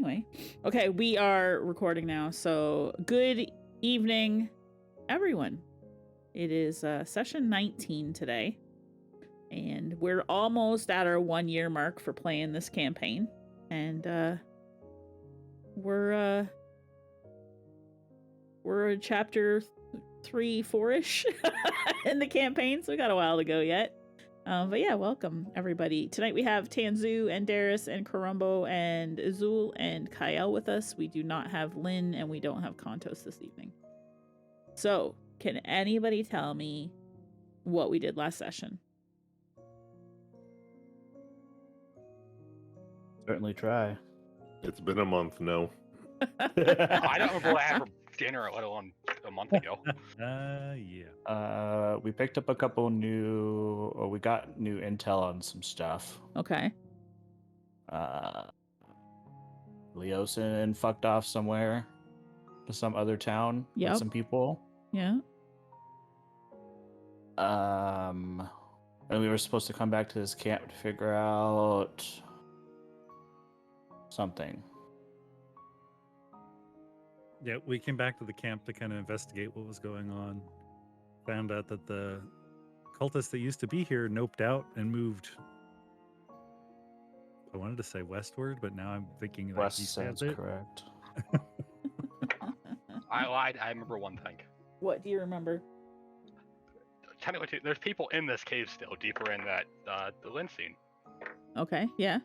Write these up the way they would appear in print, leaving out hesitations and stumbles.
anyway. Okay, we are recording now. So good evening, everyone. It is session 19 today. And we're almost at our 1 year mark for playing this campaign. And we're at chapter 3-4-ish in the campaign, so we got a while to go yet. But yeah, welcome everybody. Tonight we have Tanzu and Darius and Karumbo and Azul and Kyle with us. We do not have Lynn and we don't have Kontos this evening. So, can anybody tell me what we did last session? Certainly try. It's been a month, no. I don't remember what I had for dinner, let alone a month ago. Yeah. We picked up a couple we got new intel on some stuff. Okay. Leosin fucked off somewhere to some other town with some people. Yeah. And we were supposed to come back to this camp to figure out something. Yeah, we came back to the camp to kind of investigate what was going on. Found out that the cultists that used to be here noped out and moved. I wanted to say westward, but now I'm thinking that West east sounds it. correct. I lied. I remember one thing. What do you remember? Technically, there's people in this cave still, deeper in that the Lynn scene. Okay, yeah.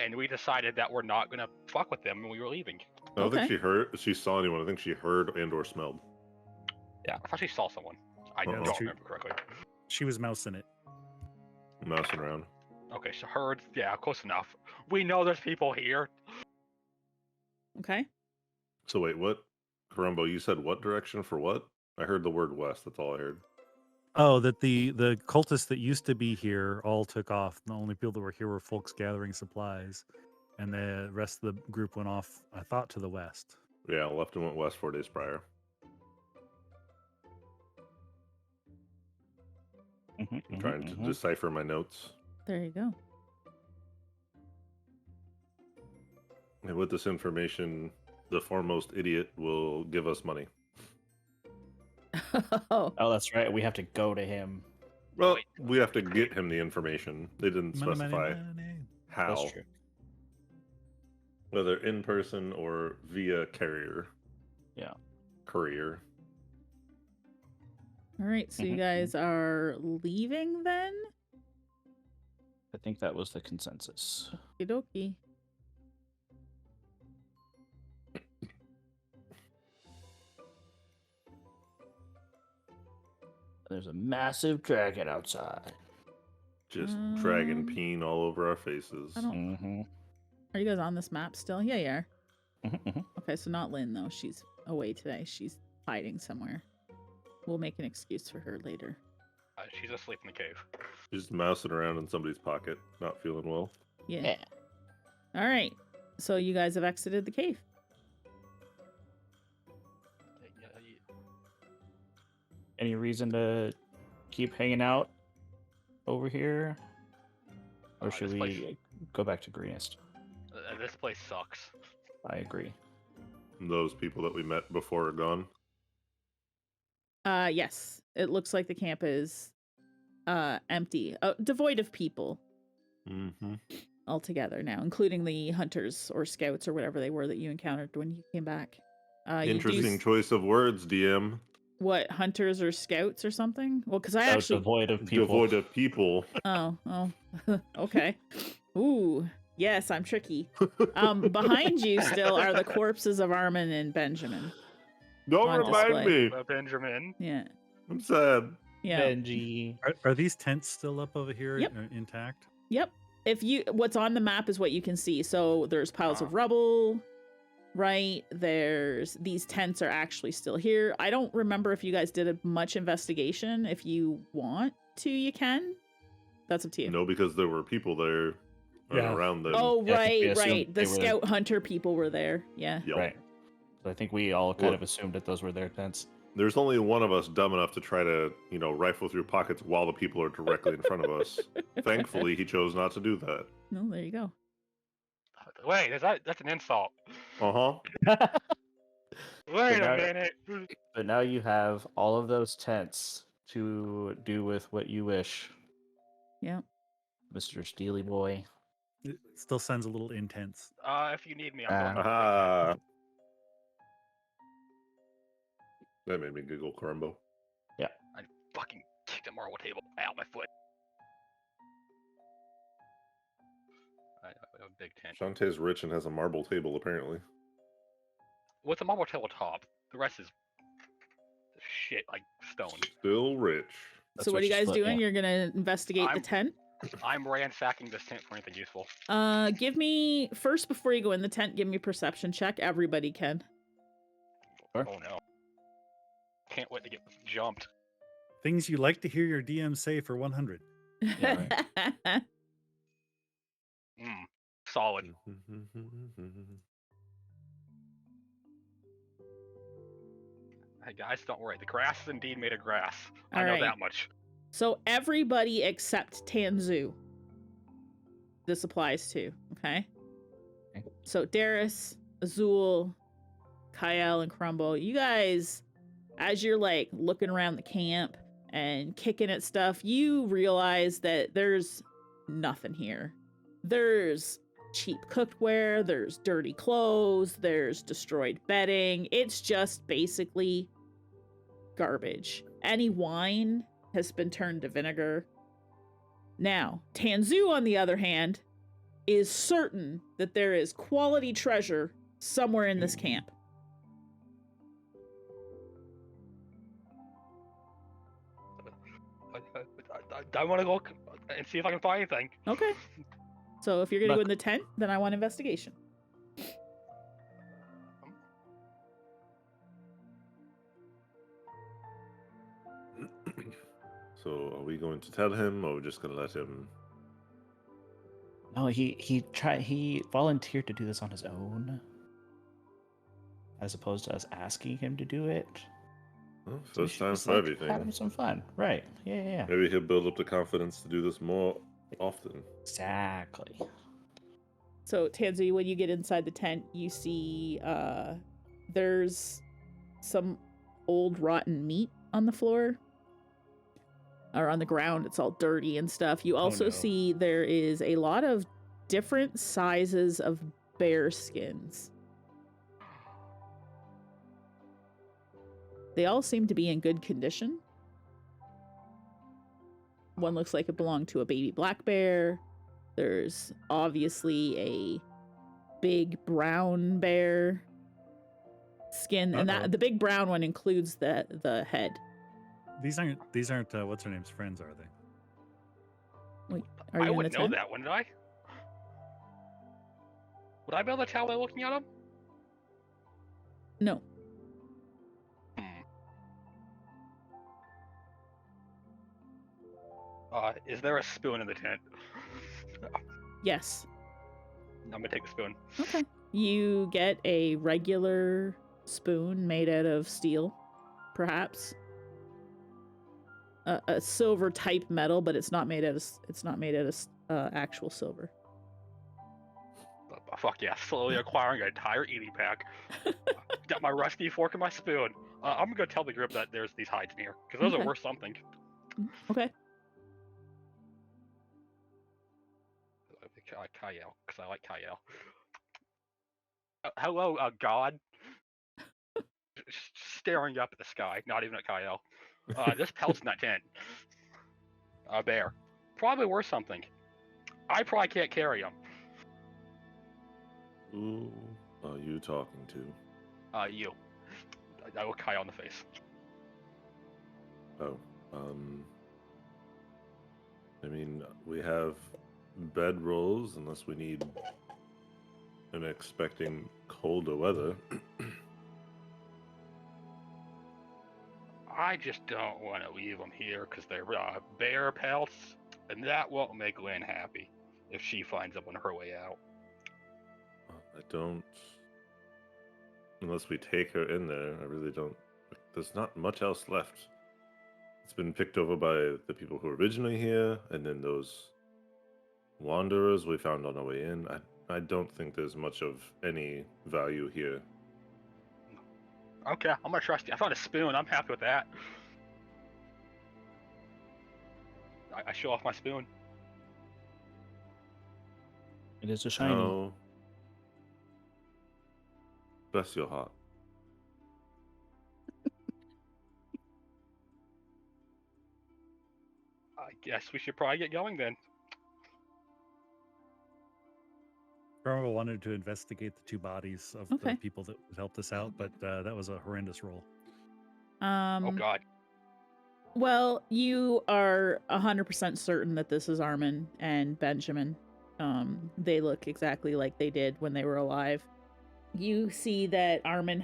And we decided that we're not gonna fuck with them when we were leaving. I don't think she saw anyone. I think she heard and or smelled. Yeah, I thought she saw someone. I Uh-oh. don't remember correctly. She was mousing it. Mousing around. Okay, so heard. Yeah, close enough. We know there's people here. Okay. So wait, what? Karumbo, you said what direction for what? I heard the word west. That's all I heard. Oh, that the cultists that used to be here all took off. The only people that were here were folks gathering supplies. And the rest of the group went off, I thought, to the west. Yeah, left and went west 4 days prior. I'm trying to decipher my notes. There you go. And with this information, the foremost idiot will give us money. Oh, that's right. We have to go to him. Well, we have to get him the information. They didn't specify how. That's true. Whether in person or via carrier. Yeah. Courier. All right, so you guys are leaving then? I think that was the consensus. Okie dokie. There's a massive dragon outside. Just dragon peeing all over our faces. I don't... Are you guys on this map still? Yeah, you are. Okay, so not Lynn, though. She's away today. She's hiding somewhere. We'll make an excuse for her later. She's asleep in the cave. Just mousing around in somebody's pocket, not feeling well. Yeah. All right. So you guys have exited the cave. Any reason to keep hanging out over here? Or should we go back to Greenest? This place sucks. I agree. Those people that we met before are gone. Yes. It looks like the camp is empty, devoid of people altogether now, including the hunters or scouts or whatever they were that you encountered when you came back. Interesting choice of words, DM. What, hunters or scouts or something? Well, because I actually... Devoid of people. Devoid of people. Oh, okay. Ooh, yes, I'm tricky. Behind you still are the corpses of Armin and Benjamin. Don't on remind display. me. Benjamin. Yeah. I'm sad. Yeah. Benji. Are these tents still up over here Yep. intact? Yep. What's on the map is what you can see. So there's piles of rubble, right? These tents are actually still here. I don't remember if you guys did much investigation. If you want to, you can. That's up to you. No, because there were people there around them. Oh, Yeah, right. The scout hunter people were there. Yeah. Yep. Right. So I think we all kind of assumed that those were their tents. There's only one of us dumb enough to try to, rifle through pockets while the people are directly in front of us. Thankfully, he chose not to do that. No, there you go. Wait, that's an insult. Uh-huh. Wait now- a minute. But now you have all of those tents to do with what you wish, Yeah. Mr. Steely Boy. It still sounds a little intense. If you need me, I'm going. Aha. That made me giggle, Crumbo. I fucking kicked a marble table out my foot. I have a big tent. Shantae's rich and has a marble table, apparently. With a marble table top, the rest is shit like stone. Still rich. That's So what what are you you guys split, doing? yeah. You're gonna investigate the I'm- tent. I'm ransacking this tent for anything useful. Give me first before you go in the tent. Give me a perception check. Everybody can. Sure. Oh no. Can't wait to get jumped. Things you like to hear your DM say for 100. Yeah, Solid. Hey guys, don't worry. The grass is indeed made of grass. I know Alright. that much. So everybody except Tanzu. This applies to, okay? Okay. So Darius, Azul, Kyle, and Crumble, you guys, as you're like looking around the camp and kicking at stuff, you realize that there's nothing here. There's cheap cookware, there's dirty clothes, there's destroyed bedding. It's just basically garbage. Any wine has been turned to vinegar. Now, Tanzu, on the other hand, is certain that there is quality treasure somewhere in this camp. I want to go and see if I can find anything. Okay. So if you're going to go But- in the tent, then I want investigation. So are we going to tell him, or are we just going to let him? No, he volunteered to do this on his own, as opposed to us asking him to do it. Well, So we first should time just, for like, everything. Have some fun, right? Yeah. Maybe he'll build up the confidence to do this more often. Exactly. So Tanzu, when you get inside the tent, you see there's some old rotten meat on the floor. Or on the ground. It's all dirty and stuff. You also no. see there is a lot of different sizes of bear skins. They all seem to be in good condition. One looks like it belonged to a baby black bear. There's obviously a big brown bear skin, and Uh-oh. that the big brown one includes the head. These aren't what's her name's friends, are they? Wait, are I you in the wouldn't know tent? that, wouldn't I? Would I be able to tell by looking at them? No. Is there a spoon in the tent? Yes. I'm gonna take the spoon. Okay. You get a regular spoon made out of steel, perhaps. A silver type metal, but it's not made out of actual silver. Fuck yeah, slowly acquiring an entire eating pack. Got my rusty fork and my spoon. I'm gonna tell the group that there's these hides in here, because those Okay. are worth something. Okay. Kyle, because I like Kyle. Hello, God. Staring up at the sky, not even at Kyle. This pelt's in that tent. A bear. Probably worth something. I probably can't carry him. Who are you talking to? You. I will Kyle in the face. Oh, I mean, we have bed rolls unless we need and expecting colder weather. I just don't want to leave them here because they're bear pelts, and that won't make Lynn happy if she finds them on her way out. I don't. Unless we take her in there, I really don't. There's not much else left. It's been picked over by the people who were originally here, and then those wanderers we found on our way in. I don't think there's much of any value here. Okay, I'm gonna trust you. I found a spoon. I'm happy with that. I show off my spoon. It is a shiny. Oh, bless your heart. I guess we should probably get going then. Carmel wanted to investigate the 2 bodies of Okay. the people that helped us out, but that was a horrendous roll. Oh God. Well, you are 100% certain that this is Armin and Benjamin. They look exactly like they did when they were alive. You see that Armin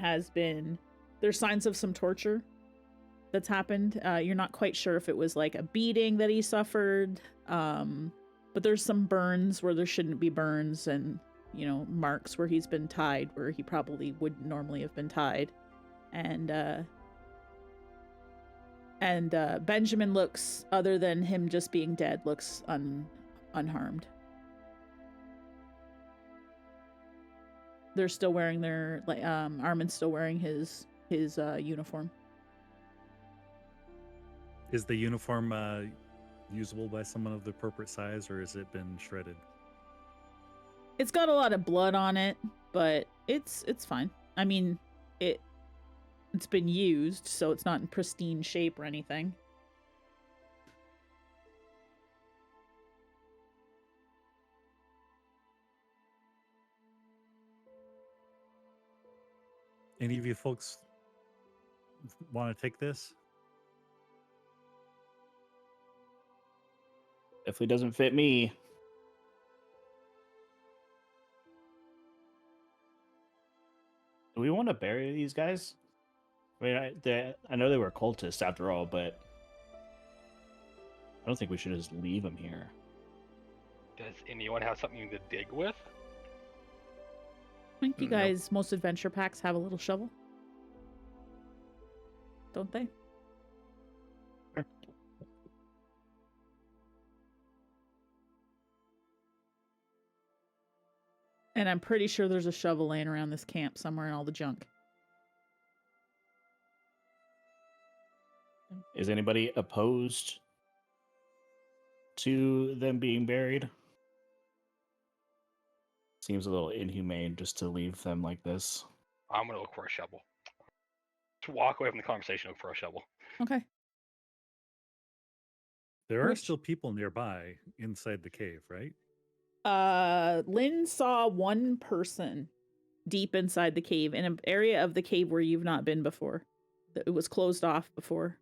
there's signs of some torture that's happened. You're not quite sure if it was like a beating that he suffered, but there's some burns where there shouldn't be burns, and, marks where he's been tied where he probably wouldn't normally have been tied. And Benjamin looks, other than him just being dead, looks unharmed. They're still wearing their, Armin's still wearing his uniform. Is the uniform usable by someone of the appropriate size, or has it been shredded? It's got a lot of blood on it, but it's fine. I mean, it's been used, so it's not in pristine shape or anything. Any of you folks want to take this? Definitely doesn't fit me. Do we want to bury these guys? I mean, I know they were cultists after all, but I don't think we should just leave them here. Does anyone have something to dig with? I think you guys, most adventure packs have a little shovel. Don't they? Sure. And I'm pretty sure there's a shovel laying around this camp somewhere in all the junk. Is anybody opposed to them being buried? Seems a little inhumane just to leave them like this. I'm gonna look for a shovel. Just walk away from the conversation, look for a shovel. Okay. There are still people nearby inside the cave, right? Lynn saw one person deep inside the cave, in an area of the cave where you've not been before. It was closed off before.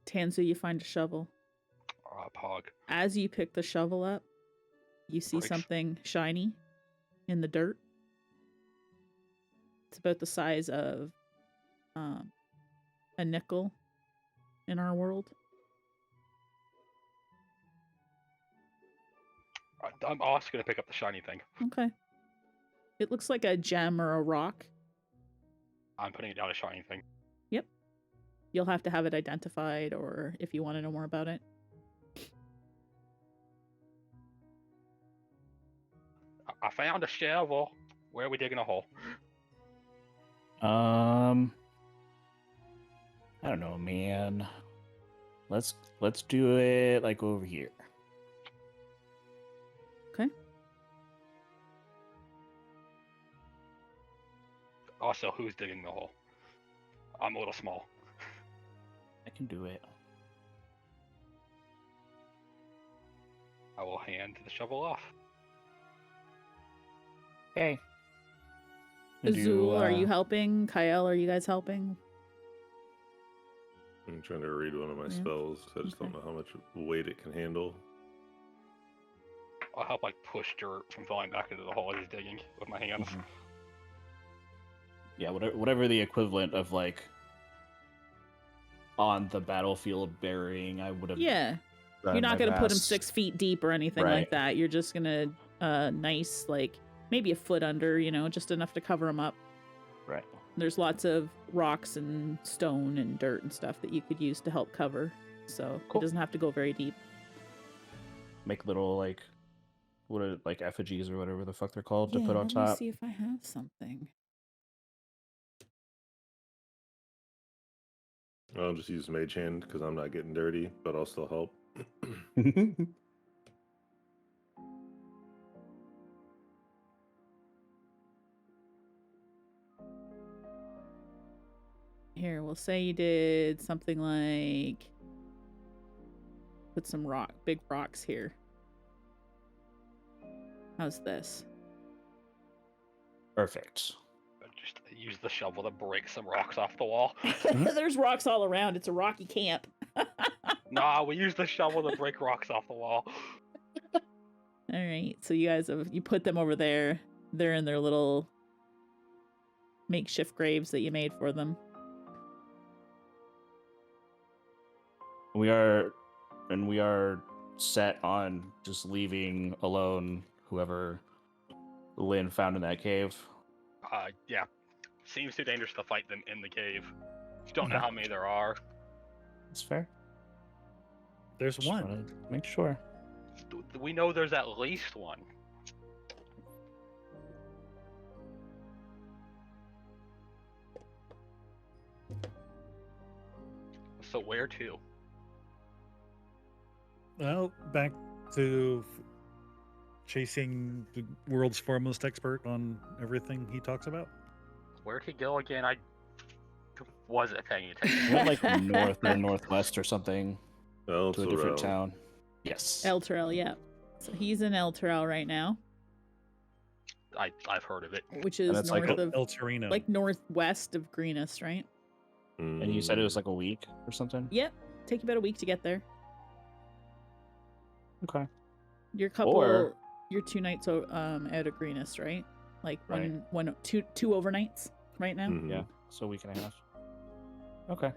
Tanzu, you find a shovel. Pog. As you pick the shovel up, you see Breaks. something shiny in the dirt. It's about the size of a nickel in our world. I'm also gonna pick up the shiny thing. Okay. It looks like a gem or a rock. I'm putting it down a shiny thing. Yep. You'll have to have it identified, or if you want to know more about it. I found a shovel. Where are we digging a hole? I don't know, man. Let's do it like over here. Okay. Also, who's digging the hole? I'm a little small. I can do it. I will hand the shovel off. Okay. Azul, are you helping? Kyle, are you guys helping? I'm trying to read one of my Yeah. spells. I just don't Okay. know how much weight it can handle. I'll help push dirt from falling back into the hole as he's digging with my hands. Mhm. Yeah, whatever the equivalent of on the battlefield burying, I would have. Yeah. done You're not my going to put him best. 6 feet deep or anything like Right. that. You're just going to, nice, maybe a foot under, just enough to cover him up. Right. There's lots of rocks and stone and dirt and stuff that you could use to help cover so Cool. it doesn't have to go very deep. Make little like like effigies or whatever the fuck they're called to Yeah, put on let me top. see if I have something. I'll just use Mage Hand because I'm not getting dirty, but I'll still help. Here, we'll say you did something like put some big rocks here. How's this? Perfect. Just use the shovel to break some rocks off the wall. There's rocks all around. It's a rocky camp. Nah, we use the shovel to break rocks off the wall. All right, so you put them over there. They're in their little makeshift graves that you made for them. We are set on just leaving alone whoever Lynn found in that cave. Yeah. Seems too dangerous to fight them in the cave. Just don't know Okay. how many there are. That's fair. There's Just one. wanna make sure. We know there's at least one. So where to? Well, back to chasing the world's foremost expert on everything he talks about. Where to go again? I wasn't paying attention. We went like north or northwest or something Well, to a different town. Yes. El Terrell, yeah. So he's in El Terrell right now, I've heard of it. which is that's like north of El Torino. like northwest of Greenest, right? And you said it was like a week or something? Yep. Take you about a week to get there. Okay. Your 2 nights out of Greenest, right? Like Right. two overnights right now. Mhm. Yeah. So a week and a half. Okay.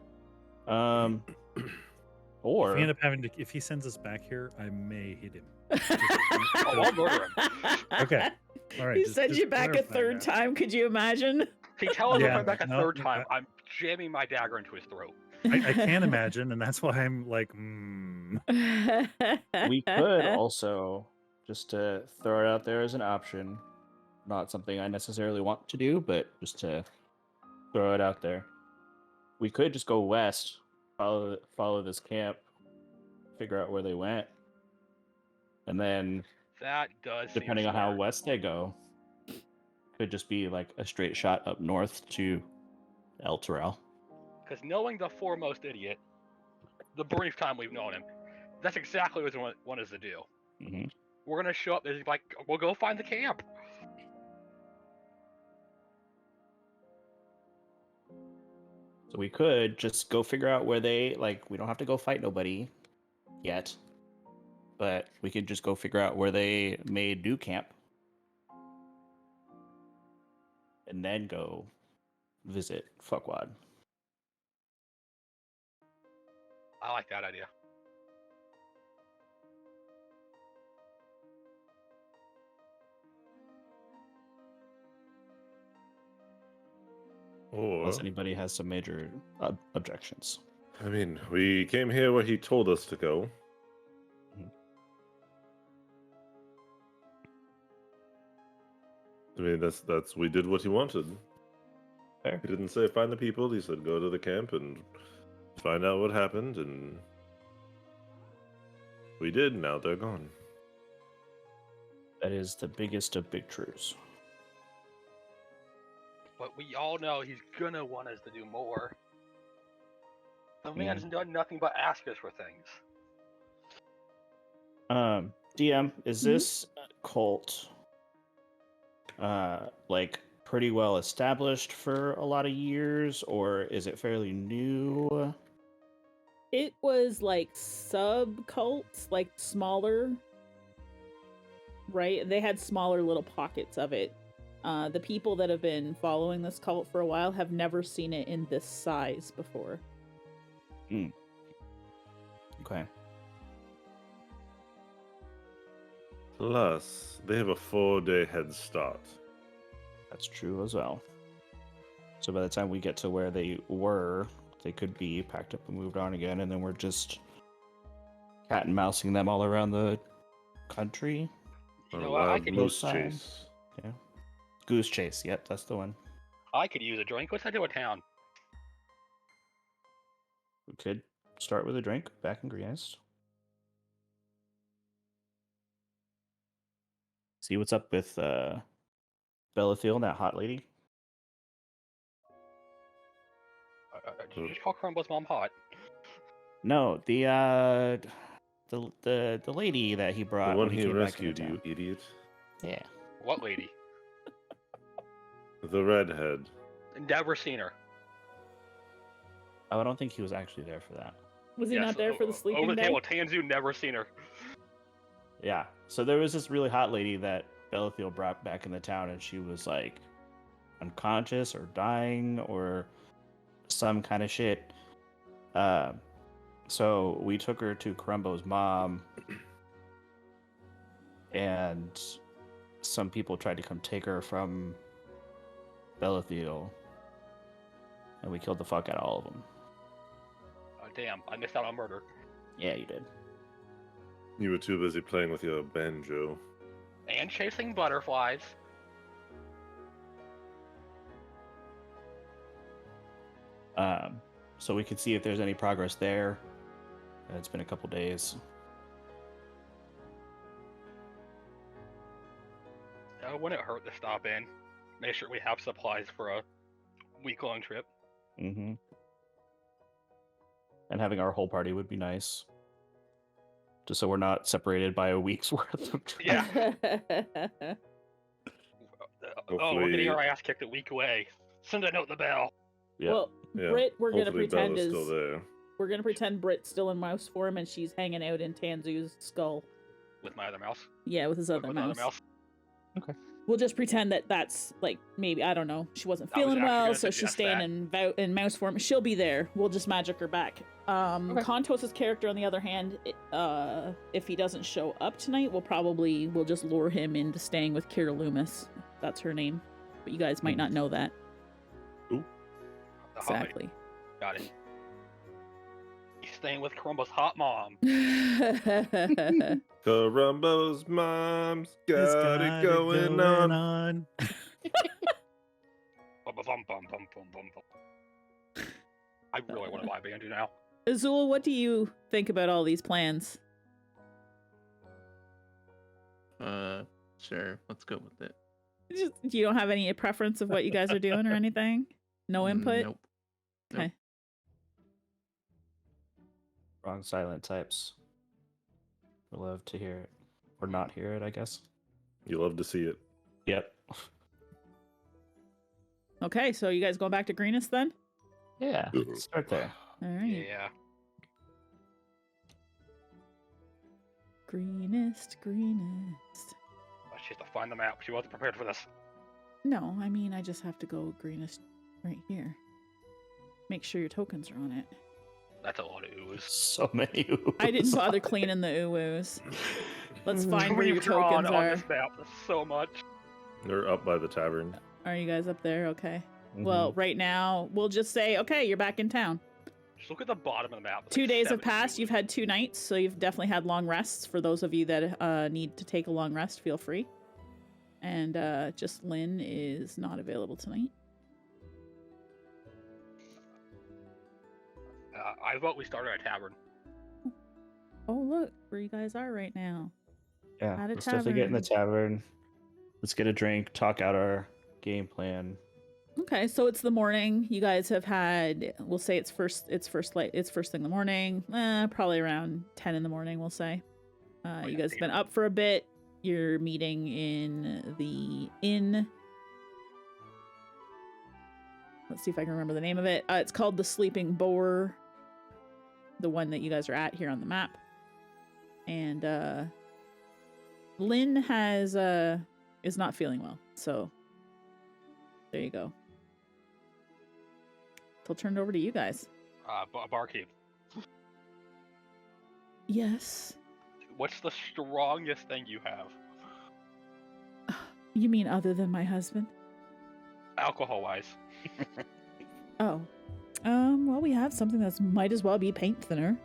Or if we end up having to, if he sends us back here, I may hit him. Oh, I'll murder him. Okay. All right. He just- sends just you back a clarify third that. time. Could you imagine? He tells us if Yeah, I'm back a no, third time, I'm jamming my dagger into his throat. I can't imagine, and that's why I'm like, we could also, just to throw it out there as an option, not something I necessarily want to do, but just to throw it out there. We could just go west, follow this camp, figure out where they went, and then That does seem depending on how smart. west they go, could just be like a straight shot up north to El Terrell. Because knowing the foremost idiot, the brief time we've known him, that's exactly what he want us to do. Mm-hmm. We're gonna show up. He's like, we'll go find the camp. So we could just go figure out where they, like, we don't have to go fight nobody yet, but we could just go figure out where they made new camp and then go visit Fuckwad. I like that idea. Or, Unless anybody has some major objections. I mean, we came here where he told us to go. I mean, that's we did what he wanted. Fair. He didn't say find the people. He said go to the camp and find out what happened, and we did. Now they're gone. That is the biggest of big truths. But we all know he's gonna want us to do more. The man's done nothing but ask us for things. DM, is Mhm. this cult like pretty well established for a lot of years, or is it fairly new? It was like sub cults, like smaller, right? They had smaller little pockets of it. The people that have been following this cult for a while have never seen it in this size before. Okay. Plus, they have a 4-day head start. That's true as well. So by the time we get to where they were, they could be packed up and moved on again, and then we're just cat and mousing them all around the country. You A know what? I wild could moose use time. chase. Yeah. Goose chase. Yep, that's the one. use a drink. What's that do a town? We could start with a drink back in Greenest. See what's up with Bellathiel and that hot lady. Did you just call Crumbo's mom hot? No, the lady that he brought The one when he came rescued, back into you idiot. town. Yeah. What lady? The redhead. Never seen her. Oh, I don't think he was actually there for that. Was he not there for the sleeping Over the day? table, Tanzu never seen her. Yeah. So there was this really hot lady that Bellathiel brought back in the town, and she was like unconscious or dying or some kind of shit. So we took her to Crumbo's mom, and some people tried to come take her from Bellathiel, and we killed the fuck out of all of them. Oh, damn, I missed out on murder. Yeah, you did. You were too busy playing with your banjo. And chasing butterflies. So we could see if there's any progress there. It's been a couple days. Wouldn't it hurt to stop in? Make sure we have supplies for a week-long trip. Mm-hmm. And having our whole party would be nice. Just so we're not separated by a week's worth of trip. Yeah. Oh, we're Hopefully- getting our ass kicked a week away. Send a note the bell. Yeah. Well, Yeah. Brit, we're gonna Hopefully pretend Bella's is still there. we're gonna pretend Brit's still in mouse form and she's hanging out in Tanzu's skull. With my other mouse. Yeah, with his other With mouse. the other mouse. We'll just pretend that that's like maybe I don't know. She wasn't I was feeling actually well, gonna so she's suggest staying that. in mouse form. She'll be there. We'll just magic her back. Kontos's character, on the other hand, if he doesn't show up tonight, we'll just lure him into staying with Kira Loomis. That's her name, but you guys might not know that The hot lady. exactly. Got it. He's staying with Crumbo's hot mom. Carumbo's mom's It's got it going on. Bum, bum, bum, bum, bum, bum, bum. I really want to buy Banjo now. Azul, what do you think about all these plans? Sure. Let's go with it. You don't have any preference of what you guys are doing or anything? No input? Nope. Okay. Wrong silent types. We'll love to hear it. Or not hear it, I guess. You love to see it. Yep. Okay, so you guys going back to Greenest then? Yeah. Start there. All right. Yeah. Greenest. She has to find the map. She wasn't prepared for this. No, I mean, I just have to go Greenest right here. Make sure your tokens are on it. That's a lot of ooze. So many. I didn't bother cleaning the uwus. Let's find where your We've drawn tokens on are. this map so much. They're up by the tavern. Are you guys up there? Okay. Mhm. Well, right now, we'll just say, okay, you're back in town. Just look at the bottom of the map. It's 2 like days have 70 passed. You've ooze. had 2 nights, so you've definitely had long rests. For those of you that need to take a long rest, feel free. And just Lynn is not available tonight. I vote we start at a tavern. Oh, look where you guys are right now. Yeah. At a Let's definitely get in the tavern. Let's get a drink, talk out our game plan. Okay, so it's the morning. You guys have had, we'll say it's first thing in the morning. Probably around 10 in the morning, we'll say. You guys have been up for a bit. You're meeting in the inn. Let's see if I can remember the name of it. It's called the Sleeping Boar. The one that you guys are at here on the map. And Lynn is not feeling well, so there you go. So I'll turn it over to you guys. Barkeep. Yes. What's the strongest thing you have? You mean other than my husband? Alcohol-wise. Oh. Well, we have something that might as well be paint thinner.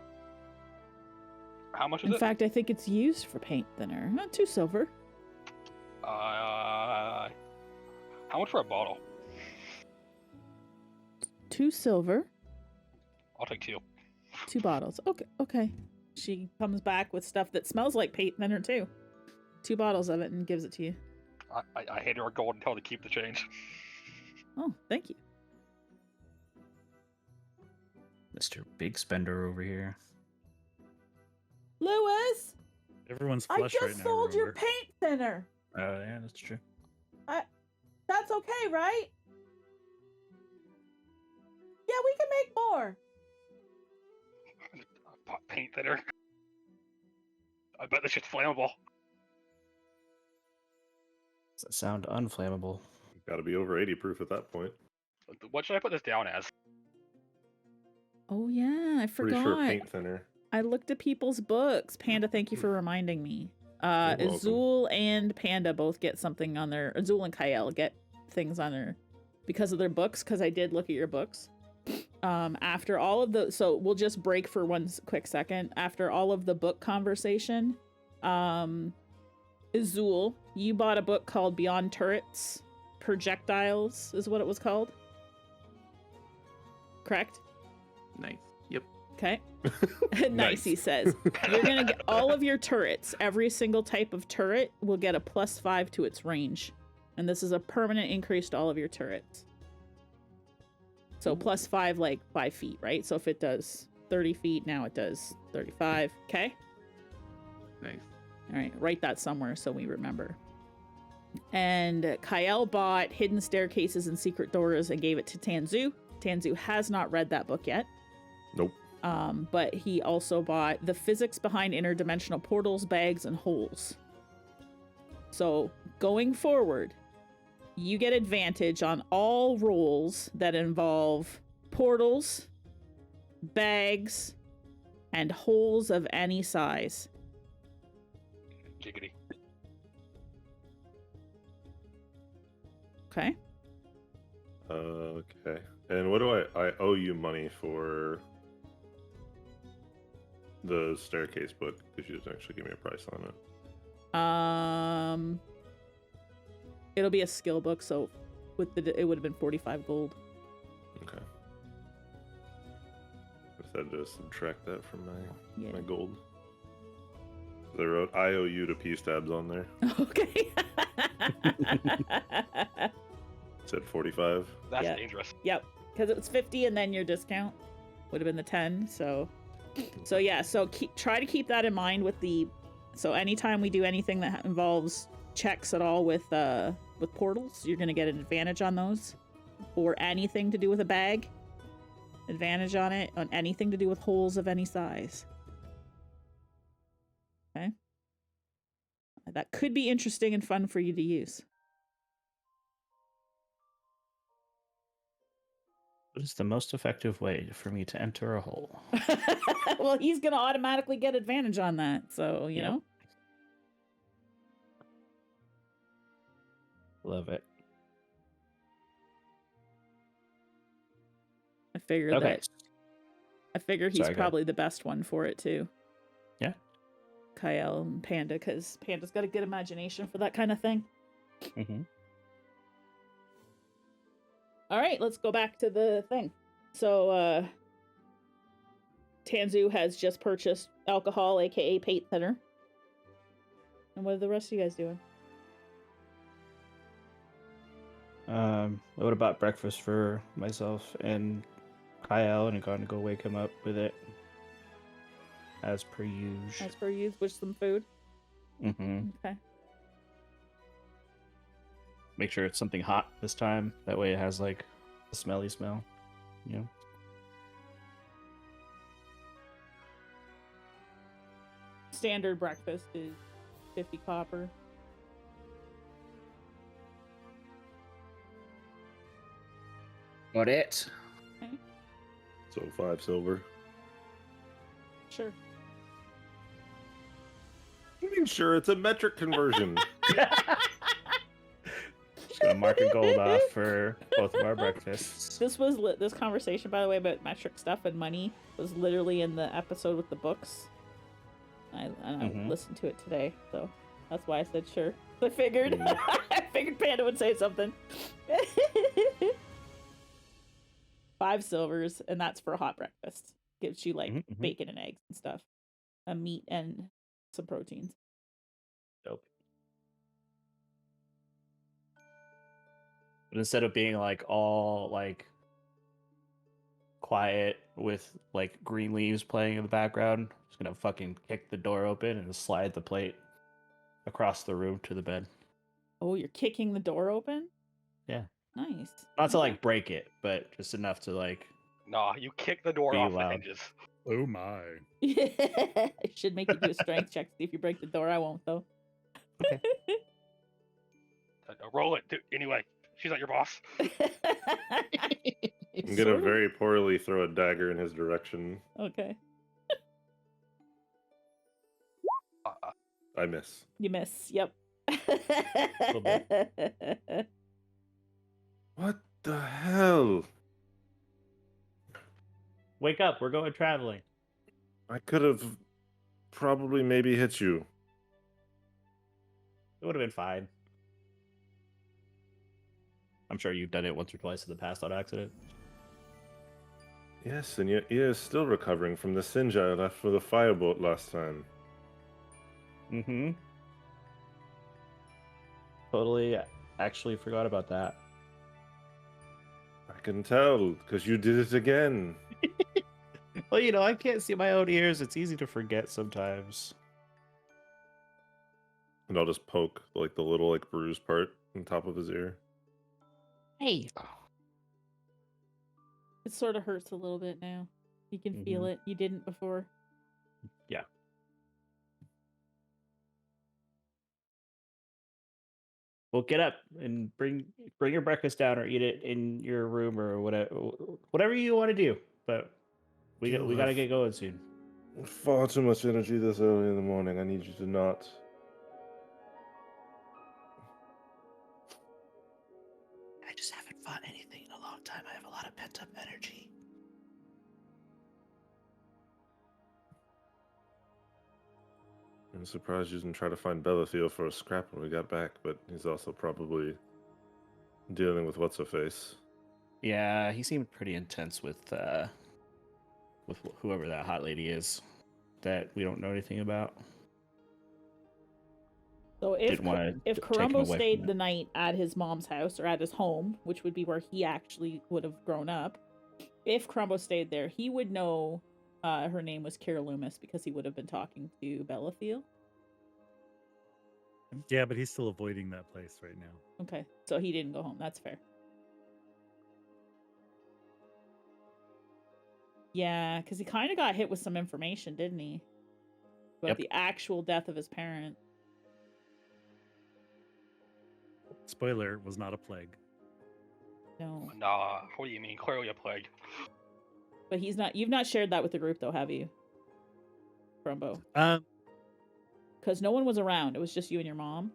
How much is In it? fact, I think it's used for paint thinner. Not 2 silver. How much for a bottle? 2 silver. I'll take 2. 2 bottles. Okay. She comes back with stuff that smells like paint thinner too. 2 bottles of it and gives it to you. I hate her gold and tell her to keep the change. Oh, thank you. Mr. Big Spender over here. Lewis, Everyone's I flush just right now. sold your remember? paint thinner. Oh, yeah, that's true. That's okay, right? Yeah, we can make more. Paint thinner. I bet this shit's flammable. Does that sound unflammable? Got to be over 80 proof at that point. What should I put this down as? Oh yeah, I Pretty forgot. sure paint thinner. I looked at people's books. Panda, thank you for reminding me. welcome. Azul and Panda both get something on their. Azul and Kyle get things on their because of their books. Because I did look at your books. After all of the, so we'll just break for one quick second. After all of the book conversation, Azul, you bought a book called Beyond Turrets, Projectiles is what it was called. Correct? Nice. Yep. Okay. Nice, he says. You're gonna get all of your turrets. Every single type of turret will get a +5 to its range. And this is a permanent increase to all of your turrets. So +5, like 5 feet, right? So if it does 30 feet, now it does 35. Okay? Nice. All right, write that somewhere so we remember. And Kyle bought Hidden Staircases and Secret Doors and gave it to Tanzu. Tanzu has not read that book yet. Nope. But he also bought The Physics Behind Interdimensional Portals, Bags, and Holes. So going forward, you get advantage on all rolls that involve portals, bags, and holes of any size. Giggity. Okay? Okay. And what do I owe you money for the staircase book? Because you didn't actually give me a price on it. It'll be a skill book, so with it would have been 45 gold. Okay. I just had to subtract that from Yeah. my gold. I wrote I owe you to pStabs on there. Okay. It said 45. That's Yeah. dangerous. Yep, because it was 50 and then your discount would have been the 10. So yeah. So try to keep that in mind with the. So anytime we do anything that involves checks at all with portals, you're gonna get an advantage on those, or anything to do with a bag. Advantage on it on anything to do with holes of any size. Okay. That could be interesting and fun for you to use. What is the most effective way for me to enter a hole? Well, he's gonna automatically get advantage on that, so you Yep. know. Love it. I figure Okay. he's Sorry, go ahead. probably the best one for it too. Yeah. Kyle and Panda, because Panda's got a good imagination for that kind of thing. Mm-hmm. All right, let's go back to the thing. So, Tanzu has just purchased alcohol, aka paint thinner. And what are the rest of you guys doing? I would have bought breakfast for myself and Kyle and gone to go wake him up with it. As per usual. As per you, with some food. Mm-hmm. Okay. Make sure it's something hot this time. That way it has like a smelly smell. You know? Standard breakfast is 50 copper. Got it. So 5 silver. Sure. I mean, sure, it's a metric conversion. Just gonna mark a gold off for both of our breakfasts. This was this conversation, by the way, about metric stuff and money was literally in the episode with the books. I Mhm. listened to it today, so that's why I said sure. I figured Mm. I figured Panda would say something. 5 silvers, and that's for a hot breakfast. Gives you like Mhm, mhm. bacon and eggs and stuff, a meat and some proteins. Dope. But instead of being like all like quiet with like green leaves playing in the background, I'm just gonna fucking kick the door open and slide the plate across the room to the bed. Oh, you're kicking the door open? Yeah. Nice. Not to Okay. like break it, but just enough to like Nah, you kick the door Be off the loud. hinges. Oh my. I should make you do a strength check to see if you break the door. I won't though. Okay. Roll it. Anyway, she's not your boss. I'm Sort gonna of. very poorly throw a dagger in his direction. Okay. I miss. You miss. Yep. What the hell? Wake up, we're going traveling. I could have probably maybe hit you. It would have been fine. I'm sure you've done it once or twice in the past on accident. Yes, and yet he is still recovering from the singe I left for the firebolt last time. Mm-hmm. Totally actually forgot about that. I can tell, because you did it again. Well, you know, I can't see my own ears. It's easy to forget sometimes. And I'll just poke like the little like bruise part on top of his ear. Hey. It sort of hurts a little bit now. You can feel Mhm. it. You didn't before. Yeah. Well, get up and bring your breakfast down or eat it in your room or whatever you want to do. But we You gotta have get going soon. far too much energy this early in the morning. I need you to not. I just haven't fought anything in a long time. I have a lot of pent up energy. I'm surprised you didn't try to find Bellathiel for a scrap when we got back, but he's also probably dealing with what's her face. Yeah, he seemed pretty intense with whoever that hot lady is that we don't know anything about. So if Didn't wanna if take him Karumbo away from stayed it. the night at his mom's house or at his home, which would be where he actually would have grown up, if Karumbo stayed there, he would know her name was Kira Loomis because he would have been talking to Bellathiel. Yeah, but he's still avoiding that place right now. Okay, so he didn't go home. That's fair. Yeah, because he kind of got hit with some information, didn't he? About Yep. the actual death of his parent. Spoiler, was not a plague. No, Nah, what do you mean? Clearly a plague. but he's not. You've not shared that with the group, though, have you, Karumbo? Because no one was around. It was just you and your mom.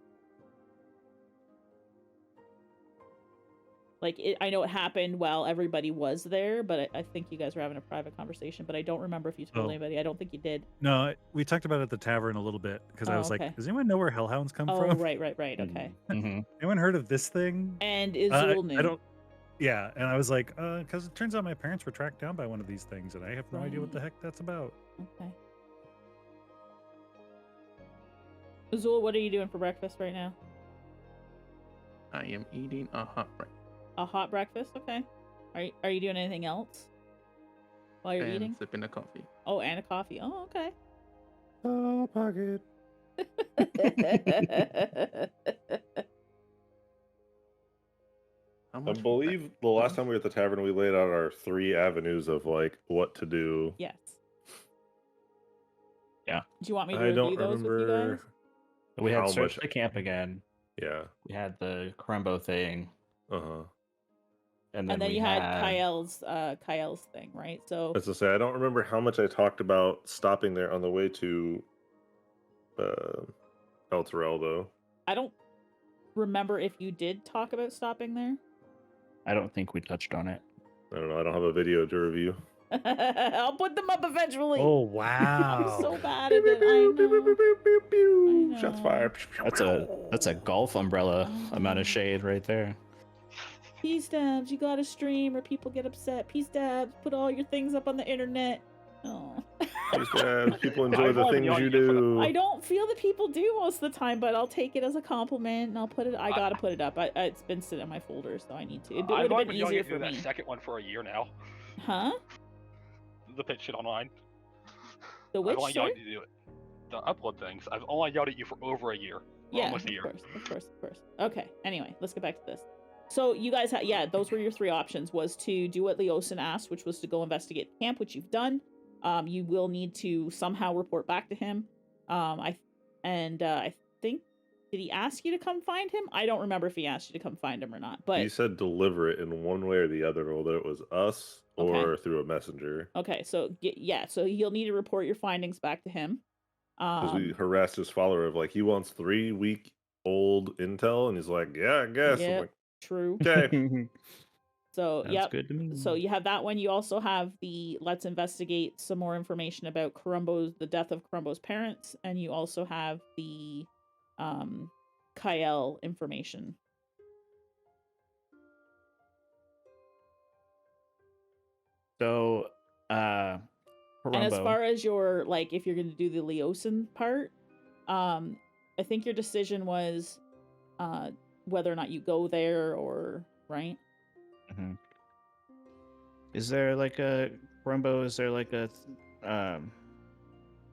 Like, I know it happened while everybody was there, but I think you guys were having a private conversation, but I don't remember if you told Oh. anybody. I don't think you did. No, we talked about it at the tavern a little bit because I Oh, was okay. like, does anyone know where hellhounds come Oh, from? right. Okay. Mm-hmm. Anyone heard of this thing? And Izul knew. I don't. Yeah, and I was like, because it turns out my parents were tracked down by one of these things, and I have no idea what the heck that's about. Okay. Izul, what are you doing for breakfast right now? I am eating a hot breakfast. A hot breakfast? Okay. Are you doing anything else while you're and eating? sipping a coffee. Oh, and a coffee. Oh, okay. Oh, pocket. How I much believe the last time we were at the tavern, we laid out our 3 avenues of like what to do. Yes. Yeah. Do you want me to I review don't those with you remember. guys? We had How search much- the camp again. Yeah. We had the Crumbo thing, Uh huh. and then, And then we you had Kyle's thing, right? So As I say, I don't remember how much I talked about stopping there on the way to El Terrell, though. I don't remember if you did talk about stopping there. I don't think we touched on it. I don't know. I don't have a video to review. I'll put them up eventually. Oh I'm wow! so bad at it. I know. Shots fired. That's a golf umbrella I amount know. of shade right there. pStabs, you gotta stream or people get upset. pStabs, put all your things up on the internet. Oh. People enjoy the I've things only you done it for the- do. I don't feel that people do most of the time, but I'll take it as a compliment and I'll put it. I gotta put it up. It's been sitting in my folder, so I need to. It would I've have only been been yelling easier at you for that me. second one for a year now. Huh? The pitch shit online. The I've which? only Sorry? yelled at you to do it. The upload things. I've only yelled at you for over a year. Yeah, Almost a year. of course. Okay. Anyway, let's get back to this. So you guys had, yeah, those were your three options: was to do what Leosin asked, which was to go investigate the camp, which you've done. You will need to somehow report back to him. I think, did he ask you to come find him? I don't remember if he asked you to come find him or not. But He said deliver it in one way or the other, whether it was us or Okay. through a messenger. okay, so yeah, so you'll need to report your findings back to him. Because we harassed his follower of like, he wants 3-week-old intel, and he's like, yeah, I guess. I'm Yep. like, True. okay. So Sounds yep. good to me. So you have that one. You also have the let's investigate some more information about the death of Karumbo's parents, and you also have the Kyle information. So, And as Harumbo, far as your like, if you're going to do the Leosin part, I think your decision was whether or not you go there or right. Mhm. Is there like a Harumbo? Is there like a do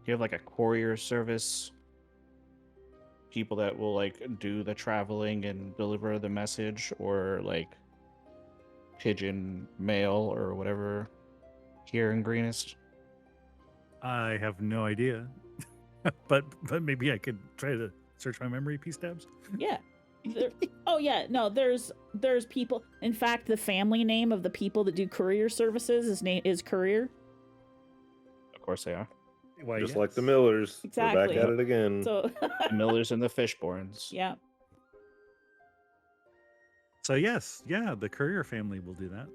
you have like a courier service? People that will like do the traveling and deliver the message, or like pigeon mail or whatever here in Greenest? I have no idea, but maybe I could try to search my memory. pStabs. Yeah. Oh yeah, no, there's people. In fact, the family name of the people that do courier services is Courier. Of course they are. Why, Just like the yes. Millers. We're Exactly. back at it again. So The Millers and the Fishborns. yeah. So yes, yeah, the courier family will do that.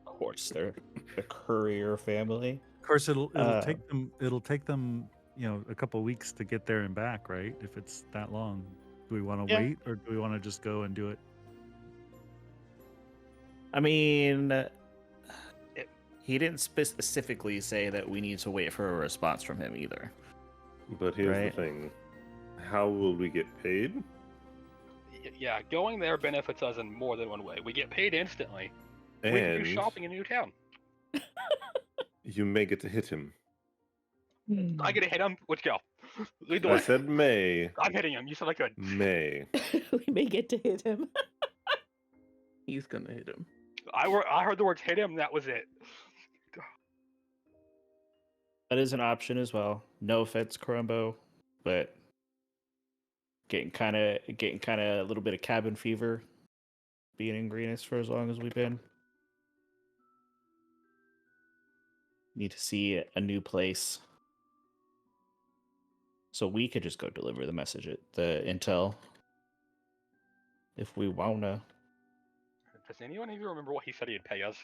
Of course, they're the courier family. Of course, it'll Uh, take them a couple weeks to get there and back, right? If it's that long, do we want to Yeah. wait or do we want to just go and do it? I mean, he didn't specifically say that we need to wait for a response from him either. But here's Right. the thing. How will we get paid? Yeah, going there benefits us in more than one way. We get paid instantly. We can And do shopping in a new town. you may get to hit him. I get to hit him. Let's go. Lead the I way. said may. I'm hitting him. You said I could. May. We may get to hit him. He's gonna hit him. I heard the words hit him. That was it. That is an option as well. No offense, Crumbo, but getting kind of a little bit of cabin fever, being in Greenest for as long as we've been. Need to see a new place, so we could just go deliver the message, the intel, if we wanna. Does anyone even remember what he said he'd pay us?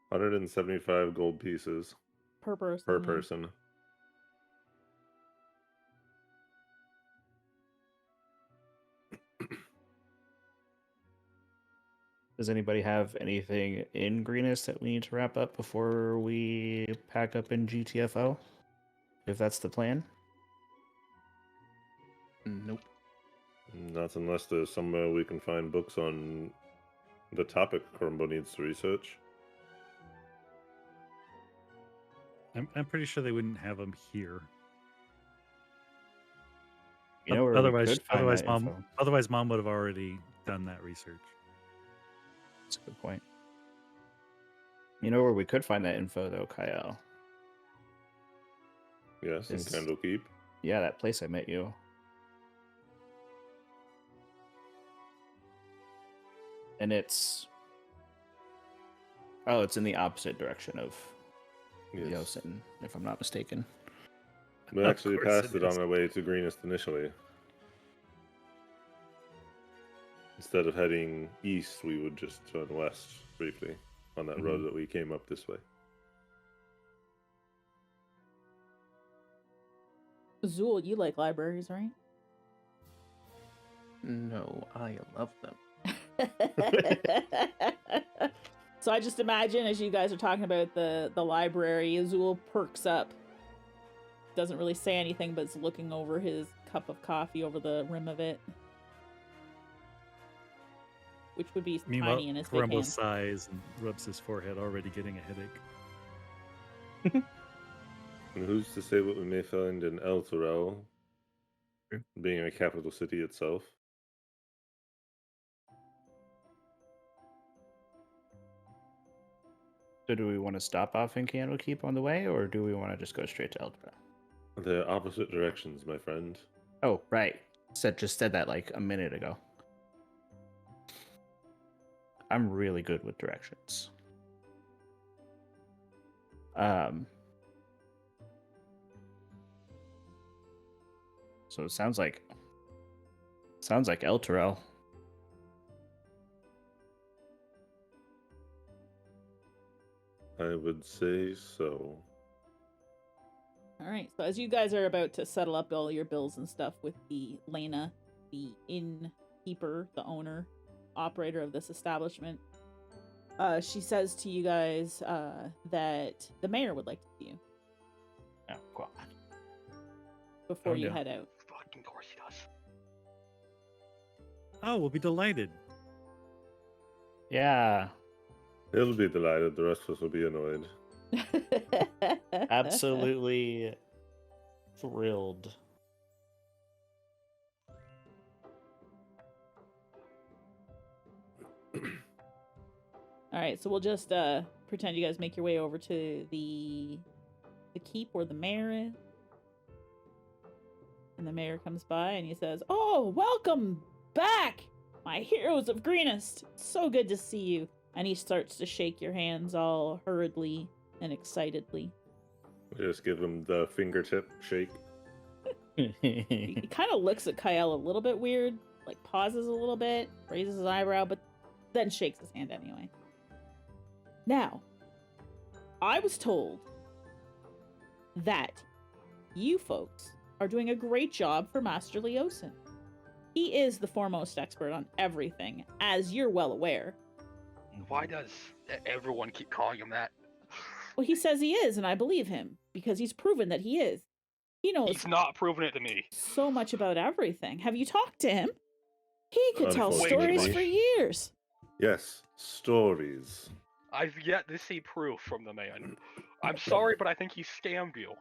175 gold pieces Per person. per yeah. person. Does anybody have anything in Greenest that we need to wrap up before we pack up in GTFO? If that's the plan. Nope. Not unless there's somewhere we can find books on the topic Crumbo needs to research. I'm pretty sure they wouldn't have them here. You know where we otherwise, could find otherwise, that mom, info? otherwise, mom would have already done that research. That's a good point. You know where we could find that info though, Kyle? Yes, in Is- Candlekeep. Yeah, that place I met you. And it's in the opposite direction of Yes. Yosin, if I'm not mistaken. We Of actually course passed it it on is. our way to Greenest initially. Instead of heading east, we would just turn west briefly. on that road that we came up this way. Zool, you like libraries, right? No, I love them. So I just imagine as you guys are talking about the library, Zool perks up. Doesn't really say anything, but is looking over his cup of coffee over the rim of it. Which would be Meanwhile, tiny in his big Rumble hand. sighs and rubs his forehead, already getting a headache. And who's to say what we may find in El Torel, True. being a capital city itself? So do we want to stop off in Candlekeep on the way, or do we want to just go straight to Eldra? They're opposite directions, my friend. Oh, right. Just said that like a minute ago. I'm really good with directions. So it sounds like El Terrell. I would say so. All right. So as you guys are about to settle up all your bills and stuff with the Lena, the innkeeper, the owner, operator of this establishment, she says to you guys that the mayor would like to see you Oh, cool. before Oh, you no. head out. Fucking course he does. Oh, we'll be delighted. Yeah, He'll be delighted. The rest of us will be annoyed. absolutely thrilled. All right, so we'll just pretend you guys make your way over to the keep where the mayor is. And the mayor comes by and he says, "Oh, welcome back, my heroes of Greenest. It's so good to see you." And he starts to shake your hands all hurriedly and excitedly. Just give him the fingertip shake. He kind of looks at Kyle a little bit weird, like pauses a little bit, raises his eyebrow, but then shakes his hand anyway. Now, I was told that you folks are doing a great job for Master Leosin. He is the foremost expert on everything, as you're well aware. Why does everyone keep calling him that? Well, he says he is, and I believe him, because he's proven that he is. He knows He's not proving it to me. so much about everything. Have you talked to him? He could tell Unfortunately. stories for years. Yes, stories. I've yet to see proof from the man. I'm sorry, but I think he scammed you.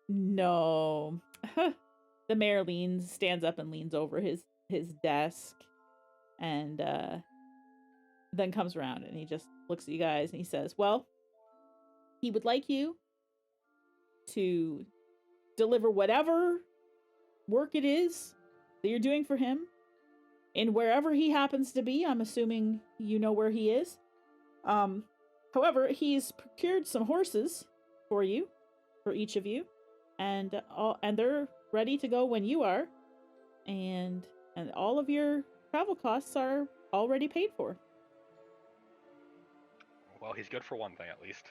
No. The mayor stands up and leans over his desk and then comes around and he just looks at you guys and he says, "Well, he would like you to deliver whatever work it is that you're doing for him in wherever he happens to be. I'm assuming you know where he is. However, he's procured some horses for you, for each of you, and they're ready to go when you are, and all of your travel costs are already paid for." Well, he's good for one thing, at least.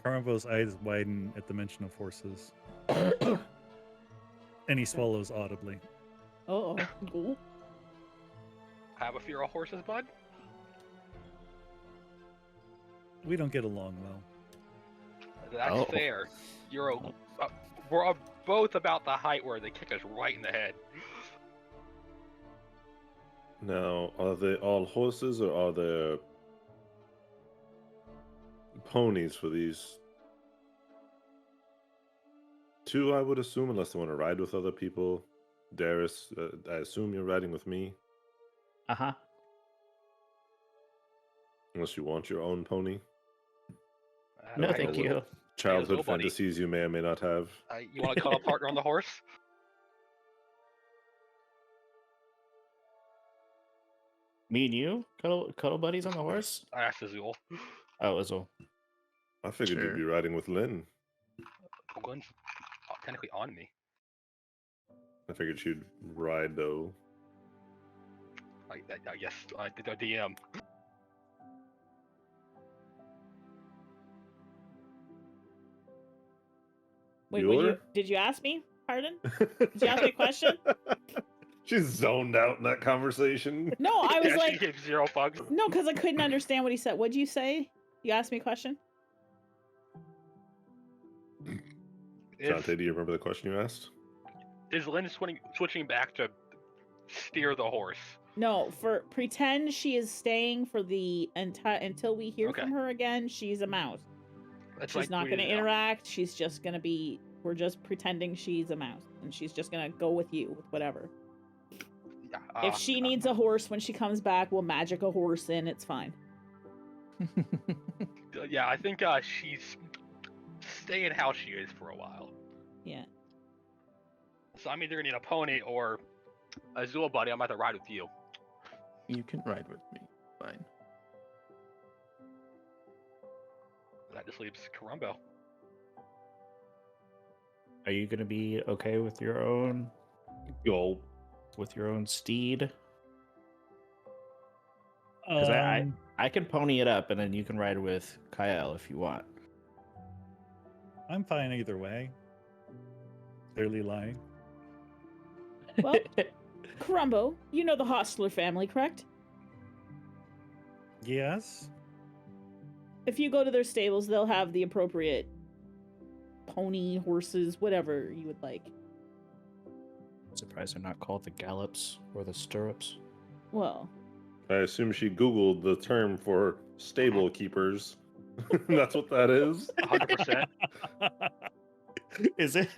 Carnival's eyes widen at the mention of horses. And he swallows audibly. Oh, cool. Have a fear of horses, bud? We don't get along well. That's Oh. fair. We're both about the height where they kick us right in the head. Now, are they all horses or are there ponies for these two, I would assume, unless they want to ride with other people? Darius, I assume you're riding with me, Uh-huh. unless you want your own pony. No, I- thank you. Childhood Hey, buddy. fantasies you may or may not have. You want to call a partner on the horse? Me and you? Cuddle buddies on the horse? I asked Azul. Oh, Azul. I figured Sure. you'd be riding with Lynn. Gwen's technically on me. I figured she'd ride, though. I guess the DM. Wait, Bueller? did you ask me? Pardon? Did you ask me a question? She's zoned out in that conversation. No, I was Yeah, like, she gave 0 fucks. no, because I couldn't understand what he said. What'd you say? You asked me a question? Dante, do you remember the question you asked? Is Lynn switching back to steer the horse? No, for pretend she is staying for the until we hear Okay. from her again. She's a mouse. That's She's like not we going to need know. interact. She's just going to be. We're just pretending she's a mouse, and she's just going to go with you with whatever. Yeah, If she needs a horse when she comes back, we'll magic a horse in. It's fine. Yeah, I think she's staying how she is for a while. Yeah. So I'm either gonna need a pony or a Azul buddy. I'm about to ride with you. You can ride with me. Fine. That just leaves Karumbo. Are you gonna be okay with your own steed? Because I can pony it up, and then you can ride with Kyle if you want. I'm fine either way. Clearly lying. Well, Karumbo, you know the Hostler family, correct? Yes. If you go to their stables, they'll have the appropriate pony, horses, whatever you would like. Surprised they're not called the gallops or the stirrups. Well, I assume she Googled the term for stable keepers. That's what that is. 100%. Is it?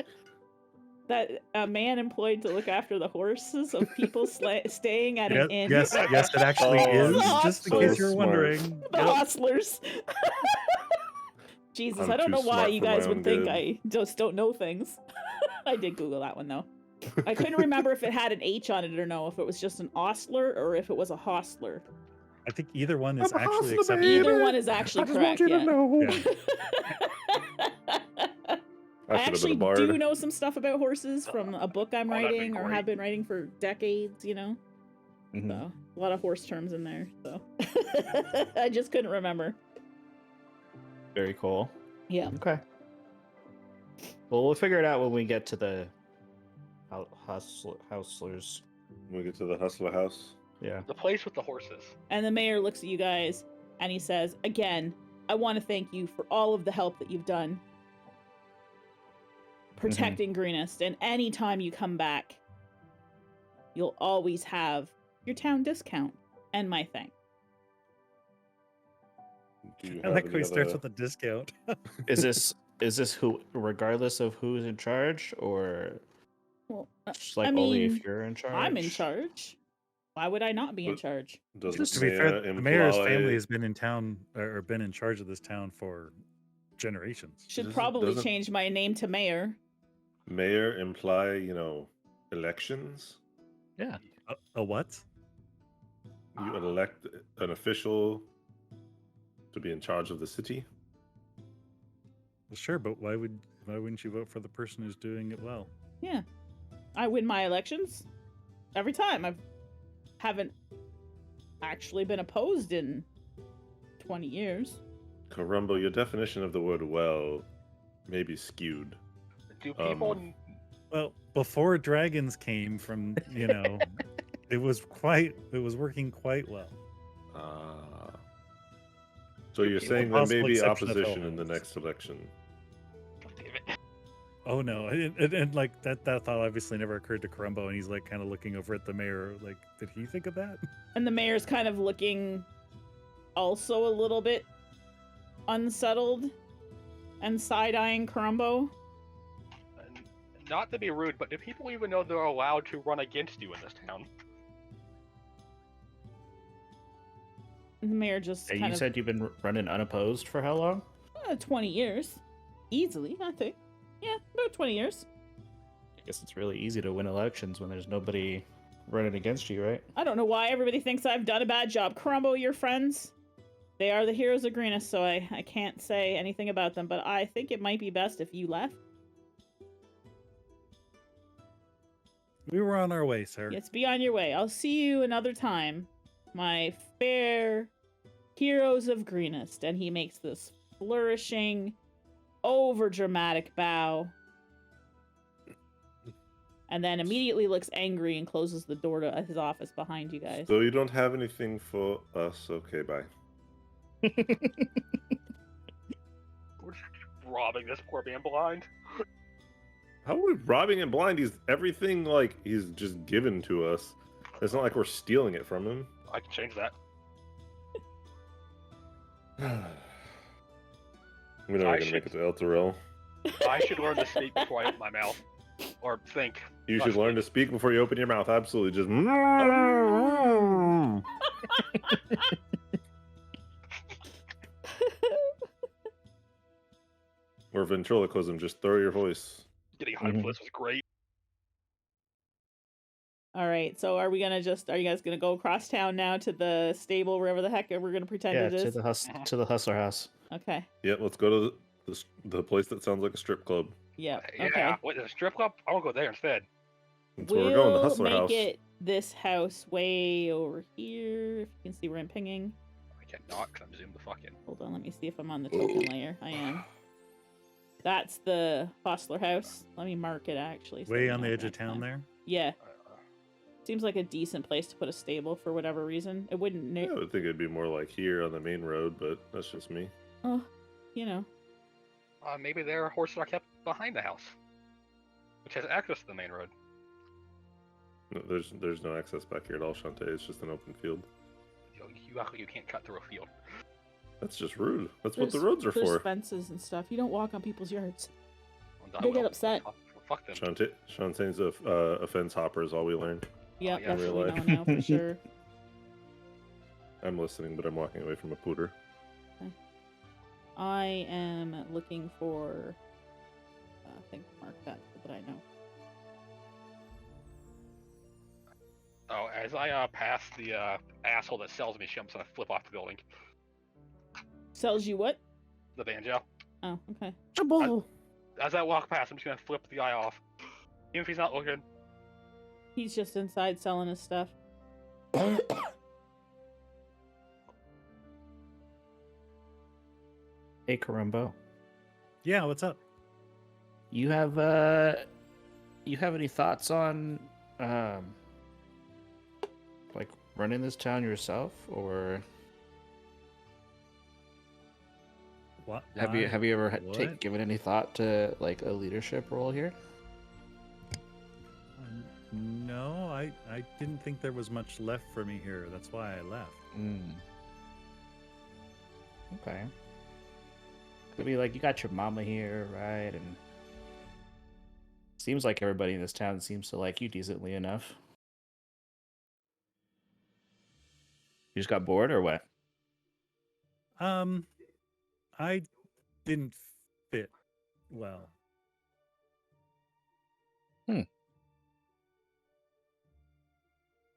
that a man employed to look after the horses of people staying at an inn. Yes, it actually Oh, is. so Just in case you're smart. wondering. The Yep. hostlers. Jesus, I'm I don't too know why smart you for my guys own would think good. I just don't know things. I did Google that one though. I couldn't remember if it had an H on it or no, if it was just an ostler or if it was a hostler. I think either one is I'm a actually hustler, acceptable. baby. Either one is actually I just correct. want you Yeah. to know. Yeah. I I should have been actually a bard. do know some stuff about horses from a book I'm Oh, that'd be writing or great. have been writing for decades, you know? Mhm. So, a lot of horse terms in there, so. I just couldn't remember. Very cool. Yeah. Okay. Well, we'll figure it out when we get to the hustlers. When we get to the hustler house. Yeah. The place with the horses. And the mayor looks at you guys and he says, again, I want to thank you for all of the help that you've done protecting Greenest. And anytime you come back, you'll always have your town discount and my thanks. Do you I have like how any he starts other- with a discount. Is this who, regardless of who's in charge, or Well, just like I only mean, if you're in charge? I'm in charge. Why would I not be in But- charge? Does Just the to be fair, mayor the mayor's imply- family has been in town or been in charge of this town for generations. Should Doesn't- probably doesn't- change my name to mayor. Mayor imply, elections? Yeah. A what? You elect an official to be in charge of the city? Well, sure, but why wouldn't you vote for the person who's doing it well? Yeah. I win my elections every time. I haven't actually been opposed in 20 years. Karumbo, your definition of the word well may be skewed. Do people? Well, before dragons came from, it was working quite well. So you're With saying there may possible be exception of opposition in the Hellhounds. next election? Damn it. Oh no, and like that thought obviously never occurred to Karumbo, and he's like kind of looking over at the mayor, like, did he think of that? And the mayor's kind of looking also a little bit unsettled and side-eyeing Karumbo. Not to be rude, but do people even know they're allowed to run against you in this town? And the mayor just Hey, kind you of said you've been running unopposed for how long? 20 years. Easily, I think. Yeah, about 20 years. I guess it's really easy to win elections when there's nobody running against you, right? I don't know why everybody thinks I've done a bad job. Karumbo, your friends, they are the heroes of Greenest, so I can't say anything about them, but I think it might be best if you left. We were on our way, sir. Yes, be on your way. I'll see you another time, my fair heroes of greenest. And he makes this flourishing, over-dramatic bow. And then immediately looks angry and closes the door to his office behind you guys. So you don't have anything for us? Okay, bye. We're just robbing this poor man blind. How are we robbing him blind? He's everything like he's just given to us. It's not like we're stealing it from him. I can change that. We're never gonna make it to El Terrell. I should learn to speak before I open my mouth. Or think. You Not should learn speak. to speak before you open your mouth. Absolutely, just. Or ventriloquism, just throw your voice. Getting hyped for this was great. All right, so are you guys gonna go across town now to the stable, wherever the heck we're gonna pretend Yeah, it is? to the hustler house. Okay. Yeah, let's go to the place that sounds like a strip club. Yeah. Yeah. Okay. Wait, there's a strip club? I want to go there instead. That's where we're going, the hustler make house. it this house way over here. If you can see where I'm pinging. I cannot because I'm zoomed the fuck in. Hold on, let me see if I'm on the token layer. I am. That's the hostler house. Let me mark it actually. so Way we on the know edge of next town time. there. Yeah. Seems like a decent place to put a stable for whatever reason. It wouldn't. I would think it'd be more like here on the main road, but that's just me. Oh, you know. Maybe their horses are kept behind the house, which has access to the main road. No, there's no access back here at all, Shantae. It's just an open field. You act like you can't cut through a field. That's just rude. That's what the There's- roads are There's for. fences and stuff. You don't walk on people's yards. I They get will. upset. Fuck them. Shantae's a fence hopper is all we learn. Yep, yeah, that's real what we life. know now for sure. I'm listening, but I'm walking away from a pooter. I am looking for. I think mark that so that I know. Oh, as I pass the asshole that sells me shit, I'm gonna flip off the building. Sells you what? The banjo. Oh, okay. As I walk past, I'm just gonna flip the guy off. Even if he's not looking. He's just inside selling his stuff. Hey, Karumbo. Yeah, what's up? You have any thoughts on like running this town yourself, or What? have you ever What? given any thought to like a leadership role here? No, I didn't think there was much left for me here. That's why I left. Okay. Could be like you got your mama here, right? And seems like everybody in this town seems to like you decently enough. You just got bored, or what? I didn't fit well.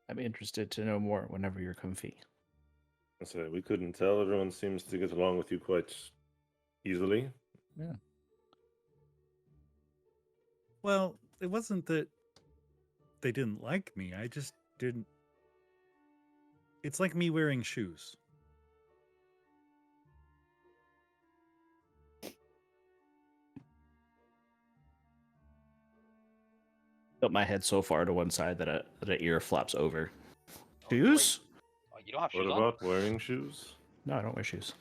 I'd be interested to know more whenever you're comfy. I say we couldn't tell. Everyone seems to get along with you quite easily. Well, it wasn't that they didn't like me. I just didn't. It's like me wearing shoes. Tilt my head so far to one side that an ear flops over. Shoes? Oh, you don't have What shoes on? about wearing shoes? No, I don't wear shoes.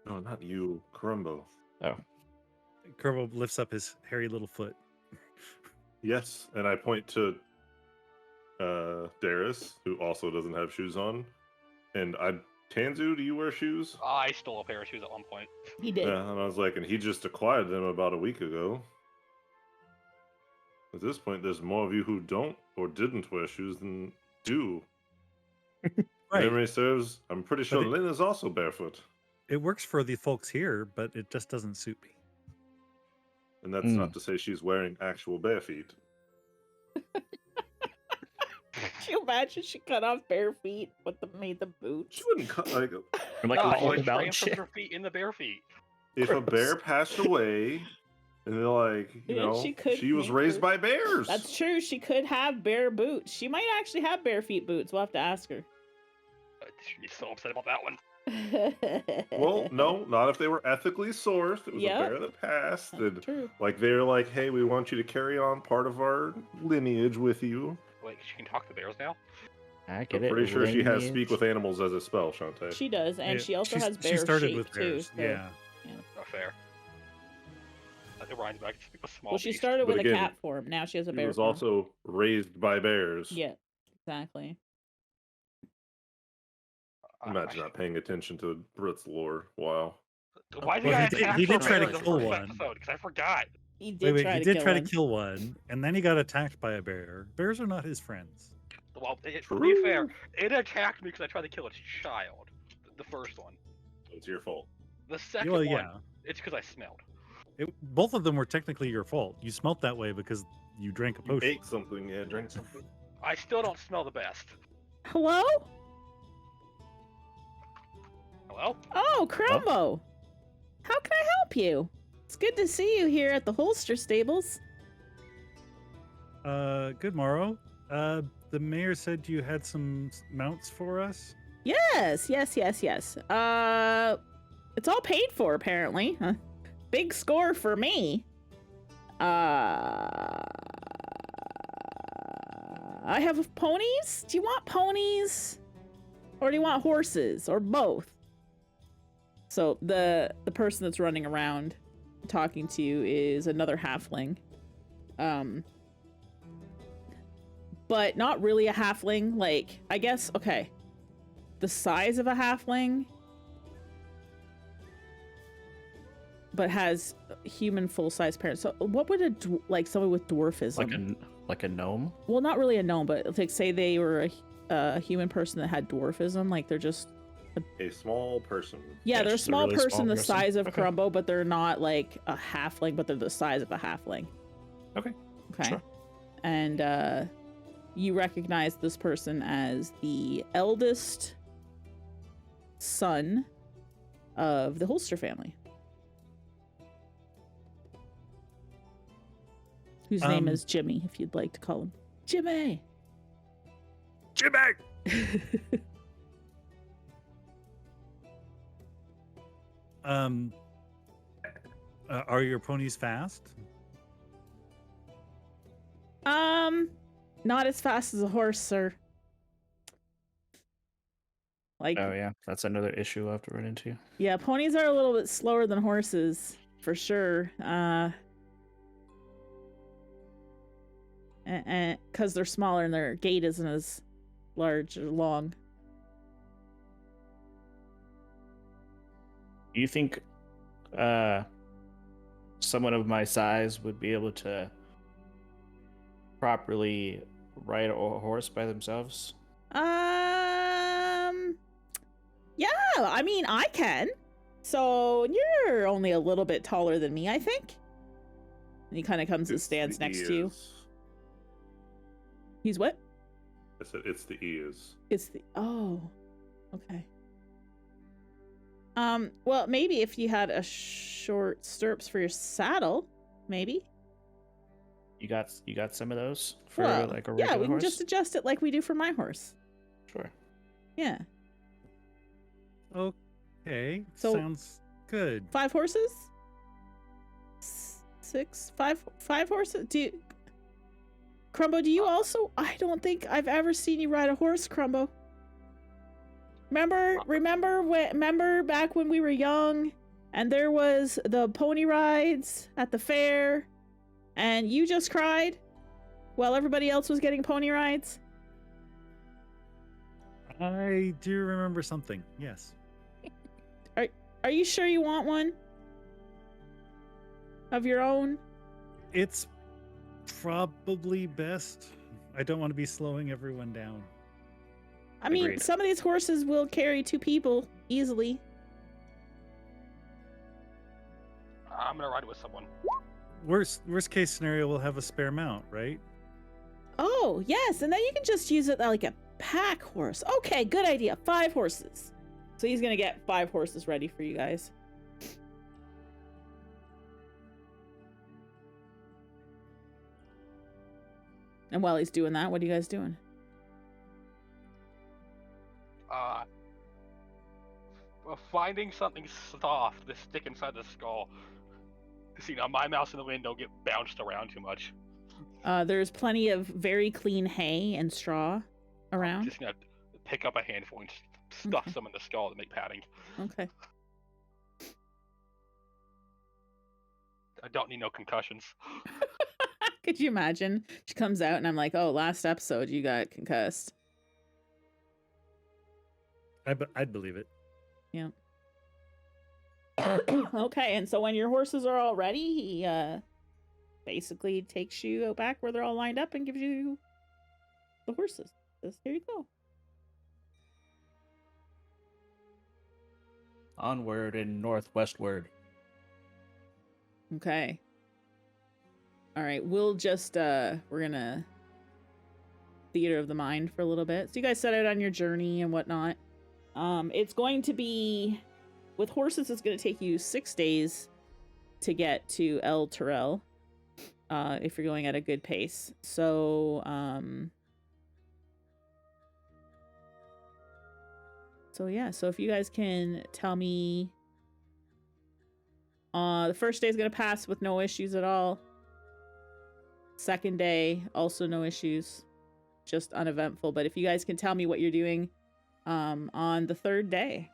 No, not you, Karumbo. Oh, Kerbo lifts up his hairy little foot. Yes, and I point to Darius, who also doesn't have shoes on. And Tanzu, do you wear shoes? I stole a pair of shoes at one point. He did. Yeah, and I was like, and he just acquired them about a week ago. At this point, there's more of you who don't or didn't wear shoes than do. Right. Memory serves, I'm pretty sure it- Lynn is also barefoot. It works for the folks here, but it just doesn't suit me. And that's not to say she's wearing actual bare feet. Could you imagine she cut off bare feet but made the boots? She wouldn't cut, like, I'm like No, all like about transferred shit. her feet in the bare feet. if a Gross. bear passed away And they're like, you Yeah, know, she could she was make raised her- by bears. That's true. She could have bare boots. She might actually have bare feet boots. We'll have to ask her. She's so upset about that one. Well, no, not if they were ethically sourced. It was Yep. a bear that passed. That's And true. like they're like, hey, we want you to carry on part of our lineage with you. Wait, she can talk to bears now? I get I'm it. pretty sure she has lineage. speak with animals as a spell, Shantae. She does, and Yeah, she also has bear She started shape with too. bears. so- Yeah. Not fair. It reminds me, I can speak with small Well, she beasts. started But with again, a cat form. Now she has a She bear was form. also raised by bears. Yeah, exactly. Imagine not paying attention to Brit's lore. Wow. Why did Well, I he did- attack he her did try to bears in the kill first one. episode? Because I forgot. He did Wait, try he to did kill try one. to kill one, and then he got attacked by a bear. Bears are not his friends. Well, to be fair, True. it attacked me because I tried to kill its child. The first one. It's your fault. The second Well, one, yeah. it's because I smelled. Both of them were technically your fault. You smelt that way because you drank a You potion. ate something, yeah, drink something. I still don't smell the best. Hello? Hello? Oh, Crumbo. How can I help you? It's good to see you here at the holster stables. Good morrow. The mayor said you had some mounts for us. Yes. It's all paid for, apparently. Huh. Big score for me. I have ponies. Do you want ponies? Or do you want horses? Or both? So the person that's running around talking to you is another halfling. But not really a halfling. Like, I guess, okay. The size of a halfling, but has human full-size parents. So what would like someone with dwarfism? Like a gnome. Well, not really a gnome, but like say they were a human person that had dwarfism, like they're just A small person. yeah, Yeah, they're a just a small really person small the person. size of Okay. Crumbo, but they're not like a halfling, but they're the size of a halfling. Okay. Okay. Sure. And you recognize this person as the eldest son of the Holster family, whose name is Jimmy, if you'd like to call him Jimmy. Jimmy! Are your ponies fast? Not as fast as a horse, sir. Like, Oh yeah, that's another issue I have to run into. yeah, ponies are a little bit slower than horses, for sure. And because they're smaller and their gait isn't as large or long. Do you think someone of my size would be able to properly ride a horse by themselves? Yeah, I mean, I can. So you're only a little bit taller than me, I think. And he kind of comes and It's stands the next to you. ears. He's what? I said it's the ears. It's the okay. Well, maybe if you had a short stirrups for your saddle, maybe. You got some of those for Well, like a yeah, regular we can horse? just adjust it like we do for my horse. Sure. Yeah. Okay, So- sounds good. 5 horses? 5 horses? Crumbo, do you also? I don't think I've ever seen you ride a horse, Crumbo. Remember back when we were young and there was the pony rides at the fair and you just cried while everybody else was getting pony rides? I do remember something. Yes. Are you sure you want one? Of your own? It's probably best. I don't want to be slowing everyone down. I mean, Agreed. some of these horses will carry 2 people easily. I'm gonna ride with someone. Worst case scenario, we'll have a spare mount, right? Oh, yes, and then you can just use it like a pack horse. Okay, good idea. 5 horses. So he's gonna get 5 horses ready for you guys. And while he's doing that, what are you guys doing? Finding something soft to stick inside the skull. See, now my mouse and the wind don't get bounced around too much. There's plenty of very clean hay and straw around. Just gonna pick up a handful and stuff some in the skull to make padding. Okay. I don't need no concussions. Could you imagine? She comes out and I'm like, oh, last episode you got concussed. I'd believe it. Yeah. Okay, and so when your horses are all ready, he basically takes you back where they're all lined up and gives you the horses. Says, here you go. Onward and northwestward. Okay. All right, we'll just we're gonna theater of the mind for a little bit. So you guys set out on your journey and whatnot. It's going to be, with horses, it's going to take you 6 days to get to El Terrell, if you're going at a good pace. So, yeah, so if you guys can tell me, the first day is going to pass with no issues at all. Second day, also no issues, just uneventful. But if you guys can tell me what you're doing on the third day.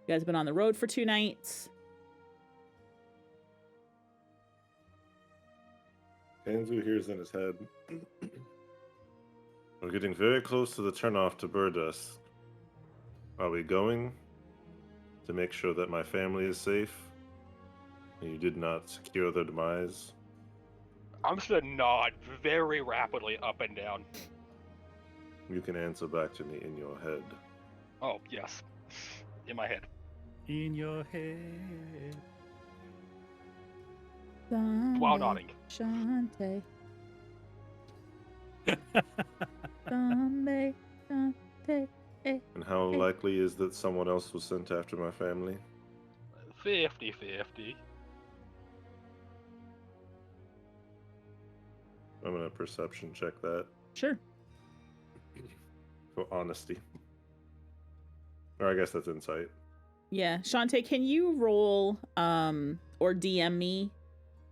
You guys have been on the road for 2 nights. Tanzu hears in his head. We're getting very close to the turnoff to Burdusk. Are we going to make sure that my family is safe? And you did not secure their demise? I'm just gonna nod very rapidly up and down. You can answer back to me in your head. Oh, yes. In my head. In your head. While nodding. Shante. Shante. Shante. And how likely is that someone else was sent after my family? 50-50. I'm gonna perception check that Sure. for honesty. Or I guess that's insight. Yeah. Shante, can you roll or DM me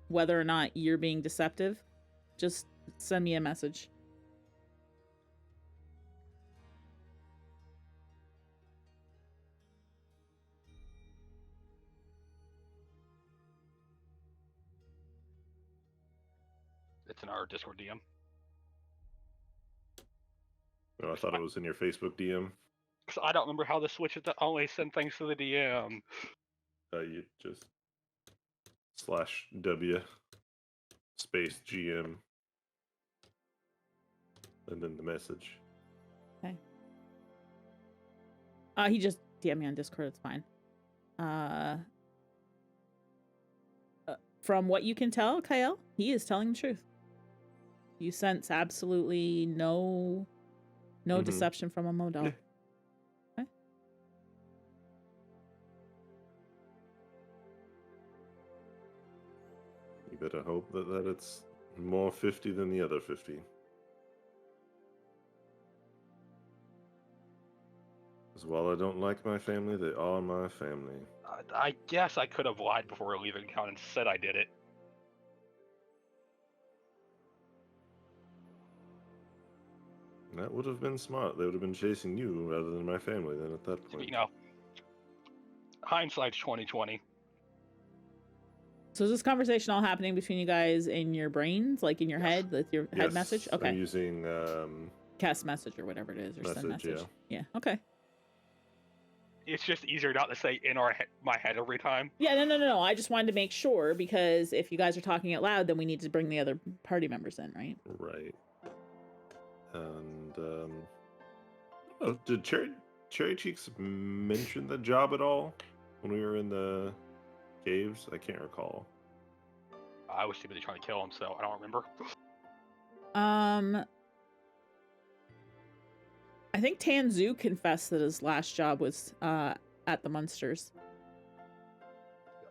whether or not you're being deceptive? Just send me a message. It's in our Discord DM. Oh, I thought it was in your Facebook DM. Because I don't remember how the switch is to only send things to the DM. You just /W space GM and then the message. Okay. He just DM me on Discord. It's fine. From what you can tell, Kyle, he is telling the truth. You sense absolutely no deception from a Modal. Okay. You better hope that it's more 50 than the other 50. Because while I don't like my family, they are my family. I guess I could have lied before leaving town and said I did it. That would have been smart. They would have been chasing you rather than my family then at that point. You know, hindsight's 20/20. So is this conversation all happening between you guys in your brains, like in your head, with your head Yes, message? Okay. I'm using Cast message or whatever it is, or send Message, message. Yeah. Okay. It's just easier not to say in my head every time. Yeah, no. I just wanted to make sure, because if you guys are talking out loud, then we need to bring the other party members in, right? right. And oh, did Cherry Cheeks mention the job at all when we were in the caves? I can't recall. I was too busy trying to kill him, so I don't remember. I think Tanzu confessed that his last job was at the Munsters.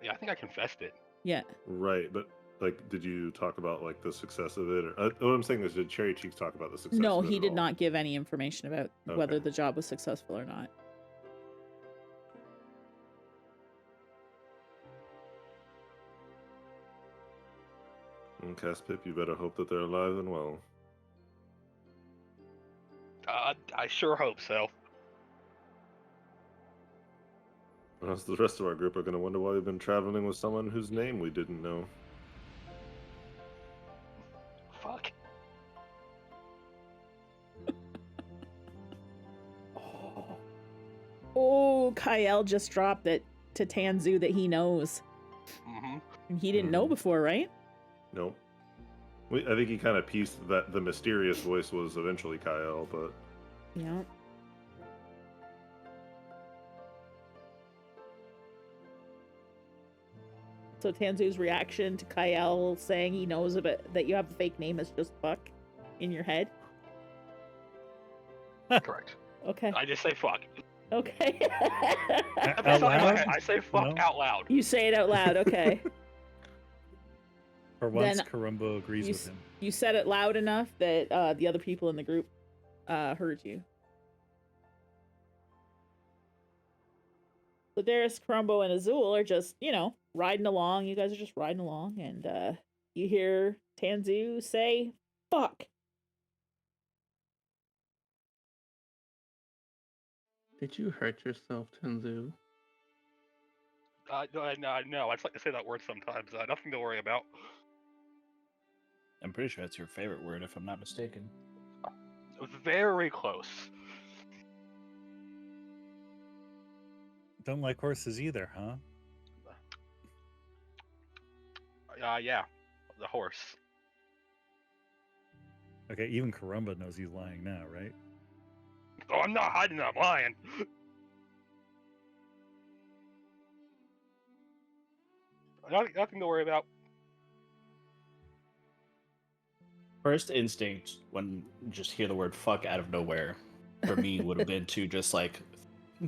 Yeah, I think I confessed it. Yeah. Right, but Like, did you talk about like the success of it? Or what I'm saying is, did Cherry Cheeks talk about the success? No, of it he at did all? not give any information about whether Okay. the job was successful or not. And Caspip, you better hope that they're alive and well. I sure hope so. Or else the rest of our group are going to wonder why we've been traveling with someone whose name we didn't know. Fuck. Oh, Kyle just dropped it to Tanzu that he knows. Mm-hmm. He didn't know Mhm. before, right? Nope. I think he kind of pieced that the mysterious voice was eventually Kyle, but Yeah. So Tanzu's reaction to Kyle saying he knows about that you have a fake name is just fuck in your head. Correct. Okay. I just say fuck. Okay. That's Out not in my loud? head. I say fuck No? out loud. You say it out loud. Okay. For once, Then Karumbo agrees you with him. You said it loud enough that the other people in the group heard you. So Darius, Crumbo, and Azul are just, riding along. You guys are just riding along, and you hear Tanzu say, fuck. Did you hurt yourself, Tenzu? No, I just like to say that word sometimes. Nothing to worry about. I'm pretty sure that's your favorite word, if I'm not mistaken. Very close. Don't like horses either, huh? Yeah, the horse. Okay, even Karumba knows he's lying now, right? Oh, I'm not hiding. I'm lying. Nothing to worry about. First instinct when you just hear the word fuck out of nowhere for me would have been to just like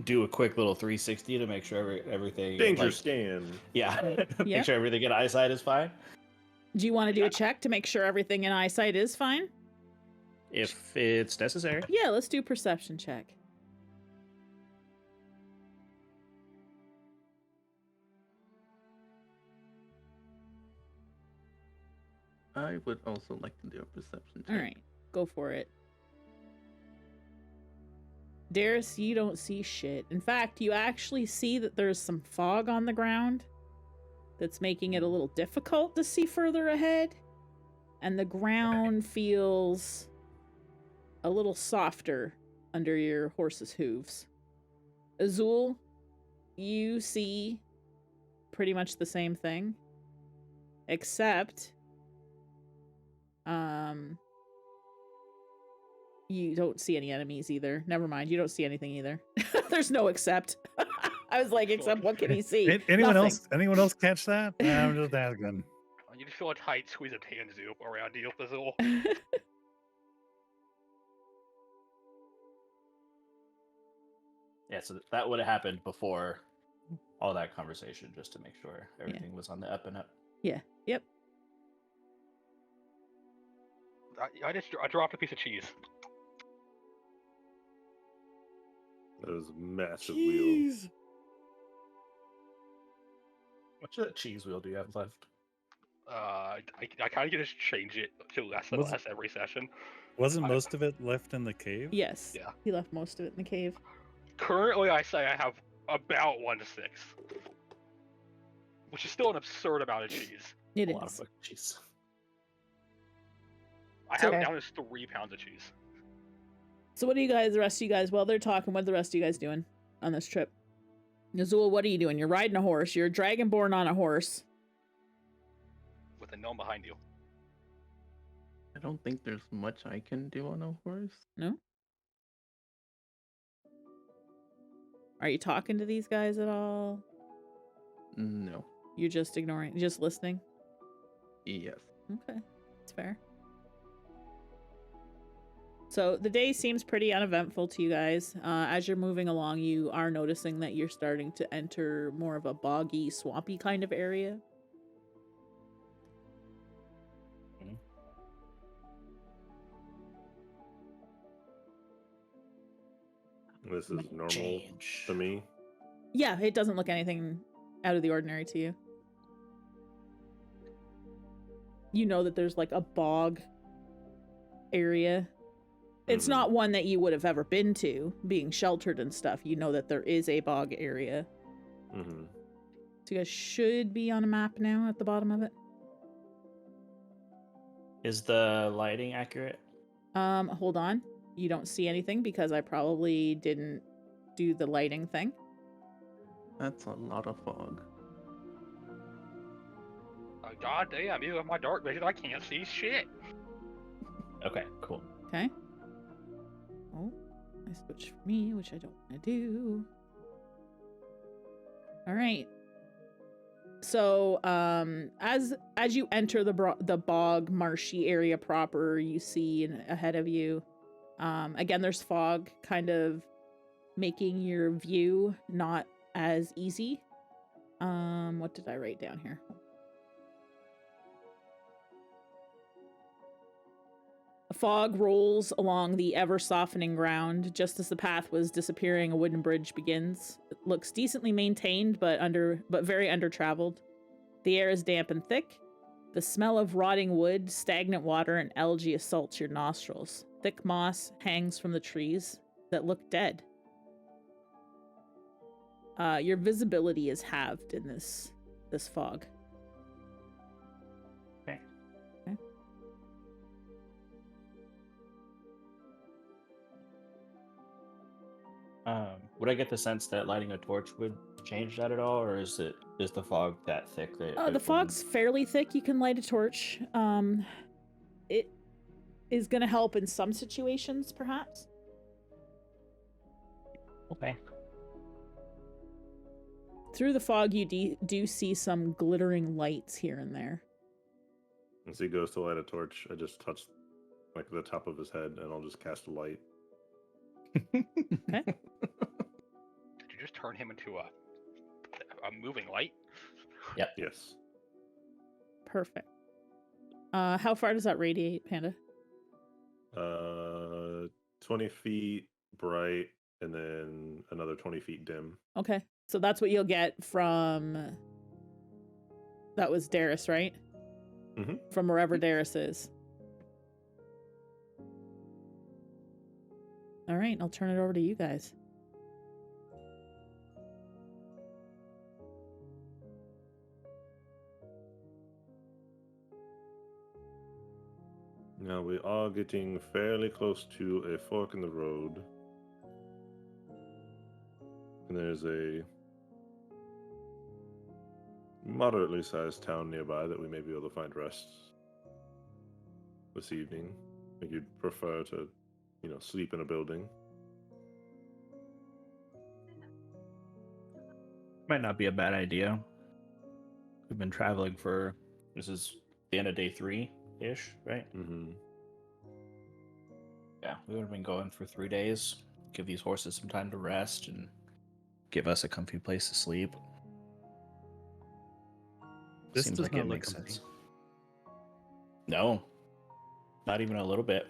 do a quick little 360 to make sure everything danger like, scan. yeah, Yep. make sure everything in eyesight is fine. Do you want to do a check to make sure everything in eyesight is fine? If it's necessary. Yeah, let's do a perception check. I would also like to do a perception check. All right, go for it. Darius, you don't see shit. In fact, you actually see that there's some fog on the ground that's making it a little difficult to see further ahead. And the ground feels a little softer under your horse's hooves. Azul, you see pretty much the same thing. Except, you don't see any enemies either. Never mind, you don't see anything either. There's no except. I was like, except what can he see? Anyone Nothing. else? Anyone else catch that? Nah, I'm just asking. You just feel a tight squeeze of Tanzu around you, Azul. Yeah, so that would have happened before all that conversation, just to make sure everything was on the up and up. Yeah. Yep. I dropped a piece of cheese. That was a massive wheel. Jeez. What cheese wheel do you have left? I kind of just change it to less and Was it- less every session. Wasn't I- most of it left in the cave? Yes. Yeah. He left most of it in the cave. Currently, I say I have about 1 to 6, which is still an absurd amount of cheese. It A lot of is. fucking cheese. I So- have it down as 3 pounds of cheese. So what do the rest of you guys, while they're talking, what are the rest of you guys doing on this trip? Azul, what are you doing? You're riding a horse. You're a dragonborn on a horse. With a gnome behind you. I don't think there's much I can do on a horse. No? Are you talking to these guys at all? No. You're just ignoring, just listening? Yes. Okay, that's fair. So the day seems pretty uneventful to you guys. As you're moving along, you are noticing that you're starting to enter more of a boggy, swampy kind of area. This is normal Change. to me. Yeah, it doesn't look anything out of the ordinary to you. You know that there's like a bog area. It's Mhm. not one that you would have ever been to, being sheltered and stuff. You know that there is a bog area. Mm-hmm. So you guys should be on a map now at the bottom of it. Is the lighting accurate? Hold on. You don't see anything because I probably didn't do the lighting thing. That's a lot of fog. God damn, you have my dark vision. I can't see shit. Okay, cool. Okay. Oh, I switched for me, which I don't want to do. All right. So, as you enter the bog marshy area proper, you see ahead of you, again, there's fog, kind of making your view not as easy. What did I write down here? A fog rolls along the ever-softening ground. Just as the path was disappearing, a wooden bridge begins. It looks decently maintained, but very under-traveled. The air is damp and thick. The smell of rotting wood, stagnant water, and algae assaults your nostrils. Thick moss hangs from the trees that look dead. Your visibility is halved in this fog. Okay. Okay. Would I get the sense that lighting a torch would change that at all, or is the fog that thick that The fog's fairly thick. You can light a torch. It is going to help in some situations, perhaps. Okay. Through the fog, you do see some glittering lights here and there. As he goes to light a torch, I just touch like the top of his head, and I'll just cast a light. Okay. Did you just turn him into a moving light? Yes. Perfect. How far does that radiate, Panda? 20 feet bright, and then another 20 feet dim. Okay. So that's what you'll get from... That was Darius, right? Mhm. From wherever Darius is. All right, I'll turn it over to you guys. Now we are getting fairly close to a fork in the road. And there's a moderately sized town nearby that we may be able to find rest this evening. I think you'd prefer to, sleep in a building. Might not be a bad idea. We've been traveling this is the end of day 3-ish, right? Mm-hmm. Yeah, we would have been going for 3 days. Give these horses some time to rest and give us a comfy place to sleep. This Seems does like not it look makes comfy. sense. No, not even a little bit.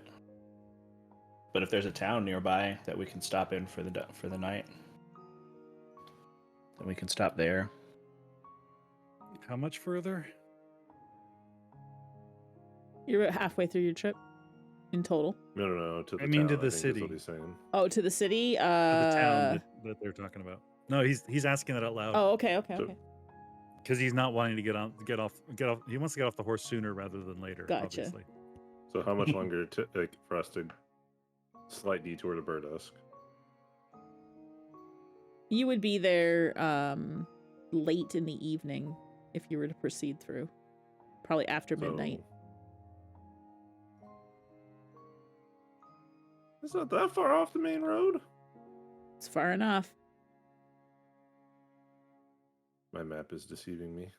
But if there's a town nearby that we can stop in for the night, then we can stop there. How much further? You're about halfway through your trip in total. No, to the I mean, town, to the I think is city. what he's saying. Oh, to the city? To the town that they're talking about. No, he's asking that out loud. Oh, okay. So- Because he's not wanting to get off. He wants to get off the horse sooner rather than later. Gotcha. Obviously. So how much longer for us to slight detour to Burdusk? You would be there late in the evening if you were to proceed through. Probably after midnight. It's not that far off the main road. It's far enough. My map is deceiving me.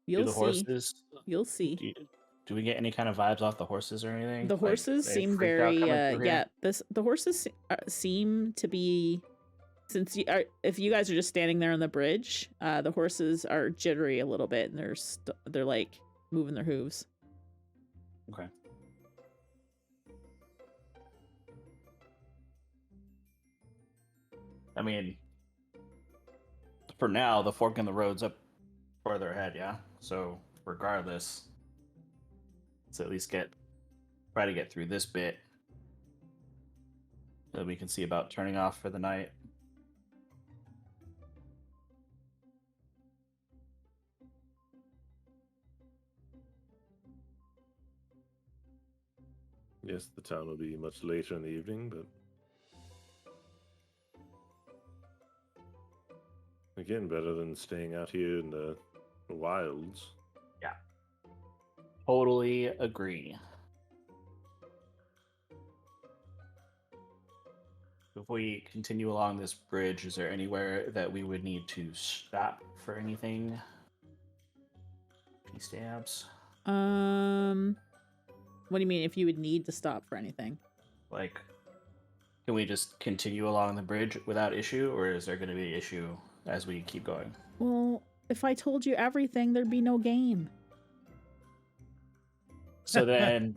You'll Do the see. horses? You'll see. Do we get any kind of vibes off the horses or anything? The Like, horses they seem freaked out very coming through here? the horses seem to be, since if you guys are just standing there on the bridge, the horses are jittery a little bit, and they're like moving their hooves. Okay. I mean, for now, the fork in the road's up further ahead, yeah? So, regardless, let's at least try to get through this bit so that we can see about turning off for the night. Yes, the town will be much later in the evening, but again, better than staying out here in the wilds. Yeah. Totally agree. If we continue along this bridge, is there anywhere that we would need to stop for anything? pStabs? What do you mean if you would need to stop for anything? Like, can we just continue along the bridge without issue, or is there going to be an issue as we keep going? Well, if I told you everything, there'd be no game. So then,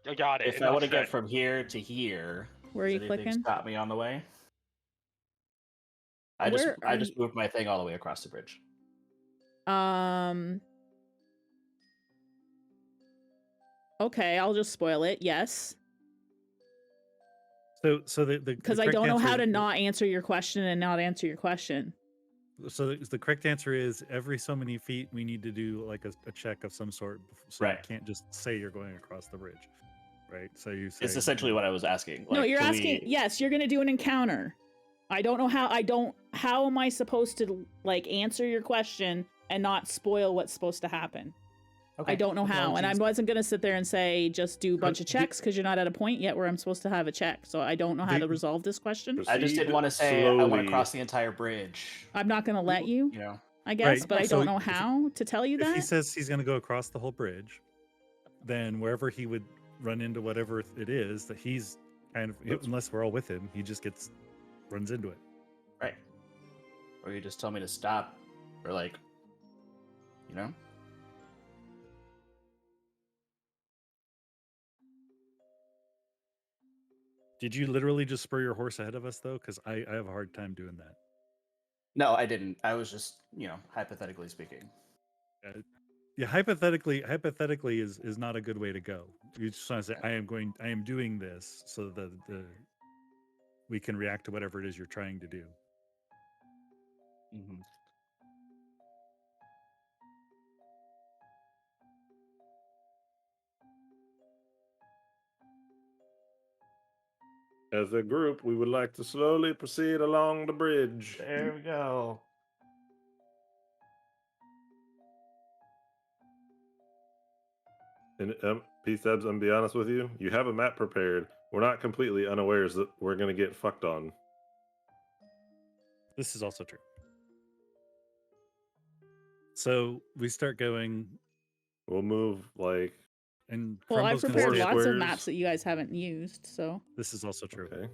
I got it. if I want to get from here to here, Where are you does anything clicking? stop me on the way? I Where are just moved my thing all the way across the bridge. Okay, I'll just spoil it. Yes. So the Because I correct don't know answer how is- to not answer your question and not answer your question. So the correct answer is every so many feet we need to do like a check of some sort. So Right. you can't just say you're going across the bridge, right? So you say It's essentially what I was asking. No, Like, you're can asking. we- Yes, you're gonna do an encounter. I don't know how. How am I supposed to like answer your question and not spoil what's supposed to happen? Okay. I don't know As long how, as and I he's- wasn't gonna sit there and say just do a bunch of checks because you're not at a point yet where I'm supposed to have a check. So I don't know how to resolve this question. I just didn't Proceed want to say I want slowly. to cross the entire bridge. I'm not gonna let you, You know. I guess, Right, but I so don't know if he- how to tell you if he that. says he's going to go across the whole bridge, then wherever he would run into whatever it is that he's kind of, That's- unless we're all with him, he just runs into it. Right. Or you just tell me to stop, or like, you know. Did you literally just spur your horse ahead of us though? Because I have a hard time doing that. No, I didn't. I was just, hypothetically speaking. Yeah, hypothetically is not a good way to go. You just want to say I am doing this so that we can react to whatever it is you're trying to do. Mm-hmm. As a group, we would like to slowly proceed along the bridge. There we go. And pStabs, I'm be honest with you, you have a map prepared. We're not completely unawares that we're gonna get fucked on. This is also true. So we start going, We'll move like and Well, I've Crumbo's gonna prepared say- lots of squares. maps that you guys haven't used, so This is also true. okay.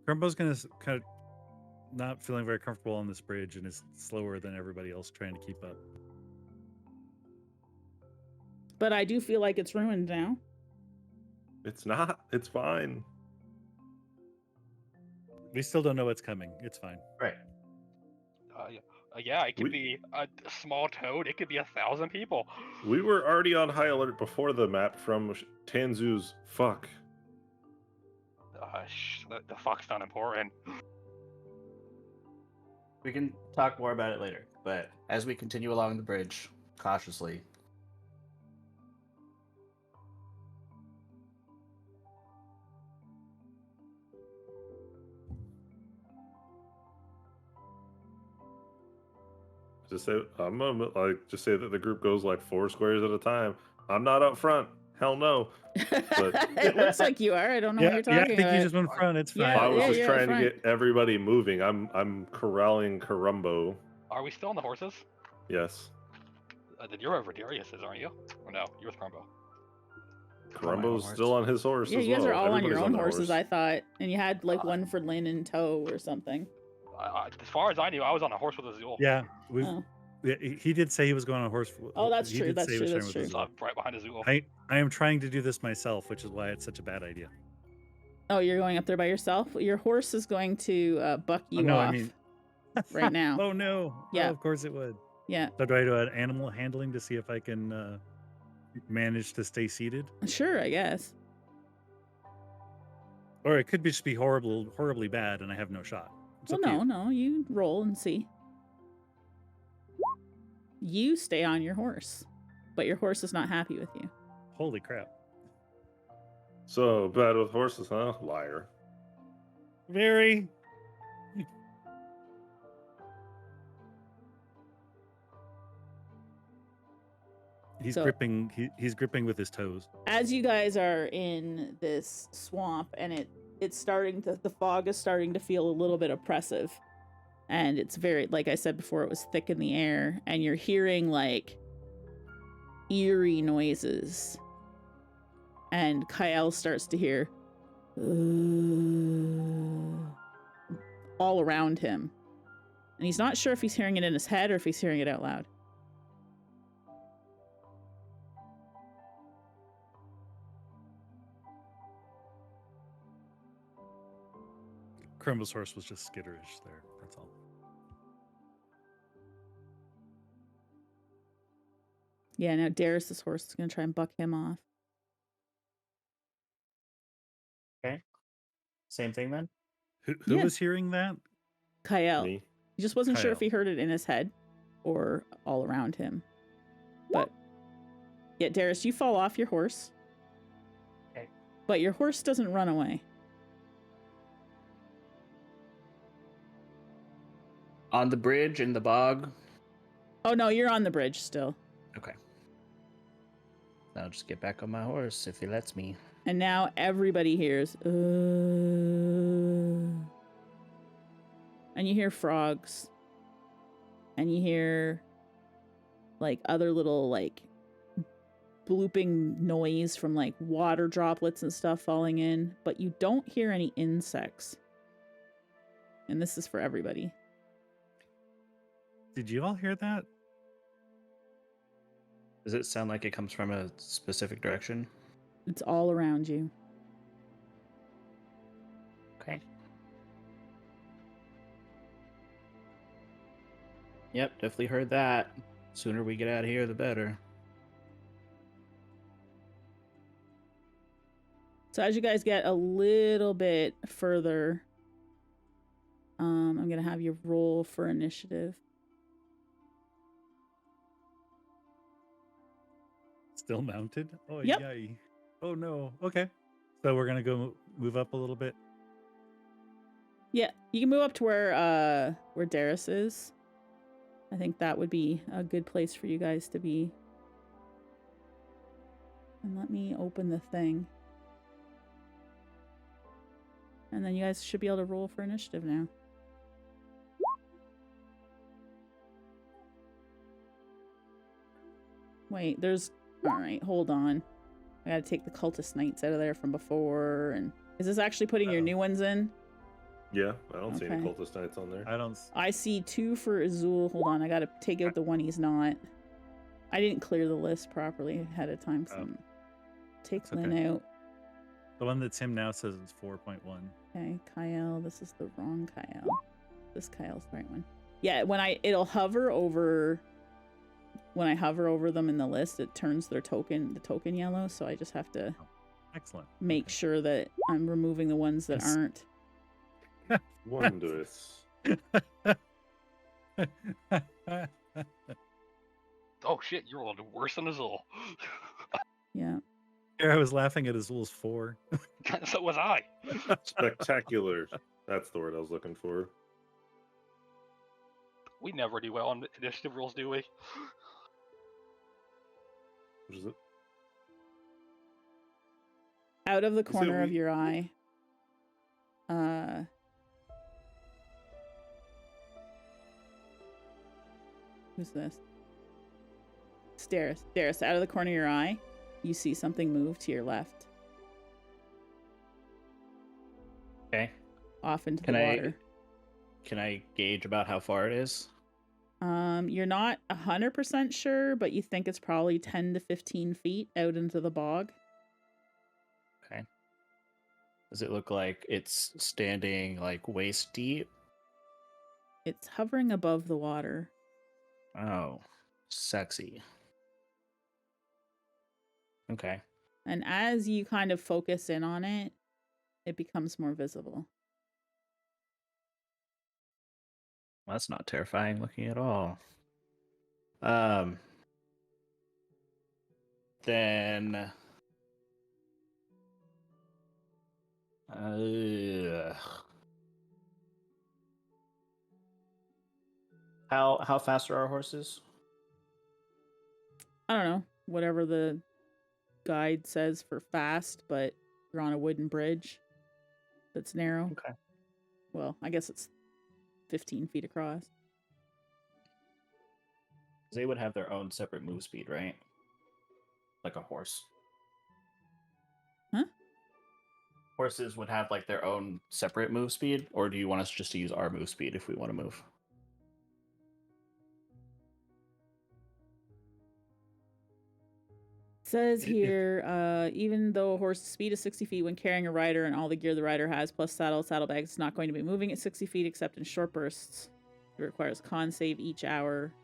Crumbo's gonna kind of not feeling very comfortable on this bridge and is slower than everybody else trying to keep up. but I do feel like it's ruined now. It's not. It's fine. We still don't know what's coming. It's fine. Right. Yeah, it could We- be a small toad. It could be 1,000 people. We were already on high alert before the map from Tanzu's fuck. The fuck's not important. We can talk more about it later, but as we continue along the bridge, cautiously. Just say I'm gonna just say that the group goes like 4 squares at a time. I'm not up front. Hell no. It looks like you are. I don't know what you're I talking think about. you just went front. It's fine. Yeah, I was just yeah, trying to front. get everybody moving. I'm corralling Karumbo. Are we still on the horses? Yes. Then you're over Darius's, aren't you? Or no, you're with Crumbo. Karumbo's still on his horse Yeah, as you guys well. are all on your Everybody's own their horses, horse. I thought, and you had like one for Lynn in tow or something. As far as I knew, I was on a horse with Azul. Yeah, Oh. Yeah, he did say he was going on a horse. Oh, that's he true, did that's say he true, was that's sharing with true. Azul. So I'm right behind Azul. I am trying to do this myself, which is why it's such a bad idea. Oh, you're going up there by yourself? Your horse is going to buck you no, off I mean, right now. Oh no! Yeah. Oh, of course it would. Yeah, So do I do an animal handling to see if I can manage to stay seated, sure, I guess. or it could just be horribly bad, and I have no shot. It's Well, up to you. no, you roll and see. You stay on your horse, but your horse is not happy with you. Holy crap! So bad with horses, huh? Liar. Very. He's So- gripping. He's gripping with his toes. As you guys are in this swamp and it's starting to, the fog is starting to feel a little bit oppressive, and it's very, like I said before, it was thick in the air, and you're hearing like eerie noises, and Kyle starts to hear all around him, and he's not sure if he's hearing it in his head or if he's hearing it out loud. Crumble's horse was just skitterish there. That's all. Yeah, now Darius's horse is gonna try and buck him off. Okay. Same thing then. Who Yeah. was hearing that? Kyle. Me. He just wasn't sure if Kyle. he heard it in his head or all around him. But yeah, Darius, you fall off your horse. Okay. But your horse doesn't run away. On the bridge in the bog. Oh no, you're on the bridge still. Okay. I'll just get back on my horse if he lets me. And now everybody hears and you hear frogs. And you hear like other little like blooping noise from like water droplets and stuff falling in, but you don't hear any insects. And this is for everybody. Did you all hear that? Does it sound like it comes from a specific direction? It's all around you. Okay. Yep, definitely heard that. Sooner we get out of here, the better. So as you guys get a little bit further, I'm gonna have you roll for initiative. Still mounted? Oh, Yep. yay. Oh no. Okay. So we're gonna go move up a little bit. Yeah, you can move up to where Darius is. I think that would be a good place for you guys to be. And let me open the thing. And then you guys should be able to roll for initiative now. Wait, there's... Alright, hold on. I gotta take the cultist knights out of there from before, and... Is this actually putting your Uh-oh. new ones in? Yeah, I don't see any Okay. cultist knights on there. I don't. I see 2 for Azul. Hold on, I gotta take out the one he's not. I didn't clear the list properly ahead of time, so Oh. take It's Lynn okay. out. The one that's him now says it's 4.1. Okay, Kyle, this is the wrong Kyle. This Kyle's the right one. Yeah, it'll hover over, when I hover over them in the list, it turns the token yellow, so I just have to Excellent. make Okay. sure that I'm removing the ones that Yes. aren't. Wondrous. Oh shit, you're a little worse than Azul. Yeah. Here I was laughing at Azul's 4. So was I. Spectacular. That's the word I was looking for. We never do well on initiative rules, do we? Which is it? Out of the Is it corner of we- your eye. Who's this? It's Darius. Darius, out of the corner of your eye, you see something move to your left, Okay. off into Can the I- water. Can I gauge about how far it is? You're not 100% sure, but you think it's probably 10 to 15 feet out into the bog. Okay. Does it look like it's standing like waist deep? It's hovering above the water. Oh, sexy. Okay. And as you kind of focus in on it, it becomes more visible. Well, that's not terrifying looking at all. Then how fast are our horses? I don't know, whatever the guide says for fast, but you're on a wooden bridge that's narrow. Okay. Well, I guess it's 15 feet across. They would have their own separate move speed, right? Like a horse. Huh? Horses would have like their own separate move speed, or do you want us just to use our move speed if we want to move? Says here, even though a horse's speed is 60 feet when carrying a rider and all the gear the rider has, plus saddlebags, it's not going to be moving at 60 feet except in short bursts. It requires con save each hour.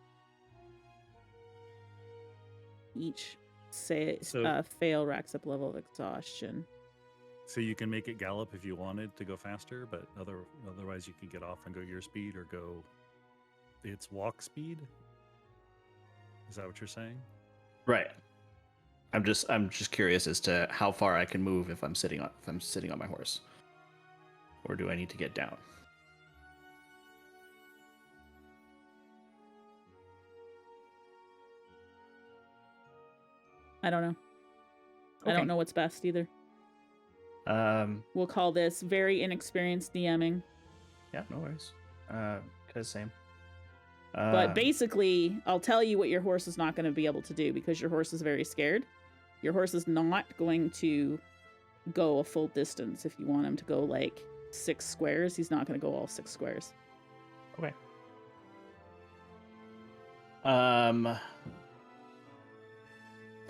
Each fail racks up level of exhaustion. So you can make it gallop if you wanted to go faster, but otherwise you can get off and go your speed or go its walk speed. Is that what you're saying? Right. I'm just curious as to how far I can move if I'm sitting on my horse, or do I need to get down? I don't know. I Okay. don't know what's best either. We'll call this very inexperienced DMing. Yeah, no worries. Cause same. But basically, I'll tell you what your horse is not going to be able to do because your horse is very scared. Your horse is not going to go a full distance. If you want him to go like 6 squares, he's not going to go all 6 squares. Okay. Then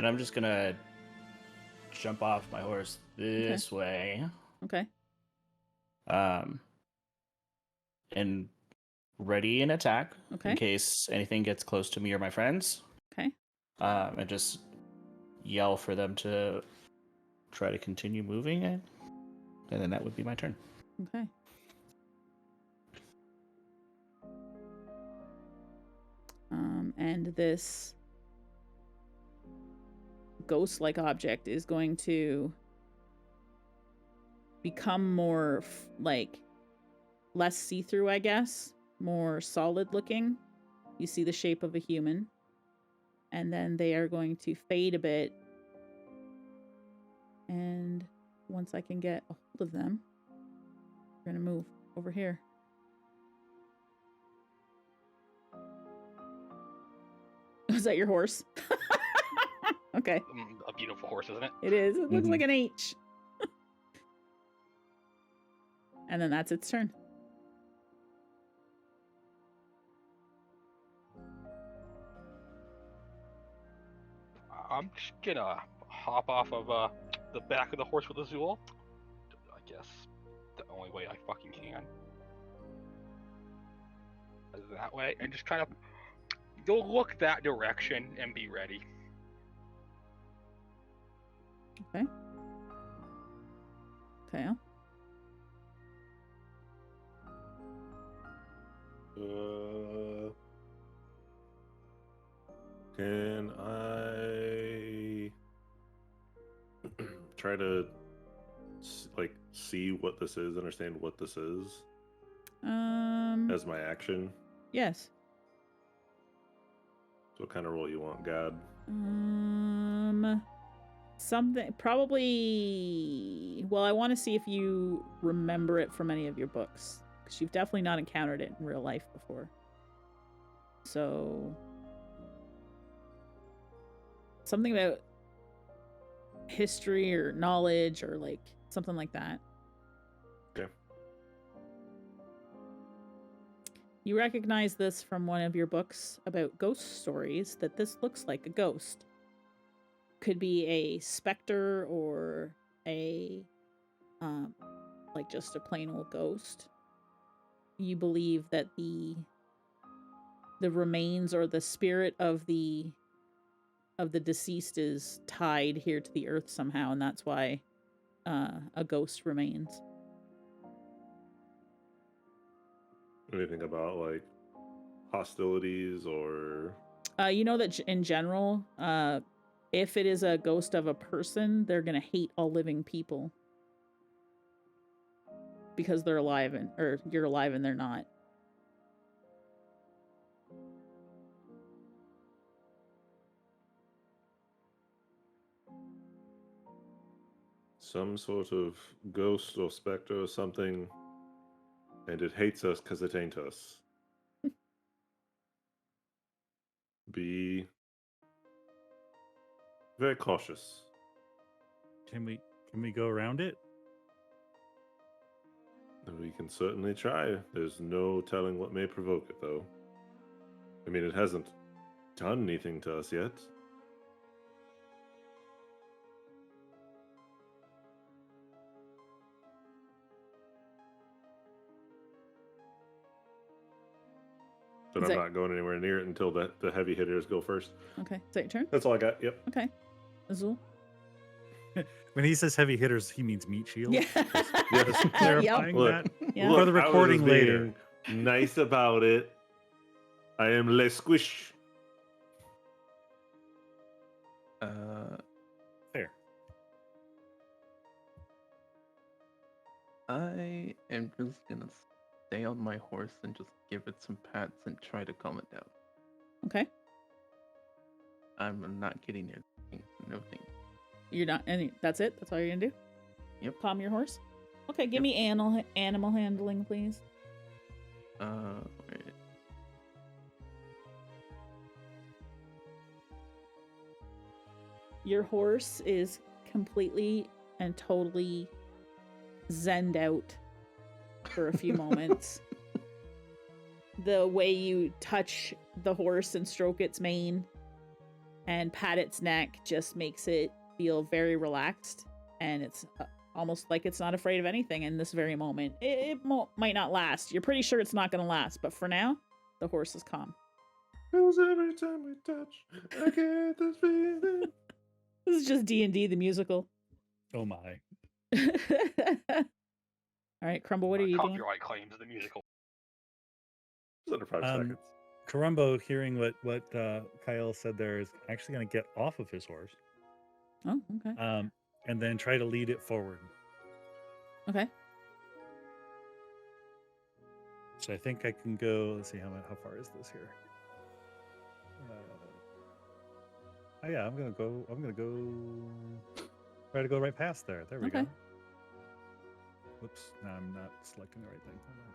I'm just gonna jump off my horse this way. Okay. And ready an attack Okay. in case anything gets close to me or my friends. Okay. And just yell for them to try to continue moving, and then that would be my turn. Okay. And this ghost-like object is going to become more less see-through, I guess, more solid looking. You see the shape of a human, and then they are going to fade a bit. And once I can get a hold of them, we're going to move over here. Was that your horse? Okay. A beautiful horse, isn't it? It is. It looks like an H. And then that's its turn. I'm just gonna hop off of the back of the horse with Azul. I guess the only way I fucking can. That way, and just kind of go look that direction and be ready. Okay. Okay. Can I try to see what this is, understand what this is as my action? Yes. So what kind of roll you want, God? Something probably. Well, I want to see if you remember it from any of your books, because you've definitely not encountered it in real life before. So something about history or knowledge or like something like that. Okay. You recognize this from one of your books about ghost stories, that this looks like a ghost. Could be a specter or a, like just a plain old ghost. You believe that the remains or the spirit of the deceased is tied here to the earth somehow, and that's why a ghost remains. Anything about like hostilities or? You know that in general, if it is a ghost of a person, they're gonna hate all living people because they're alive or you're alive and they're not. Some sort of ghost or specter or something, and it hates us because it ain't us. Be very cautious. Can we go around it? We can certainly try. There's no telling what may provoke it, though. I mean, it hasn't done anything to us yet. But Is I'm that- not going anywhere near it until the heavy hitters go first. Okay, is that your turn? That's all I got. Yep. Okay. Azul? When he says heavy hitters, he means meat shield. Yeah. Just clarifying Look, that. Yeah. Look, For the I was recording just later. being nice about it. I am le squish. Fair. I am just gonna stay on my horse and just give it some pats and try to calm it down. Okay. I'm not getting near nothing. You're not that's it? That's all you're gonna do? Yep. Calm your horse? Okay, give Yep. me animal handling, please. Wait. Your horse is completely and totally zenned out for a few moments. The way you touch the horse and stroke its mane and pat its neck just makes it feel very relaxed, and it's almost like it's not afraid of anything in this very moment. It might not last. You're pretty sure it's not going to last, but for now, the horse is calm. Feels every time we touch, I get this feeling. This is just D&D the musical. Oh my. All right, Crumble, what are you doing? Copyright claims of the musical. It's under 5 seconds. Karumbo, hearing what Kyle said there, is actually going to get off of his horse. Oh, okay. And then try to lead it forward. Okay. So I think I can go. Let's see how far is this here. Oh yeah, I'm gonna go. Try to go right past there. There we Okay. go. Whoops! No, I'm not selecting the right thing. Hold on.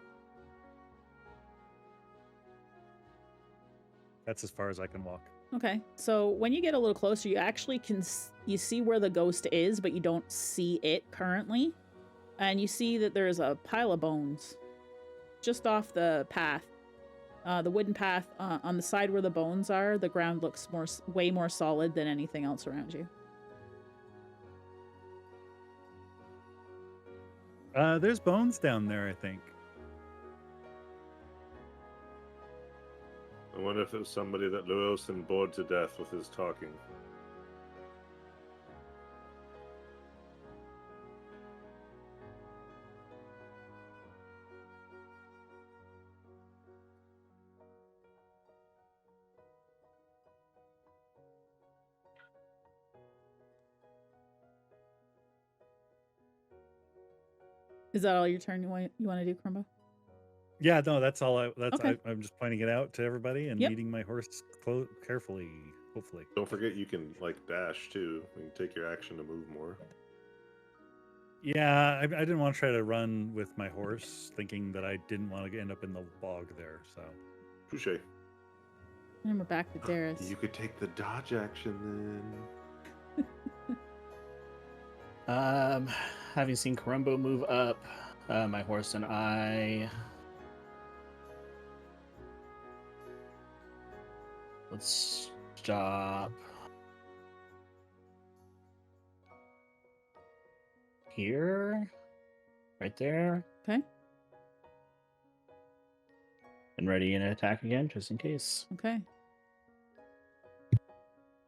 That's as far as I can walk. Okay. So when you get a little closer, you actually you see where the ghost is, but you don't see it currently. And you see that there's a pile of bones just off the path. The wooden path on the side where the bones are, the ground looks way more solid than anything else around you. There's bones down there, I think. I wonder if it was somebody that Lewison bored to death with his talking. Is that all your turn you want to do, Crumbo? Yeah, no, that's all. Okay. I'm just pointing it out to everybody and Yep. leading my horse carefully. Hopefully. Don't forget you can like dash too. You can take your action to move more. Yeah, I didn't want to try to run with my horse, thinking that I didn't want to end up in the bog there. So. Touche. And we're back to Darius. You could take the dodge action Having seen Karumbo move up, my horse and I Let's stop here, right there, Okay. and ready an attack again, just in case. Okay.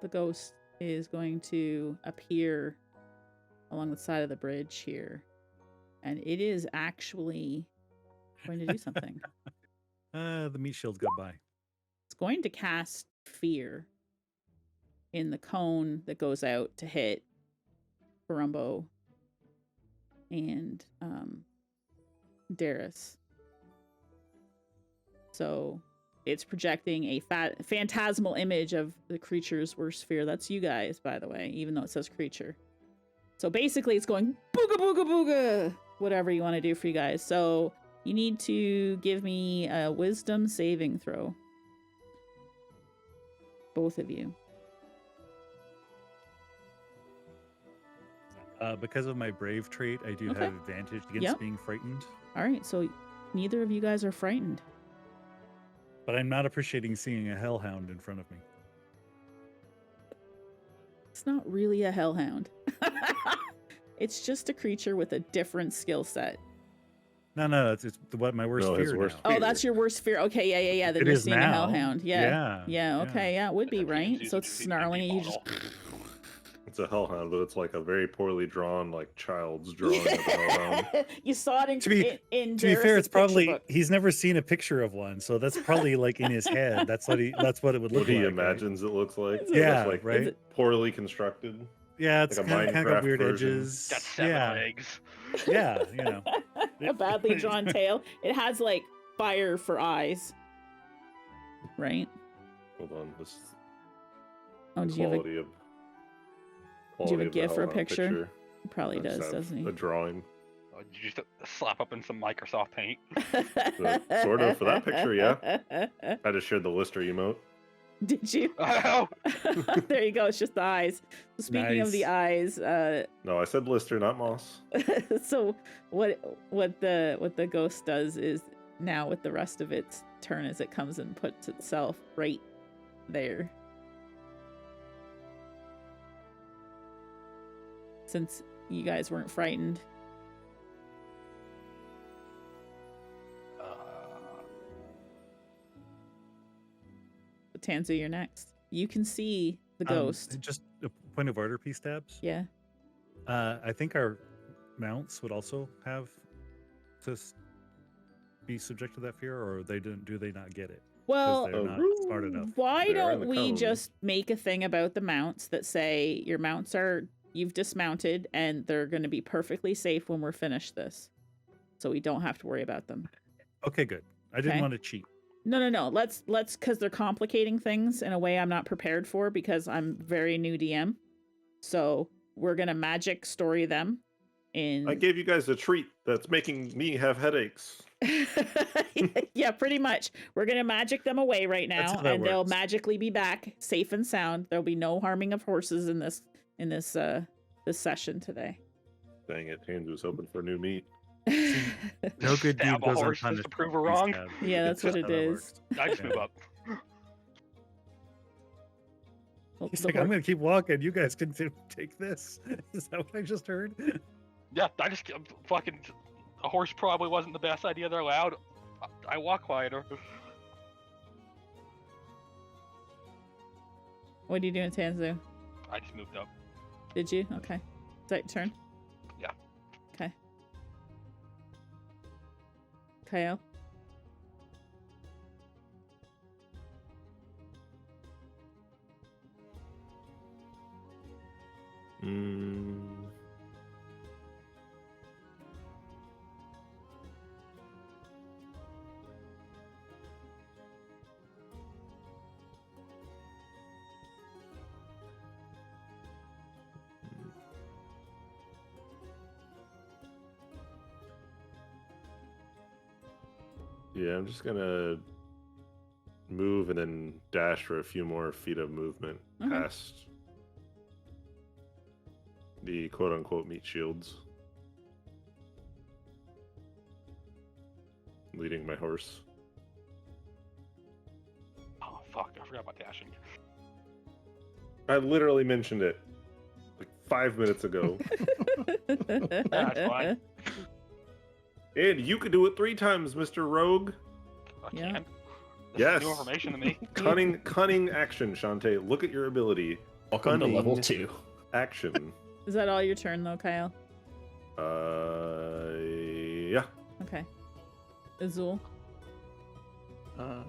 The ghost is going to appear along the side of the bridge here. And it is actually going to do something. The meat shield got by. It's going to cast fear in the cone that goes out to hit Karumbo and Darius. So it's projecting a phantasmal image of the creature's worst fear. That's you guys, by the way, even though it says creature. So basically it's going booga booga booga, whatever you want to do for you guys. So you need to give me a wisdom saving throw. Both of you. Because of my brave trait, I do Okay. have advantage against Yep. being frightened. All right, so neither of you guys are frightened. But I'm not appreciating seeing a hellhound in front of me. It's not really a hellhound. It's just a creature with a different skill set. No, it's what my worst No, his fear worst now. Oh, that's your worst fear. Okay, yeah. Then It you're is seeing a now. hellhound. Yeah. Yeah. Okay, yeah, it would be, That right? means So it's it's a snarling at you model. just It's a hellhound, but it's like a very poorly drawn, like child's drawing of a hellhound. You saw it in To be- in To be fair, Darius's it's probably picture book. he's never seen a picture of one, so that's probably like in his head. That's what it would look What he like. right? imagines it looks like. Is It it- Yeah, looks like right. Is it- poorly constructed. Yeah, it's Like a kind of got Minecraft weird version. edges. Got 7 yeah, legs. yeah, A badly drawn tail. It has like fire for eyes. Right? Hold on, this is Oh, the did you have a quality of. do you have quality a of the GIF or a hellhound picture? He probably I just does, have doesn't he? A drawing. Oh, did you just slap up in some Microsoft Paint? Sort of, for that picture, yeah. I just shared the lister emote. Did you? Oh! There you go. It's just the eyes. So speaking of the eyes, No, I said lister, not moss. so what the ghost does is now with the rest of its turn as it comes and puts itself right there. Since you guys weren't frightened. Tanzu, you're next. You can see the ghost. Just a point of order, pStabs. Yeah. I think our mounts would also have to be subject to that fear, or do they not get it? Well, They're not smart enough. why They're in don't the we cone. just make a thing about the mounts that say your mounts are you've dismounted and they're going to be perfectly safe when we're finished this, so we don't have to worry about them. Okay, good. I didn't Okay. want to cheat. No. Let's because they're complicating things in a way I'm not prepared for because I'm very new DM. So we're gonna magic story them in. I gave you guys a treat that's making me have headaches. Yeah, pretty much. We're gonna magic them away right That's now, how that and they'll works. magically be back safe and sound. There'll be no harming of horses in this this session today. Dang it, Haynes was hoping for new meat. No good deed Stab a goes horse just unpunished. to prove her wrong? pStabs. Yeah, that's what That's it how that is. works. I just Yeah. move up. He's The like, I'm gonna keep walking. You guys can take this. Is that what I just heard? Yeah, I just fucking. A horse probably wasn't the best idea. They're loud. I walk quieter. What are you doing, Tanzu? I just moved up. Did you? Okay. Is that your turn? Yeah. Okay. Kyle? Yeah, I'm just gonna move and then dash for a few more feet of movement Okay. past the quote unquote meat shields. Leading my horse. Oh fuck! I forgot about dashing. I literally mentioned it like 5 minutes ago. That's fine. And you could do it 3 times, Mr. Rogue. I Yeah. can. This Yes. is new information to me. Cunning action, Shantae. Look at your ability. Welcome to level Cunning 2. Action. Is that all your turn though, Kyle? Yeah. Okay. Azul. How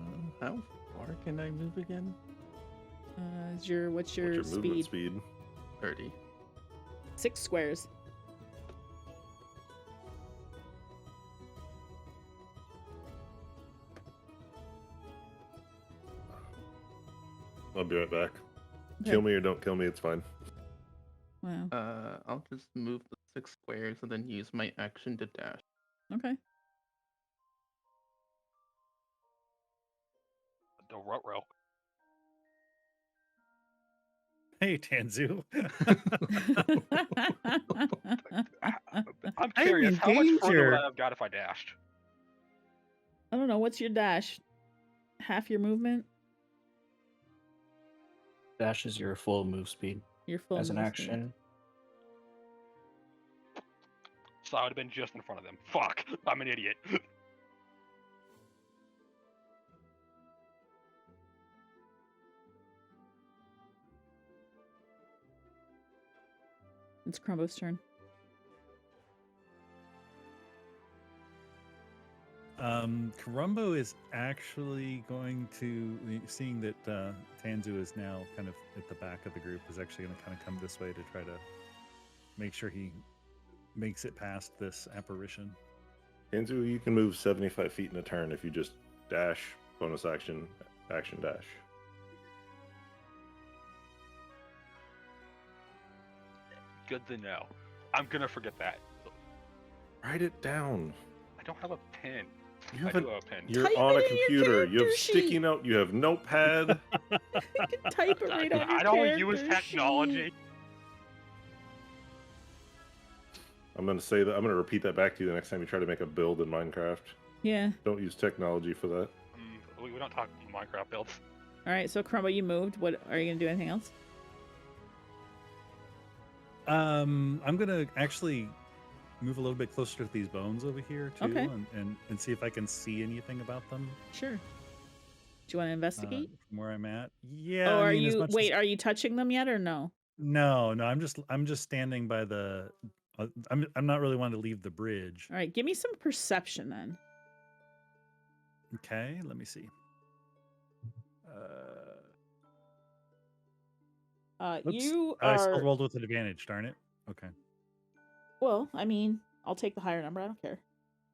far can I move again? What's your What's your movement speed? speed? 30. 6 squares. I'll be right back. Okay. Kill me or don't kill me, it's fine. Wow. I'll just move the 6 squares and then use my action to dash. Okay. The row. Hey, Tanzu. I'm I'm curious, in how much further danger. would I have got if I dashed? I don't know. What's your dash? Half your movement? Dash is your full move speed Your full as an move speed. action. So I would have been just in front of them. Fuck, I'm an idiot. It's Crumbo's turn. Karumbo is actually going to, seeing that Tanzu is now kind of at the back of the group, is actually going to kind of come this way to try to make sure he makes it past this apparition. Tanzu, you can move 75 feet in a turn if you just dash, bonus action, action dash. Good to know. I'm gonna forget that. Write it down. I don't have a pen. You I have do have a pen. You're Type on a it in your computer. You have character sticky sheet. note. You have notepad. You can type it right on your I don't use character technology. sheet. I'm gonna say that. I'm gonna repeat that back to you the next time you try to make a build in Minecraft. Yeah. Don't use technology for that. We don't talk Minecraft builds. All right. So Crumbo, you moved. What are you gonna do? Anything else? I'm gonna actually move a little bit closer to these bones over here too, Okay. and see if I can see anything about them Sure. Do you want to investigate? from where I'm at. Yeah. Oh, I are mean, as you? much Wait, as, are you touching them yet or no? no. I'm just standing by the. I'm not really wanting to leave the bridge. All right. Give me some perception then. Okay, let me see. Oops, You I still are. rolled with an advantage. Darn it. Okay. Well, I mean, I'll take the higher number. I don't care.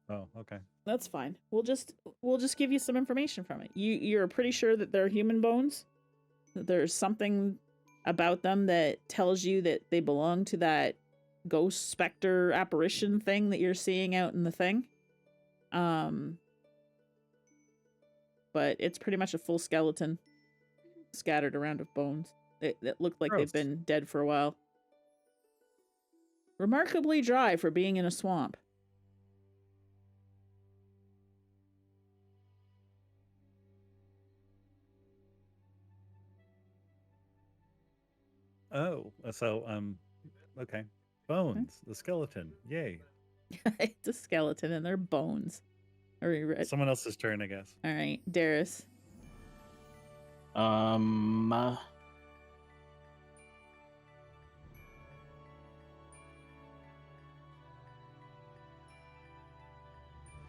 Oh, okay. That's fine. We'll just give you some information from it. You're pretty sure that they're human bones. That there's something about them that tells you that they belong to that ghost specter apparition thing that you're seeing out in the thing. But it's pretty much a full skeleton scattered around of bones. That look like Gross. they've been dead for a while. Remarkably dry for being in a swamp. Oh, so okay. Bones, the skeleton. Yay. It's a skeleton and they're bones. Are you ready? Someone else's turn, I guess. All right, Darius.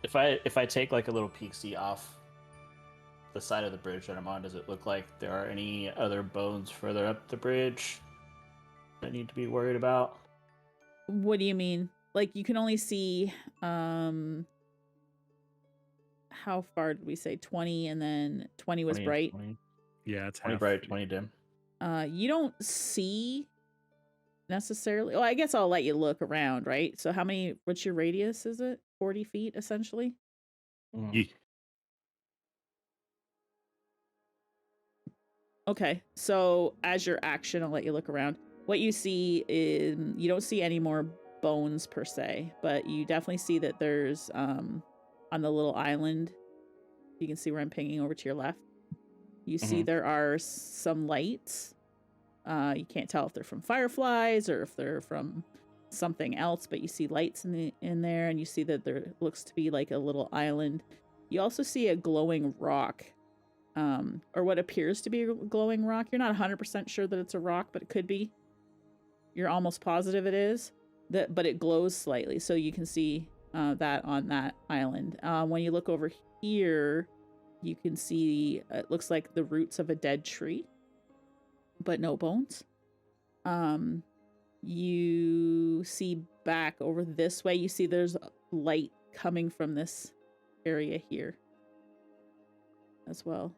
If I take like a little peek see off the side of the bridge that I'm on, does it look like there are any other bones further up the bridge that I need to be worried about? What do you mean? Like you can only see how far did we say? 20 and then 20 was 20 bright. 20, Yeah, it's 20 half. bright, 20 dim. You don't see necessarily. Well, I guess I'll let you look around, right? So how many, what's your radius? Is it 40 feet essentially? Mhm. Okay, so as your action, I'll let you look around. What you see is, you don't see any more bones per se, but you definitely see that there's, on the little island, you can see where I'm pinging over to your left. You see there are some lights. You can't tell if they're from fireflies or if they're from something else, but you see lights in there, and you see that there looks to be like a little island. You also see a glowing rock, or what appears to be a glowing rock. You're not 100% sure that it's a rock, but it could be. You're almost positive it is. But it glows slightly, so you can see that on that island. When you look over here, you can see it looks like the roots of a dead tree, but no bones. You see back over this way, you see there's light coming from this area here as well.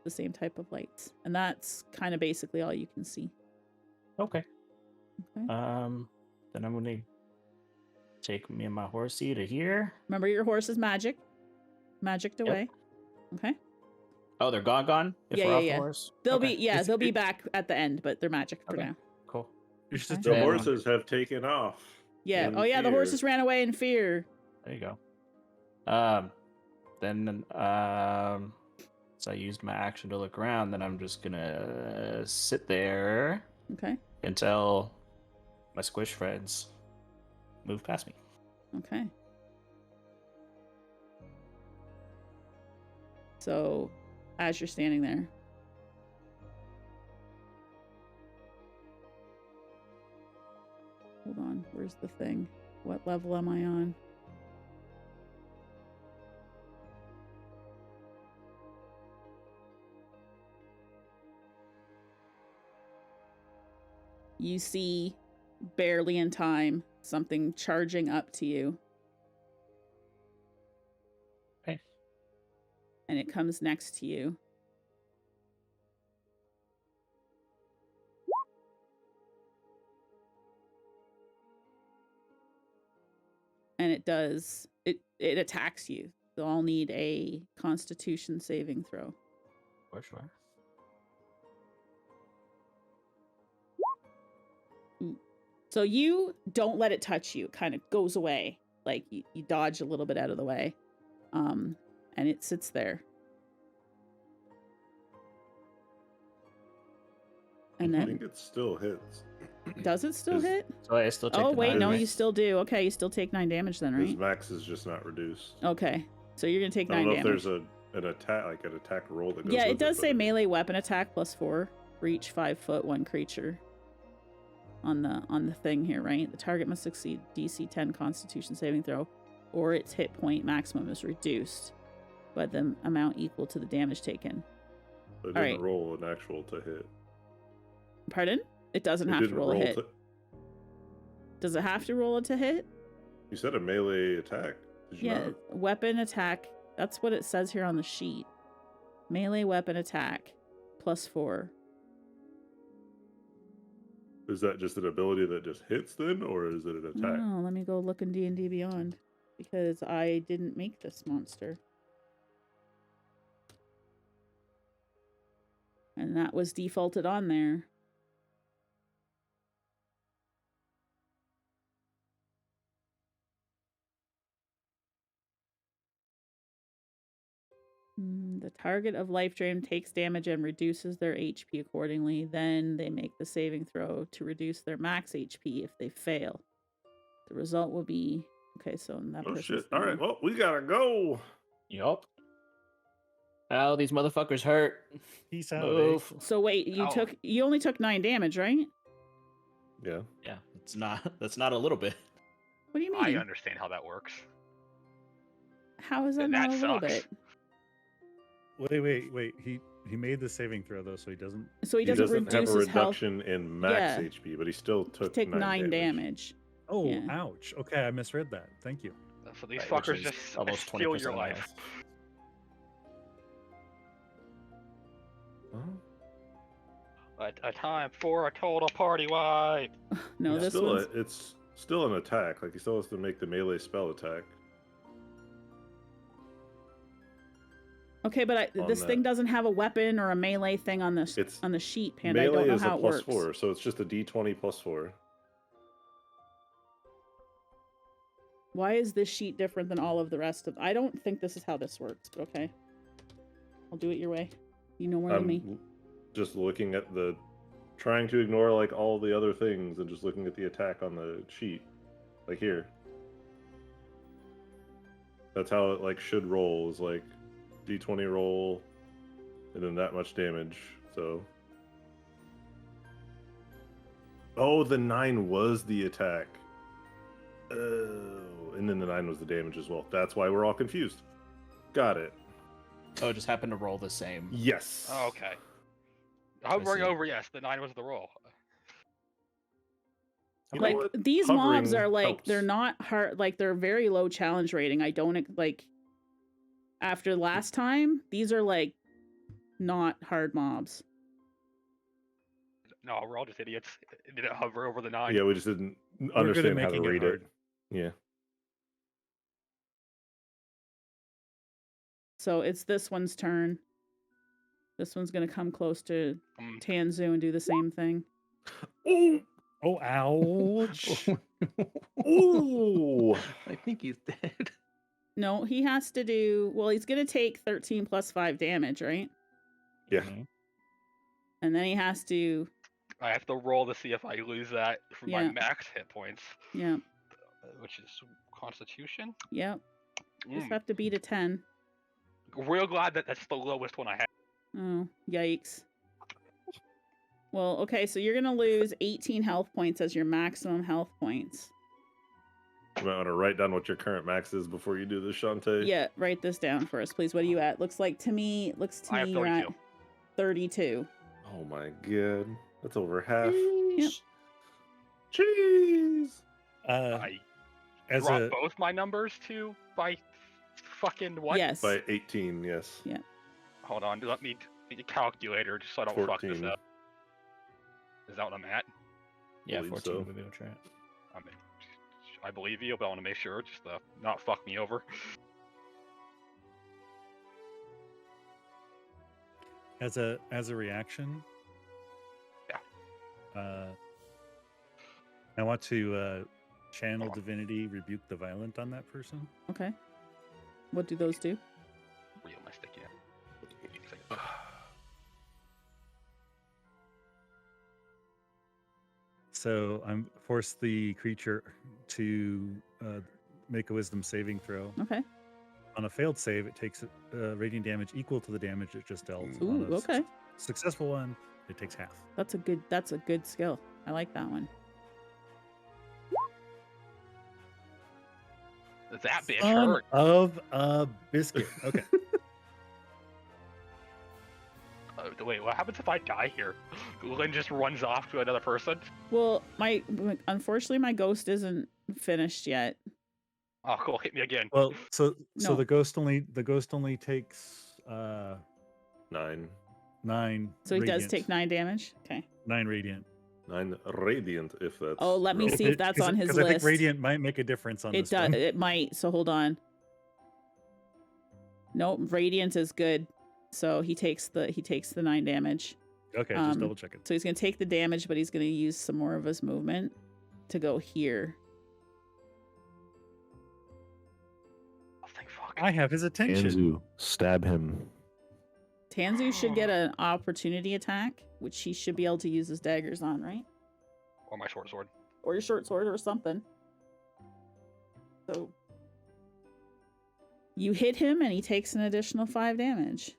The same type of lights. And that's kind of basically all you can see. Okay. Okay. Then I'm gonna take me and my horsey to here. Remember, your horse is magicked away. Okay. Oh, they're gone. If Yeah, we're off yeah. the horse. They'll Okay. they'll be back at the end, but they're magic for Okay. now. Cool. You're just Okay. The a horses have taken off. Yeah. in Oh yeah, the fear. horses ran away in fear. There you go. Then so I used my action to look around. Then I'm just gonna sit there Okay. until my squish friends move past me. Okay. So, as you're standing there, hold on, where's the thing? What level am I on? You see, barely in time, something charging up to you. Okay. And it comes next to you. And it attacks you. So I'll need a Constitution saving throw. For sure. So you don't let it touch you. It kind of goes away. Like you dodge a little bit out of the way. And it sits there. And I then, think it still hits. does it still Is- hit? So I still take Oh, the wait, nine, no, right? you still do. Okay, you still take 9 damage then, His right? max is just not reduced. Okay, so you're going to take I 9 don't know damage. if there's an attack, like an attack roll that goes Yeah, with it does but say melee weapon attack +4 for each 5-foot 1 creature on the thing here, right? The target must succeed DC 10 Constitution saving throw, or its hit point maximum is reduced by the amount equal to the damage taken. It All didn't right. roll an actual to hit. Pardon? It doesn't It have to didn't roll a hit. to- Does it have to roll it to hit? You said a melee attack. Did you Yeah, not? weapon attack. That's what it says here on the sheet. Melee weapon attack +4. Is that just an ability that just hits then, or is it an attack? No, let me go look in D&D Beyond because I didn't make this monster. And that was defaulted on there. The target of life drain takes damage and reduces their HP accordingly. Then they make the saving throw to reduce their max HP if they fail. The result will be... Okay, so in that Oh person's shit! All down. right, well we gotta go. Yup. Ow, these motherfuckers hurt. Peace out. Move. So wait, Ow. you only took 9 damage, right? Yeah. Yeah, that's not a little bit. What do you I mean? understand how that works. How is that And not that a little sucks. bit? Wait. He made the saving throw though, so he doesn't. So he He doesn't doesn't have reduce a his health. reduction in max Yeah. HP, but he still took Take 9 9 damage. Oh, Yeah. ouch. Okay, I misread that. Thank you. So these Right, which fuckers is just almost steal 20% your of my life. health. Huh? A time for a total party wipe. No, It's this still one's... it's still an attack. Like he still has to make the melee spell attack. Okay, but on this that. thing doesn't have a weapon or a melee thing on this It's on the sheet, Panda. I melee don't know is how a it works. +4, so it's just a D20 +4. Why is this sheet different than all of the rest of... I don't think this is how this works, but okay. I'll do it your way. You know more than me. Just looking at trying to ignore like all the other things and just looking at the attack on the sheet, like here. That's how it like should roll, is like d20 roll, and then that much damage. So, oh, the 9 was the attack. Oh, and then the 9 was the damage as well. That's why we're all confused. Got it. Oh, it just happened to roll the same. Yes. Oh, okay. Hovering see. over, yes, the 9 was the roll. You know Like what? these mobs Hovering are like helps. they're not hard. Like they're very low challenge rating. I don't like after last time. These are like not hard mobs. No, we're all just idiots. It didn't hover over the 9. Yeah, we just didn't good at understand how to making it read it. hard. Yeah. So it's this one's turn. This one's gonna come close to Tanzu and do the same thing. Oh, Oh, ouch! oh! I think he's dead. No, he has to do. Well, he's gonna take 13 plus 5 damage, right? Yeah. Mhm. And then he has to. I have to roll to see if I lose that for my Yeah. max hit points, Yeah. which is Constitution. Yeah. Just Mm. have to beat a 10. Real glad that that's the lowest one I have. Oh, yikes. Well, okay, so you're gonna lose 18 health points as your maximum health points. You might want to write down what your current max is before you do this, Shantae. Yeah, write this down for us, please. What are you at? Looks to me I have you're at 32. 32. Oh my god. That's over half. Yep. Jeez. I As dropped a both my numbers to by fucking what? Yes. By 18, yes. Yeah. Hold on, let me get a calculator just so I don't fuck this 14. up. Is that what I'm at? Yeah, Believe 14 so. would be what you're at. I believe you, but I want to make sure just to not fuck me over. as a reaction. Yeah. I want to channel divinity, rebuke the violent on that person. Okay. What do those do? Realistic, yeah. So I'm force the creature to make a wisdom saving throw. Okay. On a failed save, it takes radiant damage equal to the damage it just dealt. Ooh, On a okay. Successful one, it takes half. That's a good skill. I like that one. That bitch Son hurt. of a biscuit. Okay. Wait, what happens if I die here? Lynn just runs off to another person? Well, unfortunately my ghost isn't finished yet. Oh, cool. Hit me again. Well, so No. the ghost only takes 9. 9. So he does radiant. take 9 damage. Okay. 9 radiant. 9 radiant, if that's. Oh, let me roll. see if that's on his Because I think list. radiant might make a difference on It this does. one. It might. So hold on. Nope. Radiant is good. So he takes the 9 damage. Okay, just um, double check it. So he's gonna take the damage, but he's gonna use some more of his movement to go here. Oh, thank fuck. I have his attention. Stab him. Tanzu should get an opportunity attack, which he should be able to use his daggers on, right? Or my short sword. Or your short sword or something. So you hit him and he takes an additional 5 damage.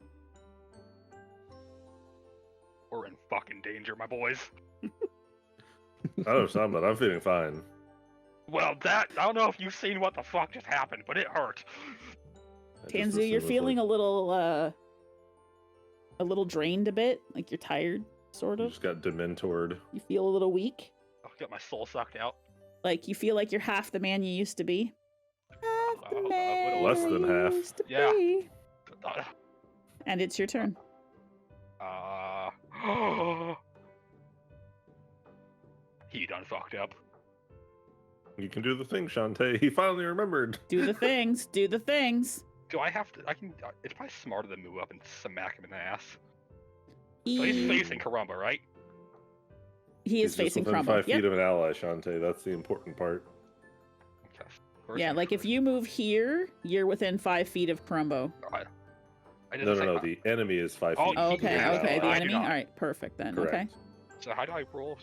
We're in fucking danger, my boys. I don't know, Sam, but I'm feeling fine. Well, I don't know if you've seen what the fuck just happened, but it hurt. I just Tanzu, assume you're it's feeling like, a little drained a bit, like you're tired, sort you of. just got dementored. You feel a little weak. I'll get my soul sucked out. Like you feel like you're half the man you used to be. Half the man Less than you half. used to Yeah. be. Uh, And it's your turn. He done fucked up. You can do the thing, Shantae. He finally remembered. Do the things. Do the things. Do I have to? I can. It's probably smarter to move up and smack him in the ass. So he's facing Karumba, right? He is He's just facing within Crumble. 5 feet of an ally, Shantae. That's the important part. Okay. Where's Yeah, he like if first? you move here, you're within 5 feet of Crumbo. Alright. I No, didn't say no, no. five. The enemy is 5 Oh, feet. Oh, okay, Yeah, okay. The I do enemy. not. All right, perfect then. Okay. Correct. So how do I roll?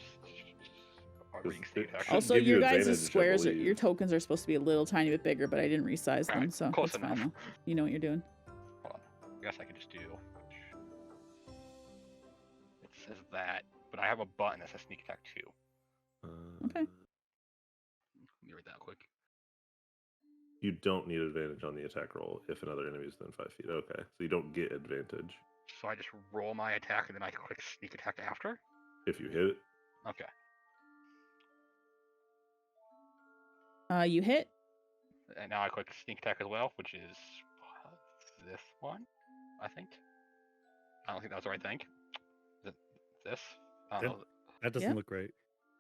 Reading It sneak should attack. Also, give you your guys' advantage, I squares, your believe. tokens are supposed to be a little tiny bit bigger, but I didn't resize them, Alright, so close that's fine enough. though. You know what you're doing. Hold on. I guess I could just do. It says that, but I have a button that says sneak attack 2. Okay. Let me read that quick. You don't need advantage on the attack roll if another enemy is within 5 feet. Okay, so you don't get advantage So I just roll my attack and then I click sneak attack after? if you hit it. Okay. You hit. And now I click sneak attack as well, which is this one, I think. I don't think that was the right thing. Is it this? I don't know. That doesn't Yeah. look right.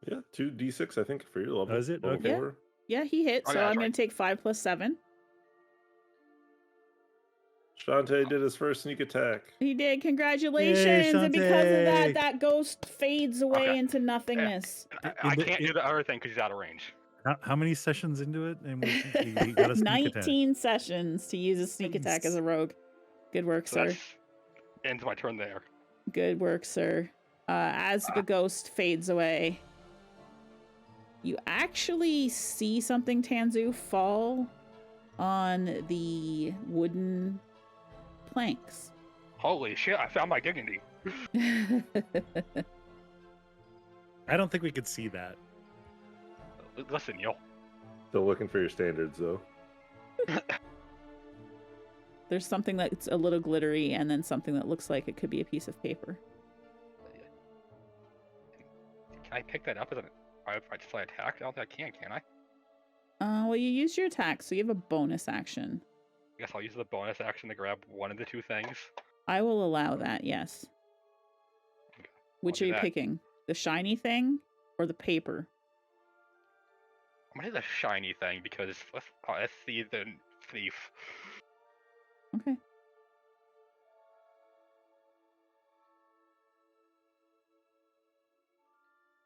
Yeah, 2d6, I think, for your level. is it? Level Okay. 4. Yeah, he hit. Oh, So yeah, I'm that's gonna right. take 5 plus 7. Shantae did his first sneak attack. He did. Congratulations! And because of that, Shantae! that ghost fades away Okay. into nothingness. I can't do the other thing because he's out of range. How many sessions into it? And we got a sneak attack. 19 sessions to use a sneak attack as a rogue. Good work, So sir. that's ends my turn there. Good work, sir. As the ghost fades away, you actually see something, Tanzu, fall on the wooden planks. Holy shit! I found my dignity. I don't think we could see that. Listen, yo. Still looking for your standards, though. There's something that's a little glittery and then something that looks like it could be a piece of paper. Can I pick that up as if I attack? I don't think I can I? Well, you used your attack, so you have a bonus action. I guess I'll use the bonus action to grab one of the two things. I will allow that, yes. Okay, Which do are you that. picking? The shiny thing or the paper? I'm gonna do the shiny thing because let's see the thief. Okay.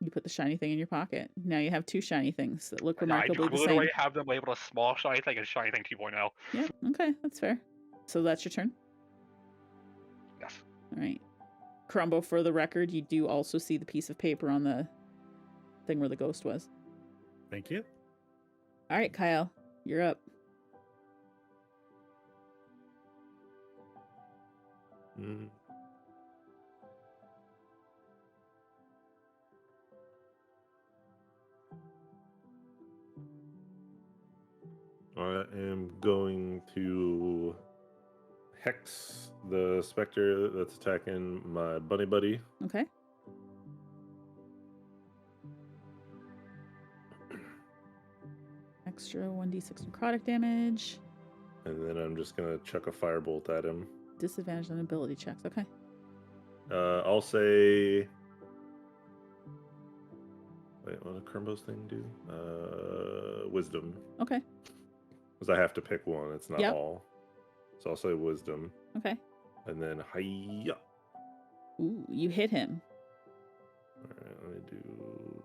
You put the shiny thing in your pocket. Now you have 2 shiny things that look I remarkably the same. literally have them labeled a small shiny thing and shiny thing 2.0. Yeah, okay, that's fair. So that's your turn. Yes. All right. Crumbo, for the record, you do also see the piece of paper on the thing where the ghost was. Thank you. All right, Kyle, you're up. Mm. I am going to hex the specter that's attacking my bunny buddy. Okay. Extra 1d6 necrotic damage. And then I'm just going to chuck a firebolt at him. Disadvantage on ability checks. Okay. I'll say... Wait, what did Crumbo's thing do? Wisdom. Okay. Because I have to pick one. It's not Yep. all. So I'll say wisdom. Okay. And then hiya. Ooh, you hit him. Alright, let me do...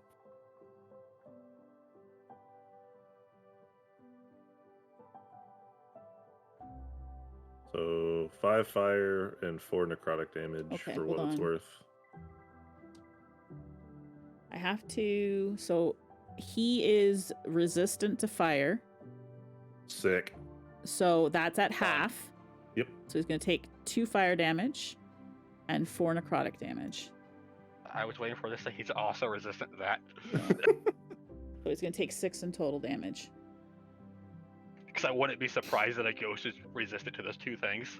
So 5 fire and 4 necrotic damage Okay, for hold what it's on. worth. I have to... So he is resistant to fire. Sick. So that's at half. Yep. So he's going to take 2 fire damage and 4 necrotic damage. I was waiting for this. He's also resistant to that. So he's going to take 6 in total damage. Because I wouldn't be surprised that a ghost is resistant to those 2 things.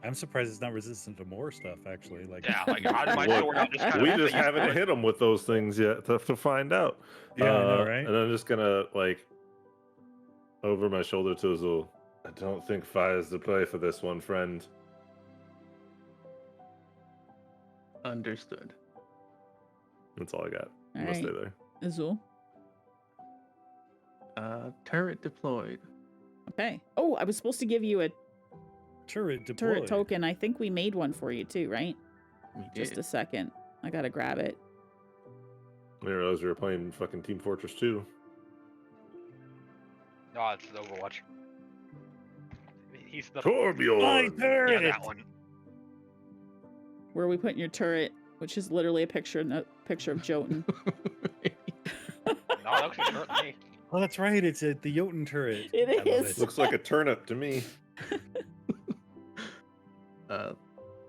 I'm surprised it's not resistant to more stuff, actually. Like, Yeah, like how did my Look, sword not just kind of... We just haven't hit him with those things yet to find out. Yeah, I know, right? And I'm just gonna like over my shoulder to Azul. I don't think fire's the play for this one, friend. Understood. That's all I got. I'm All gonna stay right. there. Azul. Turret deployed. Okay. Oh, I was supposed to give you a turret deployed. turret token. I think we made one for you too, right? We Just did. a second. I gotta grab it. I didn't realize we were playing fucking Team Fortress 2. No, it's Overwatch. He's the Torbjorn! yeah, that one. Where are we putting your turret, which is literally a picture of Jotun. No, that looks like hurt me. Oh, that's right. It's at the Jotun turret. It I love is. it. Looks like a turnip to me.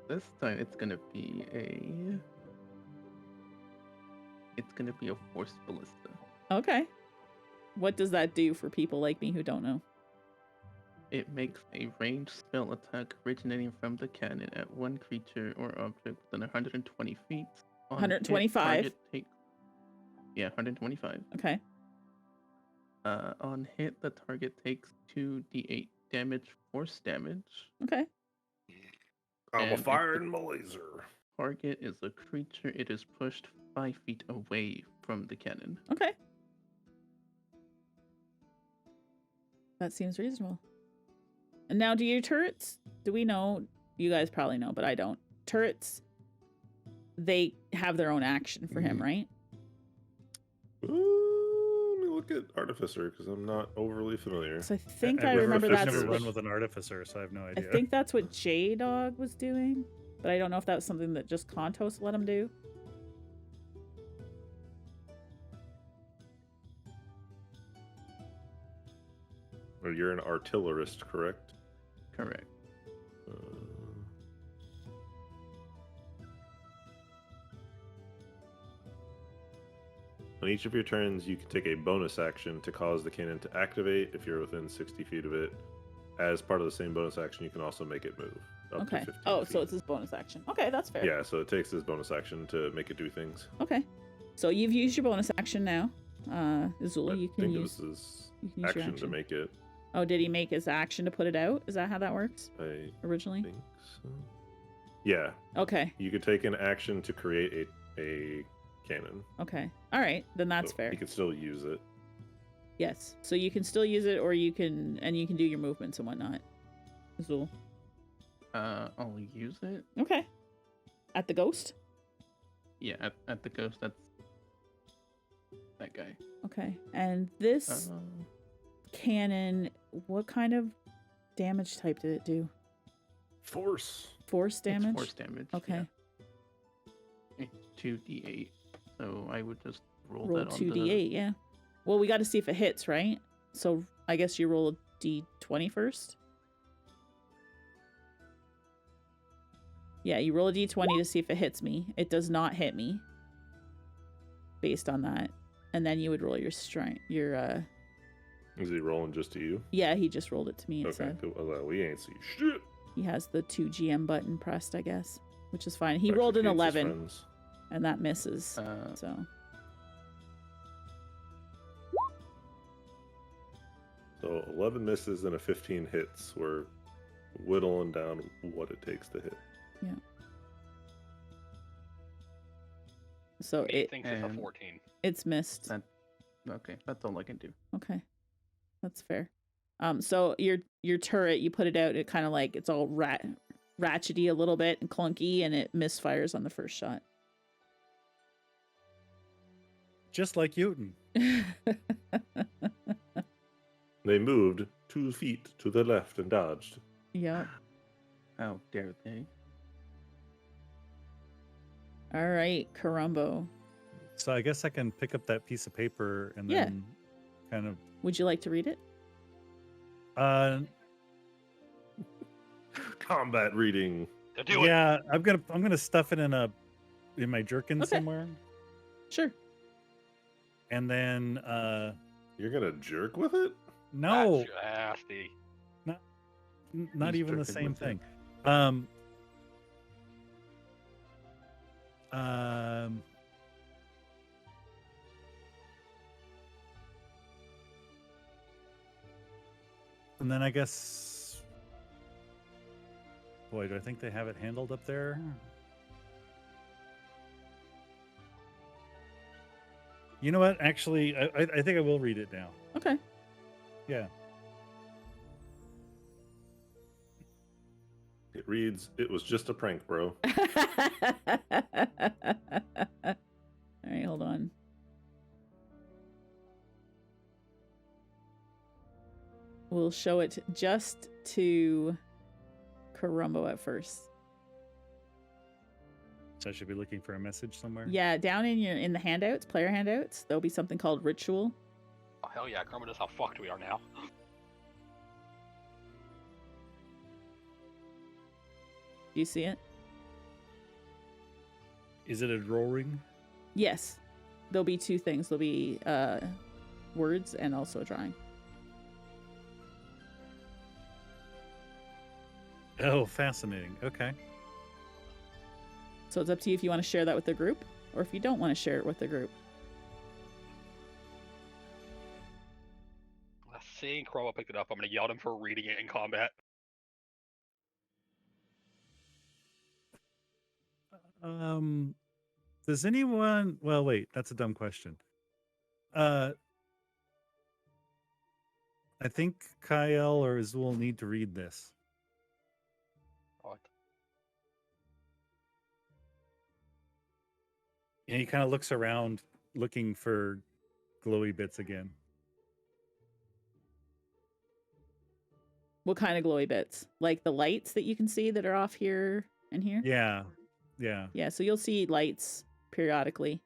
This time it's gonna be a force ballista. Okay. What does that do for people like me who don't know? It makes a ranged spell attack originating from the cannon at one creature or object within 120 feet. On hit, 125. target takes- Yeah, 125. Okay. On hit, the target takes 2d8 damage, force damage. Okay. I'm And a if firing my laser. Target is a creature. It is pushed 5 feet away from the cannon. Okay. That seems reasonable. And now, do your turrets, do we know, you guys probably know, but I don't. Turrets, they have their own action for him, right? Ooh, let me look at Artificer because I'm not overly familiar. So I think I've I never- remember I've that's never what, run with an artificer, so I have no I idea. think that's what J-Dog was doing, but I don't know if that was something that just Kontos let him do. Or you're an artillerist, correct? Correct. Uh, On each of your turns, you can take a bonus action to cause the cannon to activate if you're within 60 feet of it. As part of the same bonus action, you can also make it move up to Okay. 15 Oh, feet. so it's his bonus action. Okay, that's fair. Yeah, so it takes this bonus action to make it do things. Okay. So you've used your bonus action now. Azula, I you can think use, this is you can use your action to action. make it. Oh, did he make his action to put it out? Is that how that works I originally? think so. Yeah, Okay. you could take an action to create a cannon. Okay. All right. Then that's So fair. You can still use it. Yes. So you can still use it, or you can do your movements and whatnot. Azul. I'll use it. Okay. At the ghost? Yeah, at the ghost. That's that guy. Okay. And this cannon, what kind of damage type did it do? Force. Force damage? It's force damage. Okay. Yeah. 2d8. So I would just roll Roll that on 2d8, yeah. Well, we got to see if it hits, right? So I guess you roll a d20 first. Yeah, you roll a d20 to see if it hits me. It does not hit me. Based on that. And then you would roll your strength. Your, Is he rolling just to you? yeah, he just rolled it to me Okay, instead. cool. Well, we ain't see shit. He has the 2 GM button pressed, I guess. Which is fine. He Back rolled to an Kate's 11, friends. and that misses. So, So 11 misses and a 15 hits. We're whittling down what it takes to hit. so He it thinks it's a and- 14. it's missed. that. Okay, that's all I can do. Okay, that's fair. So your turret, you put it out. It kind of like it's all ratchety a little bit and clunky, and it misfires on the first shot. Just like Jotun. They moved 2 feet to the left and dodged. Yep. How dare they? All right, Karumbo. So I guess I can pick up that piece of paper and Yeah. then kind of Would you like to read it? Combat reading. To do it. yeah, I'm gonna stuff it in my jerkin Okay. somewhere. Sure. And then You're gonna jerk with it? no, That's nasty. not He's even the jerking same with it. thing. And then I guess, boy, do I think they have it handled up there? You know what? Actually, I think I will read it now. Okay. Yeah. It reads, "It was just a prank, bro." All right, hold on. We'll will show it just to Karumbo at first. So I should be looking for a message somewhere. Yeah, down in the handouts, player handouts, there'll be something called ritual. Oh, hell yeah, Grandma knows how fucked we are now. Do you see it? Is it a drawing? Yes. There'll be two things. There'll be words and also a drawing. Oh, fascinating. Okay. So it's up to you if you want to share that with the group or if you don't want to share it with the group. Seeing Crowell picked it up, I'm gonna yell at him for reading it in combat. Does anyone? Well, wait. That's a dumb question. I think Kyle or Azul need to read this. What? And he kind of looks around, looking for glowy bits again. What kind of glowy bits? Like the lights that you can see that are off here and here? Yeah. Yeah. Yeah, so you'll see lights periodically.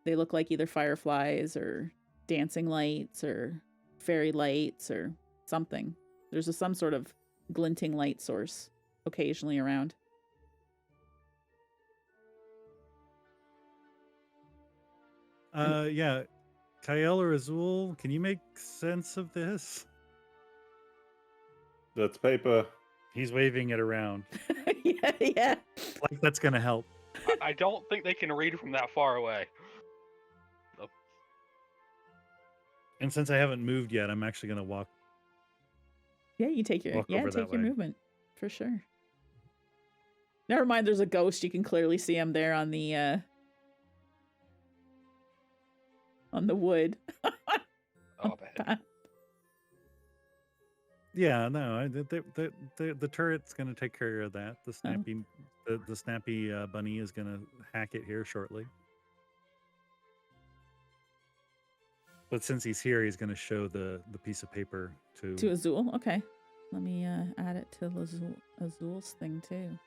They look like either fireflies or dancing lights or fairy lights or something. There's some sort of glinting light source occasionally around. Yeah. Kyle or Azul, can you make sense of this? That's paper. He's waving it around. Yeah. Like that's gonna help. I don't think they can read from that far away. Oh, And since I haven't moved yet, I'm actually gonna walk. Yeah, you take your Walk over that take your way. movement for sure. Never mind, there's a ghost. You can clearly see him there on the wood. oh bad. Yeah, no, the turret's gonna take care of that. The snappy, the snappy bunny is gonna hack it here shortly. But since he's here, he's gonna show the piece of paper To Azul. Okay. Let me add it to Azul's thing too.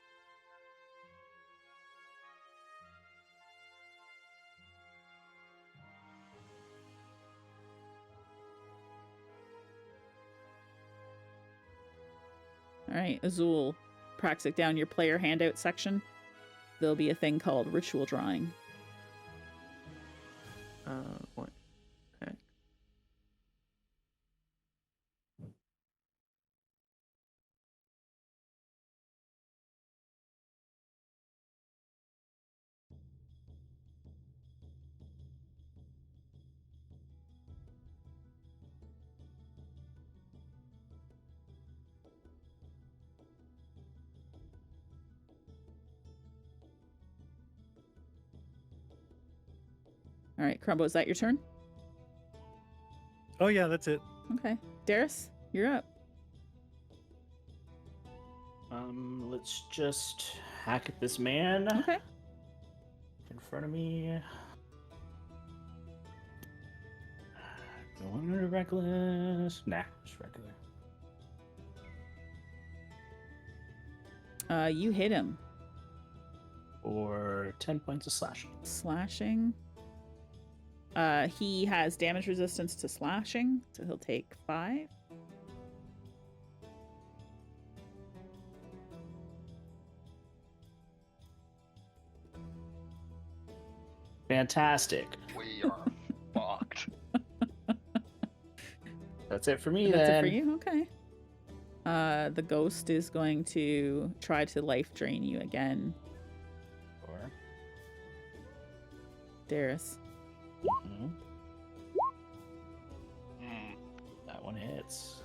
All right, Azul, practice down your player handout section. There'll be a thing called ritual drawing. What? Heck? All right, Crumbo, is that your turn? Oh yeah, that's it. Okay. Darius, you're up. Let's just hack at this man Okay. in front of me. Going under reckless. Nah, just regular. You hit him. For 10 points of slashing. Slashing. He has damage resistance to slashing, so he'll take 5. Fantastic. We are fucked. That's it for me That's then. it for you? Okay. The ghost is going to try to life drain you again, Or, Darius. mhm, Hmm. that one hits.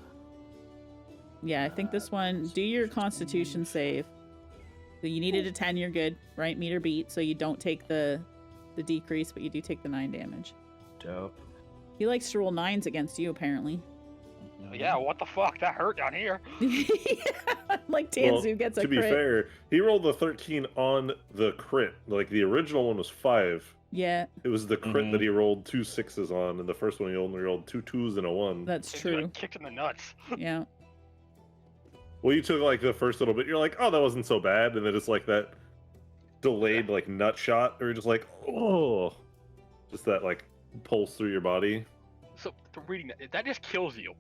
Yeah, I think this one, do your constitution save. So you needed a 10, you're good, right? Meter beat, so you don't take the decrease, but you do take the 9 damage. Dope. He likes to roll 9s against you, apparently. Yeah, what the fuck? That hurt down here. Like Tanzu gets a to be crit. fair, he rolled the 13 on the crit. Like the original one was 5, Yeah, It was the crit that he rolled 2 6s on, and the first one he only rolled 2 2s and a 1. that's It's true. like kicked in the nuts. Yeah. Well, you took like the first little bit, you're like, oh, that wasn't so bad, and then it's like that delayed like nut shot, or you're just like, oh, just that like pulse through your body. So reading that just kills you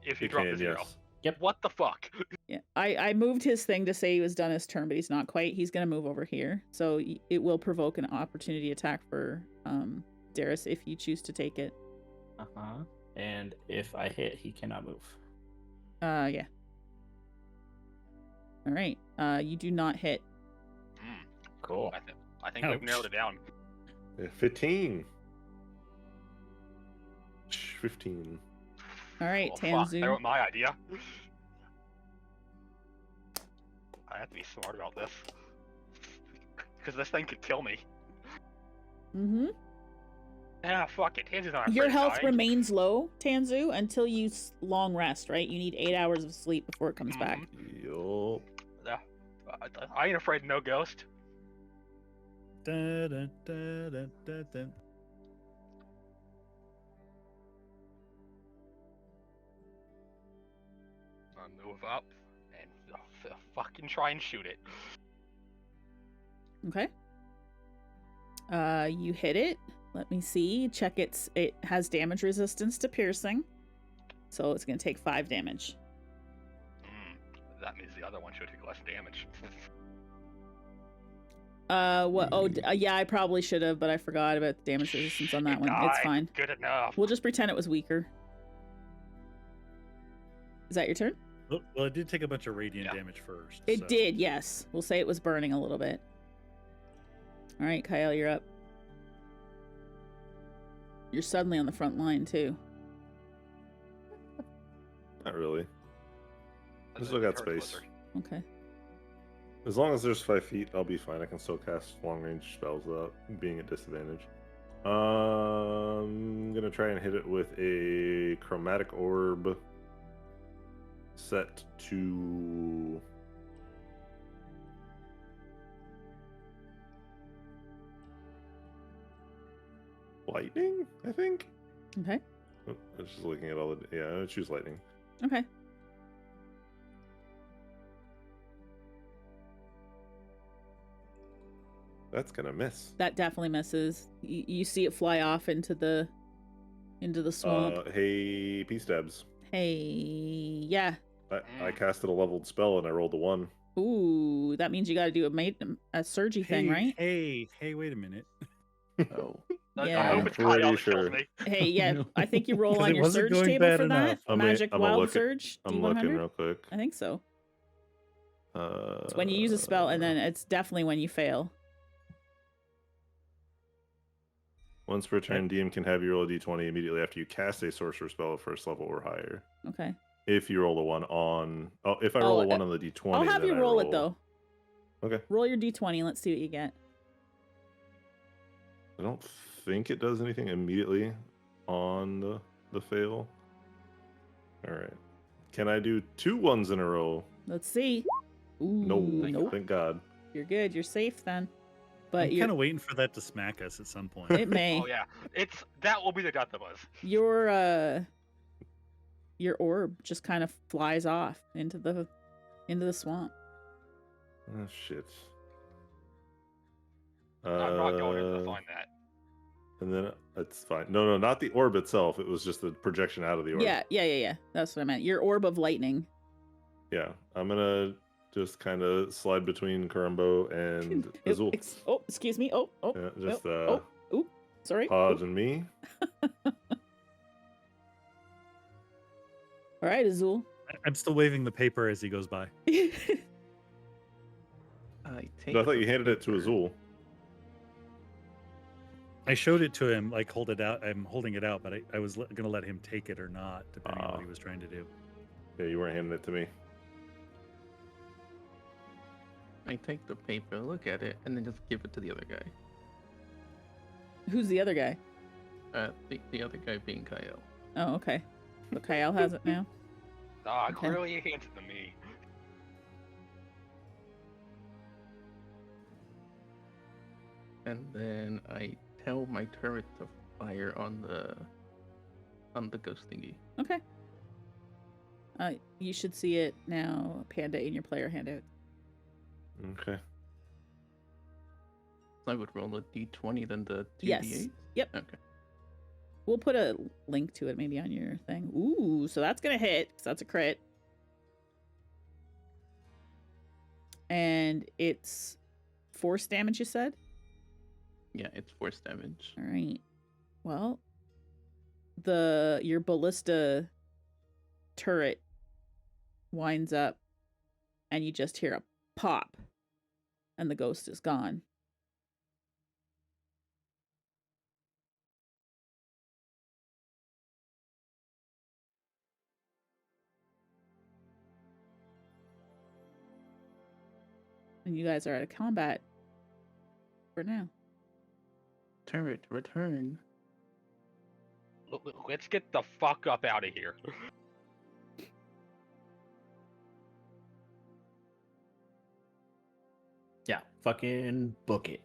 if you It drop can, the 0. yes. Yep. What the fuck? Yeah. I moved his thing to say he was done his turn, but he's not quite. He's gonna move over here, so it will provoke an opportunity attack for Darius if you choose to take it. And if I hit, he cannot move. Yeah. All right. You do not hit. Cool. I think we've narrowed it down. Yeah, 15. 15. All right, Oh, fuck. Tanzu. That was my idea. I have to be smart about this. Because this thing could kill me. Mm-hmm. Ah, fuck it. Tanzu's not Your afraid of health dying. remains low, Tanzu, until you long rest, right? You need 8 hours of sleep before it comes back. Yup. Yeah. I ain't afraid of no ghost. Da, da, da, da, da, da. I'll move up and fucking try and shoot it. Okay. You hit it. Let me see. Check it has damage resistance to piercing. So it's gonna take 5 damage. That means the other one should take less damage. What? Oh, yeah, I probably should have, but I forgot about the damage resistance on that one. It's Died. fine. Good enough. We'll just pretend it was weaker. Is that your turn? Well, it did take a bunch of radiant Yeah. damage first. It so- did, yes. We'll say it was burning a little bit. All right, Kyle, you're up. You're suddenly on the front line, too. Not really. I That's still a got turret space. blizzard. Okay. As long as there's 5 feet, I'll be fine. I can still cast long range spells without being at disadvantage. I'm gonna try and hit it with a chromatic orb set to lightning, I think. Okay. Oh, I was just looking at all the. Yeah, I choose lightning. Okay. That's gonna miss. That definitely misses. You see it fly off into the swamp. Hey, pStabs. Hey, yeah. I casted a leveled spell and I rolled a 1. Ooh, that means you got to do a surgy thing, right? Hey, wait a minute. Oh. Yeah. I hope it's Pretty Kyle that sure. kills me. Hey, yeah. No. I think you roll 'Cause on it your wasn't surge going table bad for that. enough. Magic I'm Wild looking- Surge. I'm looking D100. real quick. I think so. It's It's when you use a spell, and then it's definitely when you fail. once per turn, DM can have you roll a d20 immediately after you cast a sorcerer spell at first level or higher. Okay. If you roll a 1 on, if I roll a 1 on the d20, I'll have then you I roll it though. Okay. Roll your d20 and let's see what you get. I don't think it does anything immediately on the fail. All right. Can I do 2 1s in a row? Let's see. Ooh, No. nope. Thank God. You're good. You're safe then. But I'm you're, kind of waiting for that to smack us at some point. it may. Oh yeah, that will be the death of us. Your orb just kind of flies off into the swamp. Oh shit. I'm not going in to find that. And then it's fine. No, not the orb itself. It was just the projection out of the orb. Yeah. That's what I meant. Your orb of lightning. Yeah. I'm gonna just kind of slide between Karumbo and Azul. Excuse me. Yeah, just Sorry. Hodge and me. All right, Azul. I'm still waving the paper as he goes by. I No, I thought you handed it to Azul. I showed it to him, like hold it out. I'm holding it out, but I was gonna let him take it or not, depending on what he was trying to do. Yeah, you weren't handing it to me. I take the paper, look at it, and then just give it to the other guy. Who's the other guy? The other guy being Kyle. Oh, okay. So Kyle has it now. Ah, Okay. clearly he hands it to me. And then I tell my turret to fire on the ghost thingy. Okay. You should see it now, Panda, in your player handout. Okay. So I would roll a d20, then the 2d8? Yes. Yep. Okay. We'll put a link to it maybe on your thing. Ooh, so that's going to hit, because that's a crit. And it's force damage, you said? Yeah, it's force damage. All right. Well, your ballista turret winds up, and you just hear a pop, and the ghost is gone. And you guys are out of combat for now. Turret, return. Let's get the fuck up out of here. Yeah, fucking book it.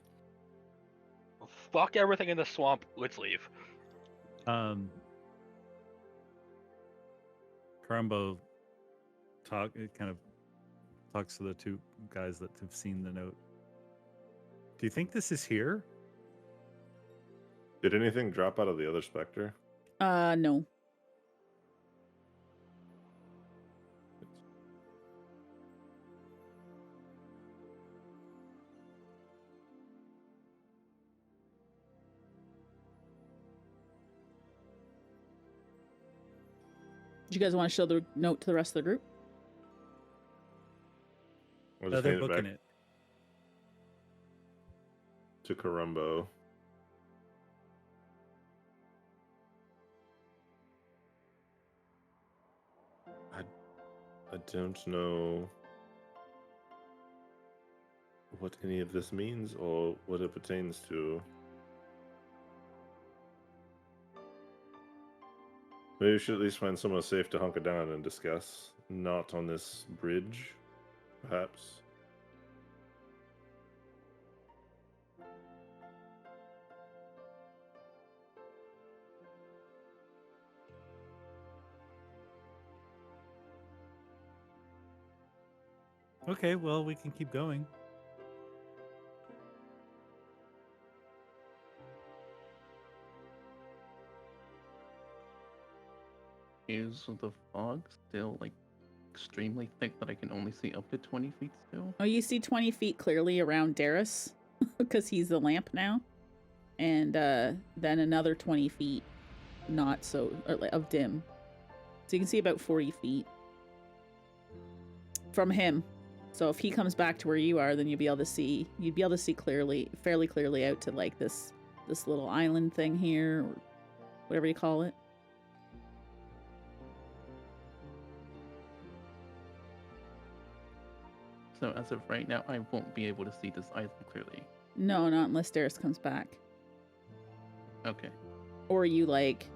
Fuck everything in the swamp. Let's leave. Karumbo kind of talks to the two guys that have seen the note. Do you think this is here? Did anything drop out of the other specter? No. Do you guys want to show the note to the rest of the group? We'll No, just they're hand it booking back it. to Karumbo. I don't know what any of this means or what it pertains to. Maybe we should at least find somewhere safe to hunker down and discuss. Not on this bridge, perhaps. Okay, well, we can keep going. Is the fog still like extremely thick that I can only see up to 20 feet still? Oh, you see 20 feet clearly around Darius, because he's the lamp now. And then another 20 feet not so, of dim. So you can see about 40 feet from him. So if he comes back to where you are, then you'd be able to see clearly, fairly clearly out to like this little island thing here, or whatever you call it. So as of right now, I won't be able to see this island clearly. No, not unless Darius comes back. Okay. Or you like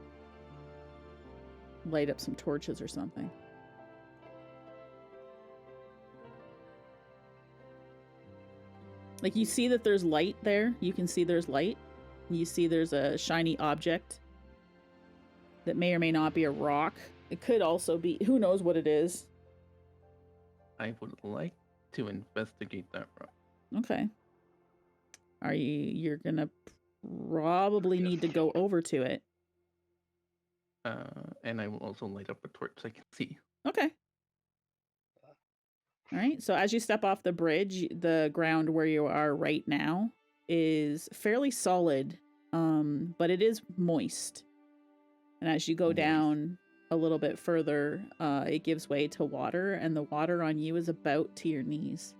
light up some torches or something. Like you see that there's light there. You can see there's light. You see there's a shiny object that may or may not be a rock. It could also be, who knows what it is. I would like to investigate that rock. Okay. You're gonna probably need to go over to it. And I will also light up a torch so I can see. Okay. All right. So as you step off the bridge, the ground where you are right now is fairly solid, but it is moist. And as you go down a little bit further, it gives way to water, and the water on you is about to your knees.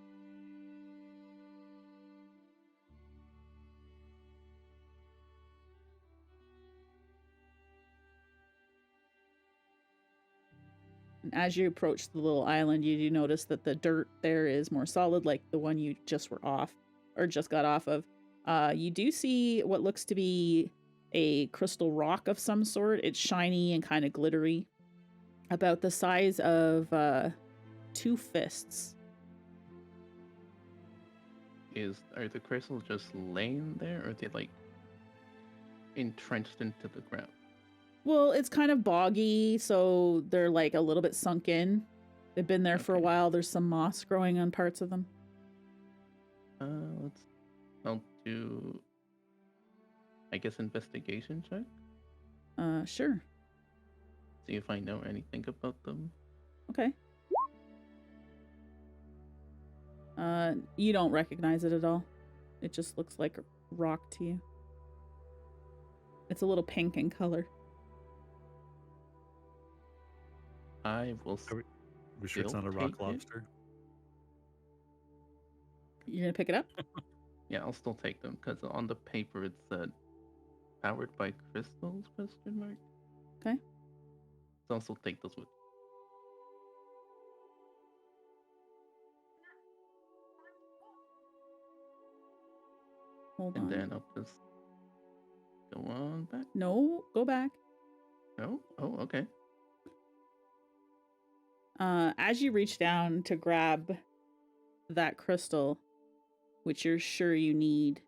As you approach the little island, you do notice that the dirt there is more solid, like the one you just were off, or just got off of. You do see what looks to be a crystal rock of some sort. It's shiny and kind of glittery, about the size of 2 fists. Are the crystals just laying there, or are they like entrenched into the ground? Well, it's kind of boggy, so they're like a little bit sunk in. They've been there for a Okay. while. There's some moss growing on parts of them. I'll do, I guess, investigation check. Sure. See if I know anything about them. Okay. You don't recognize it at all. It just looks like a rock to you. It's a little pink in color. I will. Are we sure it's Still not a rock take it? lobster? You're gonna pick it up? Yeah, I'll still take them because on the paper it said powered by crystals? Question mark. Okay. So I'll still take those with. Hold And on. then I'll just go on back. No, go back. No? Oh, okay. As you reach down to grab that crystal, which you're sure you need,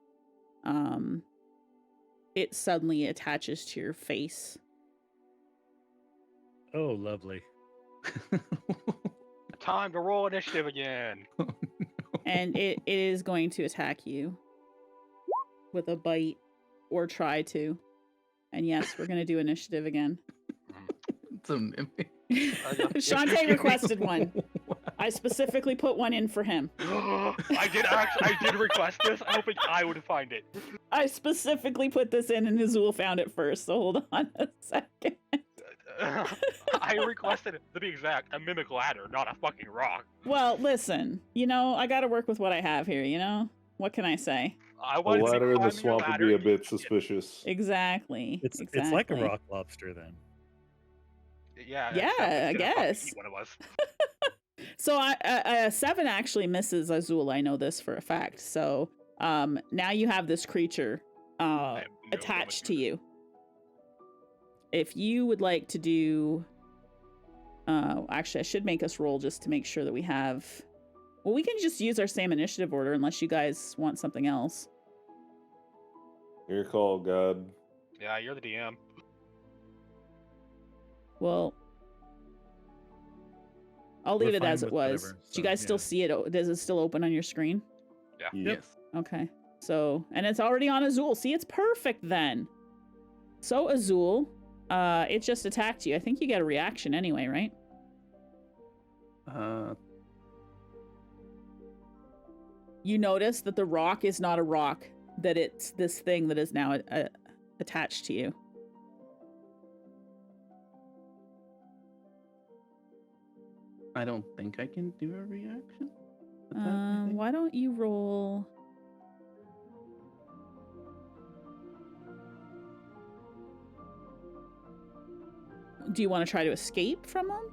it suddenly attaches to your face. Oh, lovely. Time to roll initiative again. And it is going to attack you with a bite or try to. And yes, we're going to do initiative again. It's a mimic. Shantae requested one. I specifically put one in for him. I did request this, hoping I would find it. I specifically put this in and Azul found it first, so hold on a second. I requested it, to be exact, a mimic ladder, not a fucking rock. Well, listen, I gotta work with what I have here, What can I say? I A wanted to ladder in the climb your swamp would ladder be a and bit get- suspicious. Exactly. It's like a exactly. rock lobster then. Yeah, Yeah, except it's I gonna fucking guess. eat one of us. So a 7 actually misses Azul. I know this for a fact. So now you have this creature I have no attached to clue. you. If you would like to do, actually, I should make us roll just to make sure that we have. Well, we can just use our same initiative order unless you guys want something else. Your call, God. Yeah, you're the DM. Well, I'll We're leave it fine as it with was. whatever, Do you so, guys still yeah. see it? Does it still open on your screen? Yes. Okay. So, and it's already on Azul. See, it's perfect then. So, Azul, it just attacked you. I think you get a reaction anyway, right? You notice that the rock is not a rock, that it's this thing that is now attached to you. I don't think I can do a reaction. Attack, I think. Why don't you roll? Do you want to try to escape from them?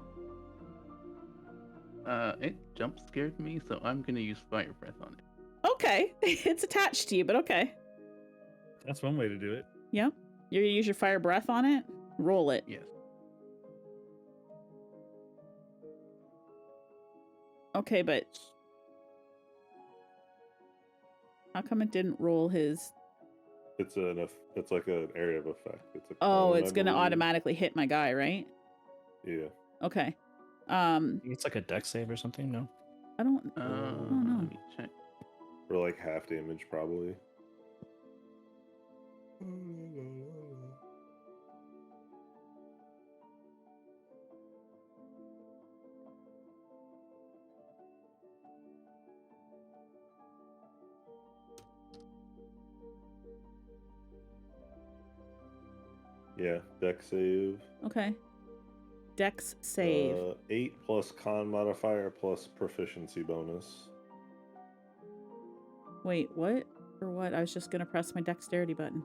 It jump scared me, so I'm gonna use fire breath on it. Okay, it's attached to you, but okay. That's one way to do it. Yeah, you're gonna use your fire breath on it. Roll it. Yes. Okay, but how come it didn't roll his? It's like an area of effect. It's a Oh, cone, it's I gonna believe. automatically hit my guy, right? Yeah. Okay. I think it's like a deck save or something, no? I don't. Uh, no. Let me check. For like half damage, probably. Yeah, deck save. Okay. Dex save. 8 plus con modifier plus proficiency bonus. Wait, what? Or what? I was just gonna press my dexterity button.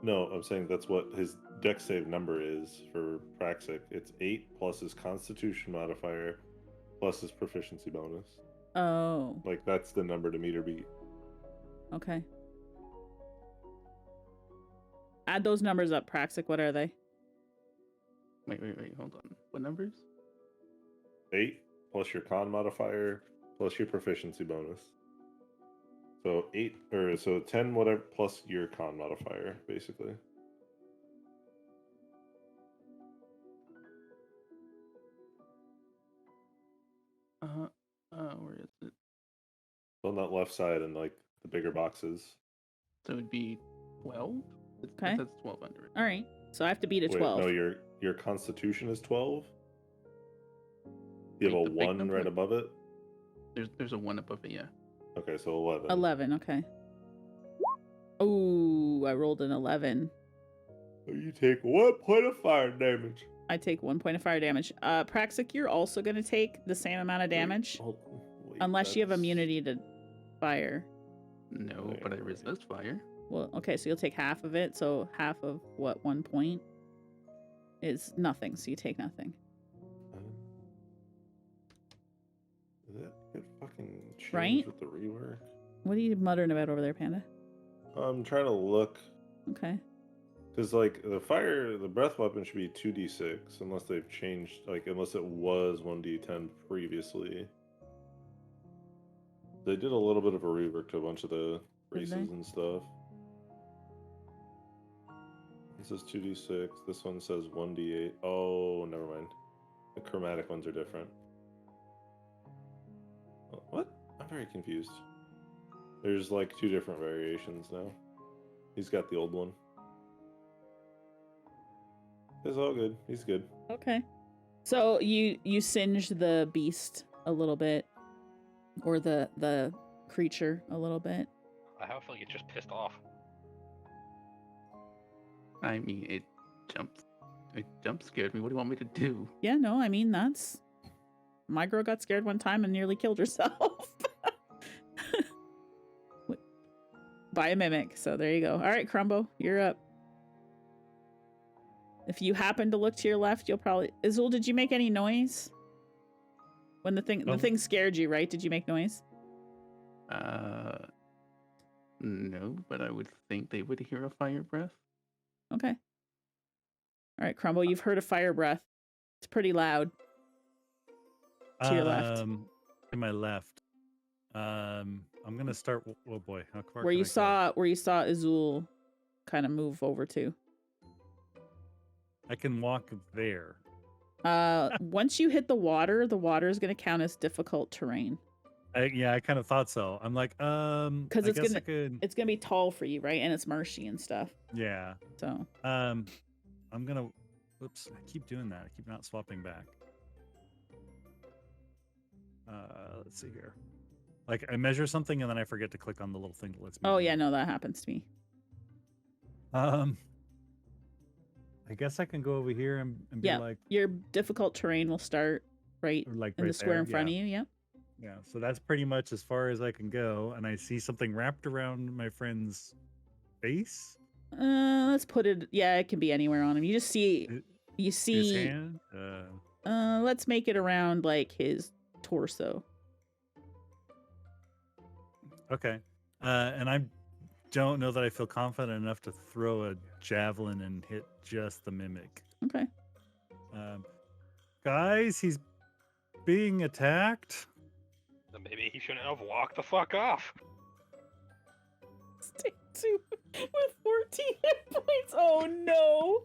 No, I'm saying that's what his deck save number is for Praxic. It's 8 plus his constitution modifier plus his proficiency bonus. Oh, Like, that's the number to meet or beat. okay. Add those numbers up, Praxic. What are they? Wait, hold on. What numbers? 8 plus your con modifier plus your proficiency bonus. So 10 whatever plus your con modifier, basically. Where is it? On that left side and like the bigger boxes. So it'd be 12. Okay. That's 1200. All right. So I have to beat a Wait, 12. no, your constitution is 12? You have Wait, a the big 1 number? right above it? There's a 1 above it, yeah. Okay, so 11. 11. Okay. Oh, I rolled an 11. You take 1 point of fire damage. I take 1 point of fire damage. Praxic, you're also going to take the same amount of damage. Wait, Unless you have that's- immunity to fire. No, but I resist fire. Well, okay, so you'll take half of it. So half of what, 1 point is nothing. So you take nothing. That could fucking change Right? with the rework. What are you muttering about over there, Panda? I'm trying to look. Okay. Because, like, the breath weapon should be 2d6, unless they've changed, like, unless it was 1d10 previously. They did a little bit of a rework to a bunch of the Did races they? and stuff. This is 2d6, this one says 1d8. Oh, never mind. The chromatic ones are different. What? I'm very confused. There's, like, 2 different variations now. He's got the old one. It's all good. He's good. Okay. So you singe the beast a little bit, or the creature a little bit. I have a feeling it's just pissed off. I mean, it jump scared me. What do you want me to do? Yeah, no, I mean that's my girl got scared one time and nearly killed herself by a mimic. So there you go. All right, Crumbo, you're up. If you happen to look to your left, you'll probably. Azul, did you make any noise when the thing scared you? Right? Did you make noise? No, but I would think they would hear a fire breath. Okay. All right, Crumbo, you've heard a fire breath. It's pretty loud. To your left. To my left. I'm gonna start. Oh boy, how far Where can you I go? saw Azul kind of move over to. I can walk there. Once you hit the water is going to count as difficult terrain. I kind of thought so. I'm like, Because I guess I could. it's gonna be tall for you, right? And it's marshy and stuff. Yeah. So I'm gonna. Whoops! I keep doing that. I keep not swapping back. Let's see here. Like I measure something and then I forget to click on the little thing that lets me. oh move. yeah, no, that happens to me. I guess I can go over here and be Yeah. like, Your difficult terrain will start right like in right the square there. in front Yeah. of you. Yep. Yeah, so that's pretty much as far as I can go, and I see something wrapped around my friend's face. Let's put it. Yeah, it can be anywhere on him. You just see. You His see. hand. Let's make it around like his torso. Okay. And I don't know that I feel confident enough to throw a javelin and hit just the mimic. Okay. Guys, he's being attacked. Then maybe he shouldn't have walked the fuck off. Stay 2 with 14 hit points. Oh no.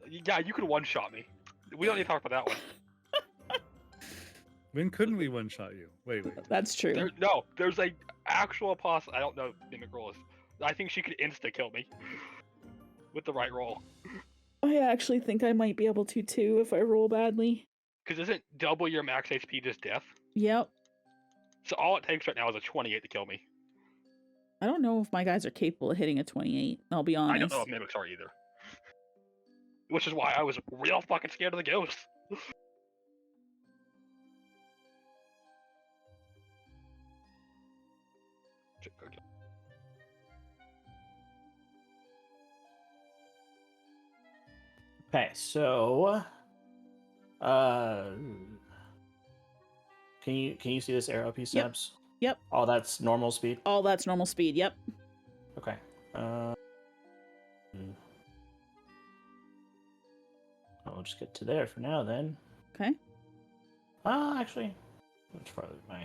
Yeah, you could one-shot me. We don't need to talk about that one. When couldn't we one-shot you? Wait. That's true. There's a actual I don't know mimic roll is. I think she could insta-kill me. With the right roll. I actually think I might be able to too if I roll badly. Because isn't double your max HP just death? Yep. So all it takes right now is a 28 to kill me. I don't know if my guys are capable of hitting a 28. I'll be honest. I don't know if mimics are either. Which is why I was real fucking scared of the ghosts. Okay, so can you see this arrow pStabs? Yep. Oh, that's normal speed. All that's normal speed. Yep. Okay. I'll just get to there for now then. Okay. Actually, let's probably my.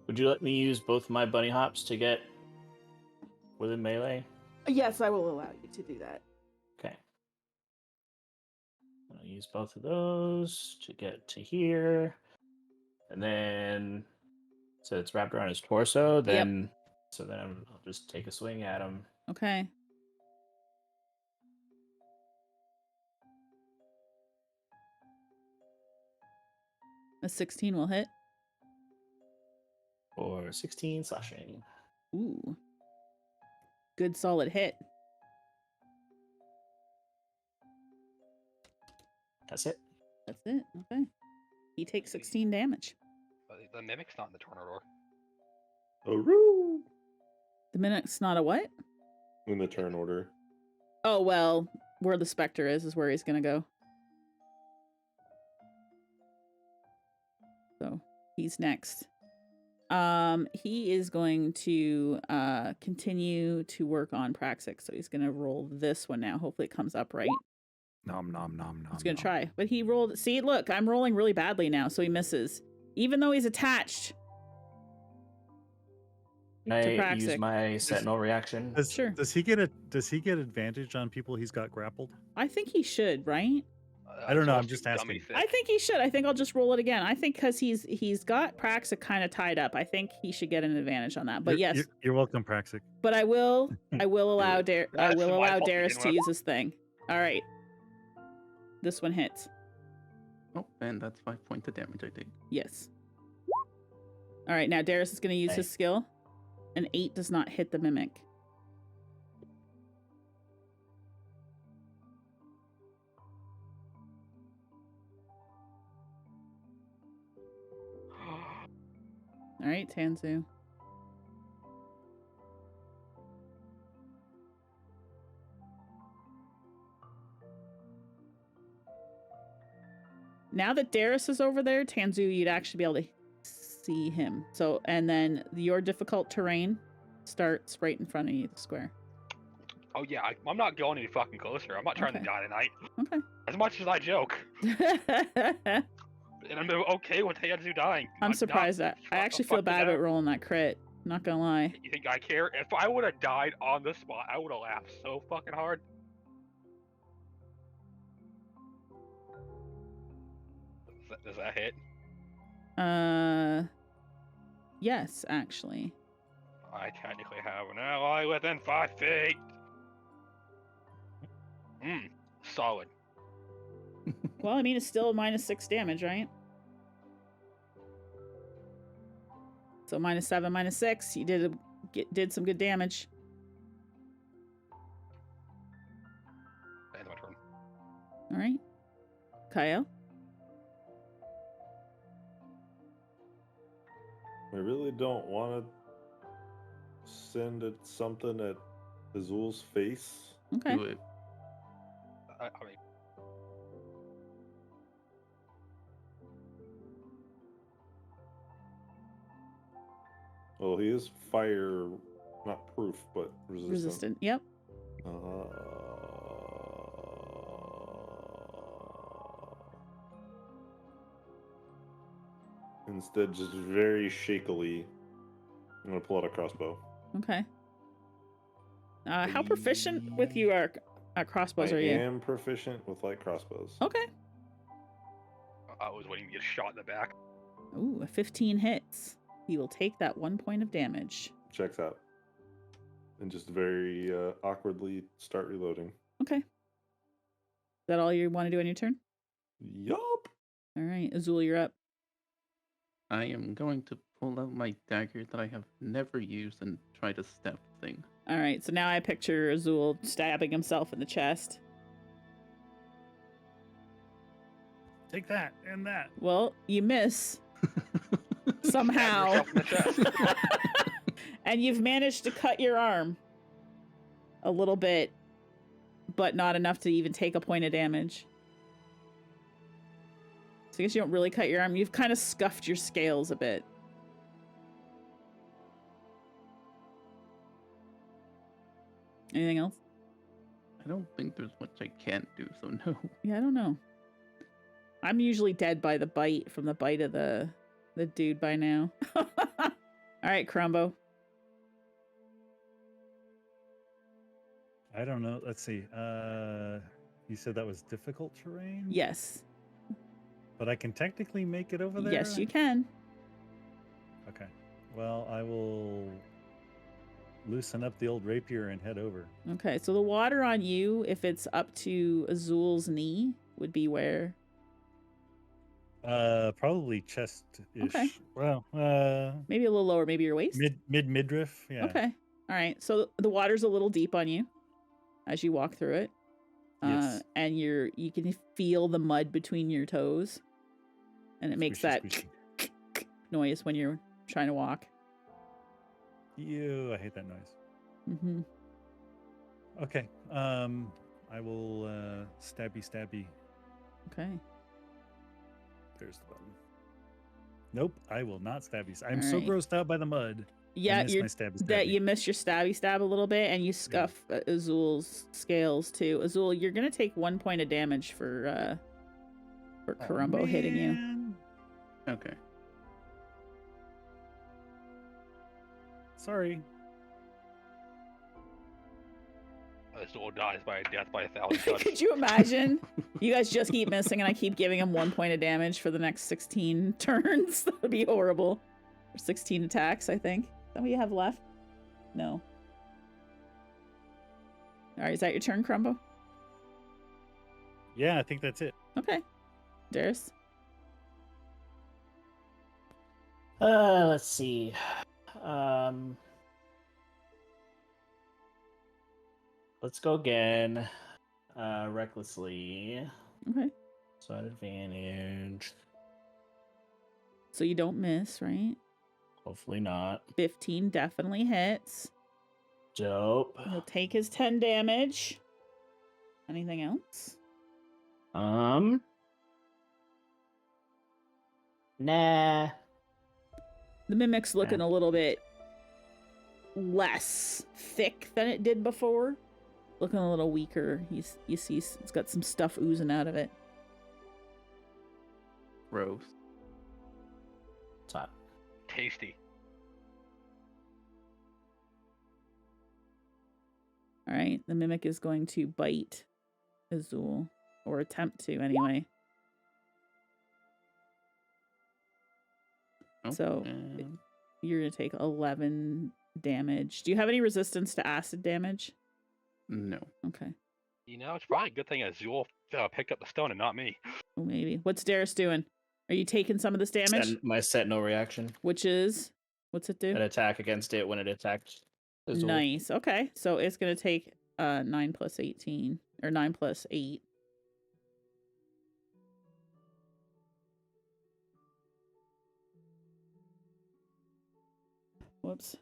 Would you let me use both my bunny hops to get within melee? Yes, I will allow you to do that. Okay. I'll use both of those to get to here. And then, so it's wrapped around his torso. Then, so then I'll just take a swing at him. Okay. A 16 will hit. For 16 slashing. Ooh. Good solid hit. That's it. That's it. Okay. He takes 16 damage. The mimic's not in the turn order. Aroo! The minute's not a what? In the turn order. Oh, well, where the specter is where he's going to go. So he's next. He is going to continue to work on Praxic. So he's going to roll this one now. Hopefully it comes up right. Nom nom nom nom. He's going to try. But he rolled. See, look, I'm rolling really badly now. So he misses. Even though he's attached Can I to Praxic. use my sentinel reaction? Sure. Does he get advantage on people he's got grappled? I think he should, right? I don't know, It's I'm also just dummy asking. thick. I think he should. I think I'll just roll it again. I think because he's got Praxic kind of tied up. I think he should get an advantage on that. But yes, You're welcome, Praxic. but I will allow That's my fault to Darius begin to with. use his thing. All right. This one hits. Oh, and that's 5 points of damage, I think. Yes. All right, now Darius is going to use his Okay. skill. An 8 does not hit the mimic. All right, Tanzu. Now that Darius is over there, Tanzu, you'd actually be able to see him. So, and then your difficult terrain starts right in front of you, the square. Oh yeah, I'm not going any fucking closer. I'm not trying Okay. to die tonight. Okay. As much as I joke, and I'm okay with Tanzu dying. I'm not- surprised that I shut the actually feel fuck bad down. about rolling that crit. Not gonna lie. You think I care? If I would have died on the spot, I would have laughed so fucking hard. Does that hit? Yes, actually. I technically have an ally within 5 feet. Solid. Well, I mean, it's still -6 damage, right? So -7, -6. You did some good damage. End my turn. All right. Kyle? I really don't want to send it something at Azul's face. Okay. Do it. I mean, Well, he is fire, not proof, but resistant. Resistant. Yep. Instead, just very shakily, I'm gonna pull out a crossbow. Okay. How proficient with you are crossbows I are you? am proficient with light crossbows. Okay. I was waiting to get shot in the back. Ooh, a 15 hits. He will take that 1 point of damage. Checks out. And just very awkwardly start reloading. Okay. Is that all you want to do on your turn? Yup. All right, Azul, you're up. I am going to pull out my dagger that I have never used and try to stab the thing. All right, so now I picture Azul stabbing himself in the chest. Take that and that. Well, you miss somehow. yourself in the chest. And you've managed to cut your arm a little bit, but not enough to even take a point of damage. So I guess you don't really cut your arm. You've kind of scuffed your scales a bit. Anything else? I don't think there's much I can't do, so no. Yeah, I don't know. I'm usually dead by the bite from the bite of the dude by now. All right, Crumbo. I don't know. Let's see. You said that was difficult terrain? Yes. But I can technically make it over there? Yes, you can. Okay. Well, I will loosen up the old rapier and head over. Okay, so the water on you, if it's up to Azul's knee, would be where? Probably chest-ish. Okay. Well, Maybe a little lower, maybe your waist? midriff. Yeah. Okay. All right. So the water's a little deep on you as you walk through it. Yes. And you can feel the mud between your toes. And it makes Squishy, that squishy. noise when you're trying to walk. Ew, I hate that noise. Mm-hmm. Okay. I will stabby. Okay. There's the button. Nope, I will not stabby. I'm All so right. grossed out by the mud. Yeah, I miss you're my stabby. that you miss your stabby stab a little bit, and you scuff Azul's scales too. Azul, you're gonna take 1 point of damage for Karumbo hitting you. Okay. Sorry. Azul dies by death by 1,000 cuts. Could you imagine? You guys just keep missing, and I keep giving him 1 point of damage for the next 16 turns. That would be horrible. Or 16 attacks, I think. Is that what you have left? No. All right, is that your turn, Crumbo? Yeah, I think that's it. Okay. Darius? Let's see. Let's go again. Recklessly. Okay. So at advantage. So you don't miss, right? Hopefully not. 15 definitely hits. Dope. He'll take his 10 damage. Anything else? Nah. The mimic's looking a little bit less thick than it did before. Looking a little weaker. You see it's got some stuff oozing out of it. Gross. Top. Tasty. All right, the mimic is going to bite Azul, or attempt to anyway. So And you're gonna take 11 damage. Do you have any resistance to acid damage? no. Okay. You know, it's probably a good thing Azul picked up the stone and not me. Oh, maybe. What's Darius doing? Are you taking some of this damage? My set no reaction. Which is, what's it do? An attack against it when it attacked. Azul. Nice. Okay. So it's going to take 9 plus 18, or 9 plus 8. Whoops.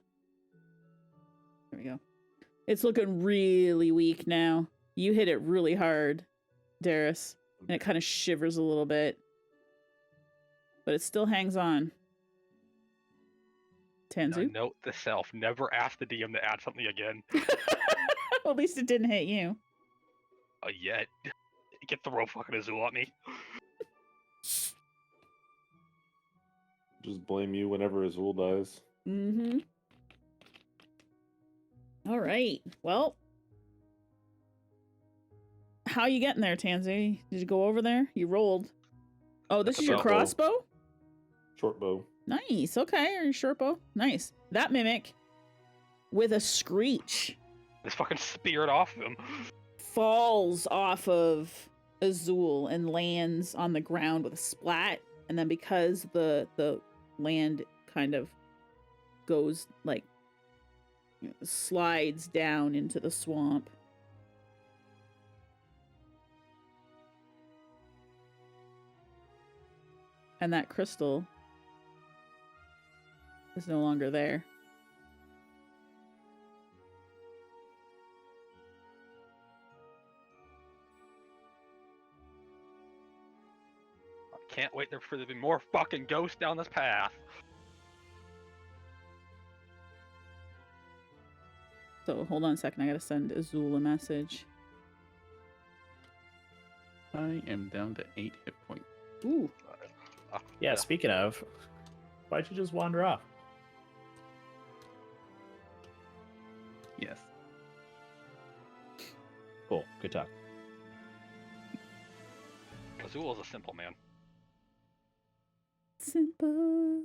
There we go. It's looking really weak now. You hit it really hard, Darius, and it kind of shivers a little bit. But it still hangs on. Tanzu? Note to self: never ask the DM to add something again. Well, at least it didn't hit you. Yet. Get the rope fucking Azul at me. Just blame you whenever Azul dies. Mm-hmm. All right. Well, how you getting there, Tanzu? Did you go over there? You rolled. Oh, this That's is a your short bow. crossbow? Short bow. Nice. Okay. Or your short bow? Nice. That mimic, with a screech, Just fucking speared off him. falls off of Azul and lands on the ground with a splat. And then because the land kind of goes like slides down into the swamp. And that crystal is no longer there. I can't wait for there to be more fucking ghosts down this path. So hold on a second, I gotta send Azul a message. I am down to 8 hit points. Ooh. Yeah, speaking of, why'd you just wander off? Yes. Cool. Good talk. Azul is a simple man. Simple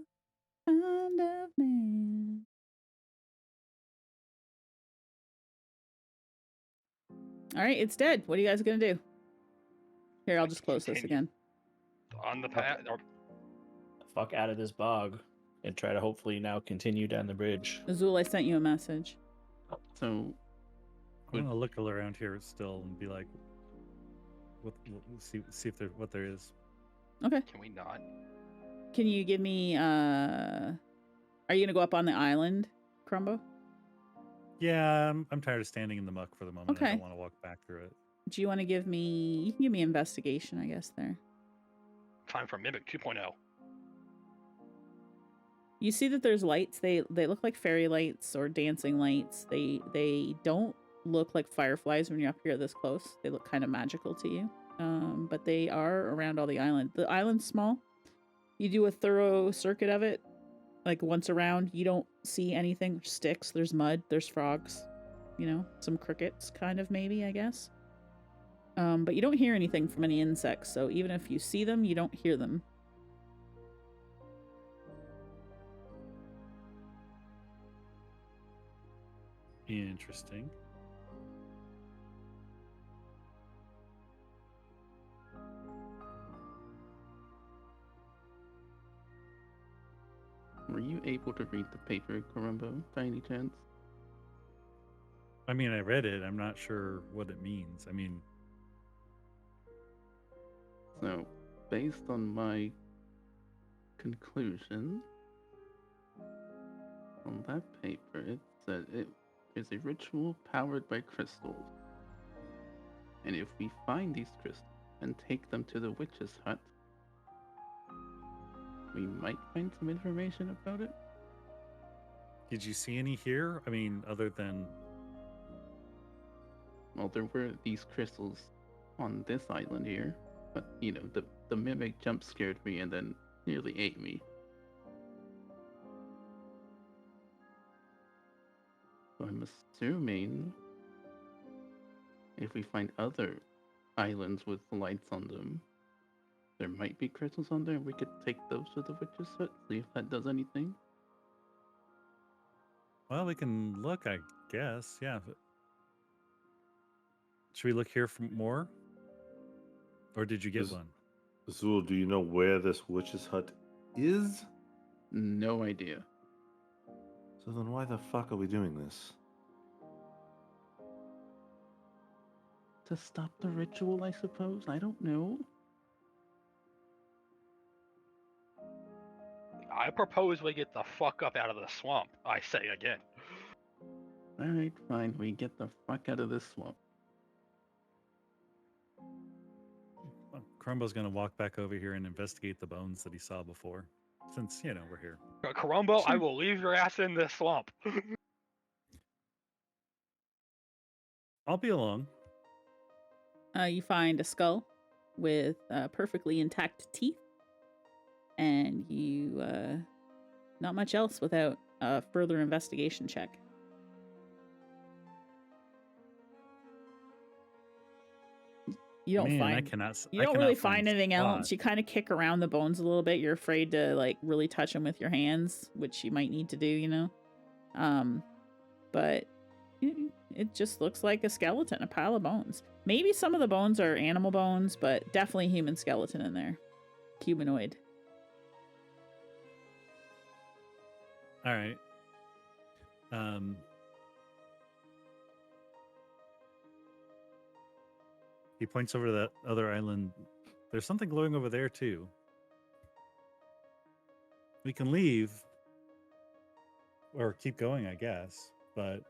kind of man. All right, it's dead. What are you guys gonna do? Here, I'll just close this Continue. again. On the path, or Fuck out of this bog and try to hopefully now continue down the bridge. Azul, I sent you a message. So, I'm gonna look around here still and be like, see if there what there is. Okay. can we not? Can you give me are you gonna go up on the island, Crumbo? Yeah, I'm tired of standing in the muck for the moment. I Okay. don't want to walk back through it. Do you want to give me you can give me investigation, I guess there. Time for Mimic 2.0. You see that there's lights. They look like fairy lights or dancing lights. They don't look like fireflies when you're up here this close. They look kind of magical to you. But they are around all the island. The island's small. You do a thorough circuit of it, like once around. You don't see anything. There's sticks. There's mud. There's frogs. You know, some crickets, kind of maybe, I guess. But you don't hear anything from any insects. So even if you see them, you don't hear them. Interesting. were you able to read the paper, Karumbo, by any chance? I mean, I read it. I'm not sure what it means. I mean, So, based on my conclusion, on that paper, it said it is a ritual powered by crystals. And if we find these crystals and take them to the witch's hut, we might find some information about it. did you see any here? I mean, other than Well, there were these crystals on this island here, but you know, the mimic jump scared me and then nearly ate me. So I'm assuming if we find other islands with lights on them, there might be crystals on there. We could take those to the witch's hut, see if that does anything. well, we can look, I guess. Yeah. Should we look here for more? Or did you get Is- one? Azul, do you know where this witch's hut is? No idea. So then why the fuck are we doing this? To stop the ritual, I suppose? I don't know. I propose we get the fuck up out of the swamp. I say again. Alright, fine. We get the fuck out of this swamp. Well, Crumbo's gonna walk back over here and investigate the bones that he saw before. Since, you know, we're here. Karumbo, I Sure. will leave your ass in this swamp. I'll be along. You find a skull with perfectly intact teeth, and you not much else without a further investigation check. You don't Man, I find cannot. s- you I don't cannot really find anything else. squat. You kind of kick around the bones a little bit. You're afraid to like really touch them with your hands, which you might need to do, you know. But it just looks like a skeleton, a pile of bones. Maybe some of the bones are animal bones, but definitely human skeleton in there. Humanoid. All right. He points over to that other island. There's something glowing over there too. We can leave or keep going, I guess, but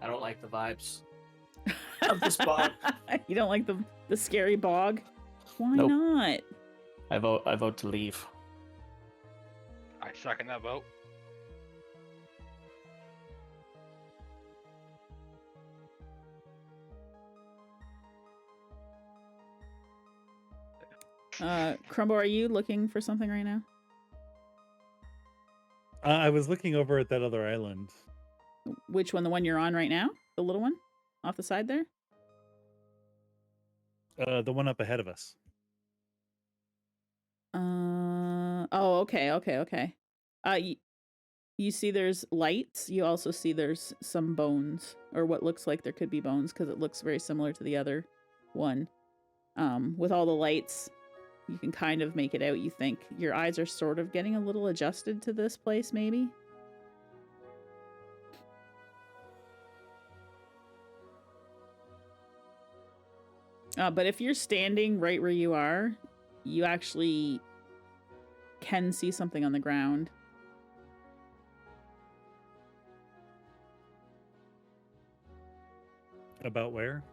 I don't like the vibes of this bog. You don't like the scary bog? Why Nope. not? I vote to leave. I second that vote. Crumbo, are you looking for something right now? I was looking over at that other island. Which one? The one you're on right now? The little one? Off the side there? The one up ahead of us. Oh, okay. You see there's lights. You also see there's some bones, or what looks like there could be bones, because it looks very similar to the other one. With all the lights, you can kind of make it out, you think. Your eyes are sort of getting a little adjusted to this place, maybe? But if you're standing right where you are, you actually can see something on the ground. About where?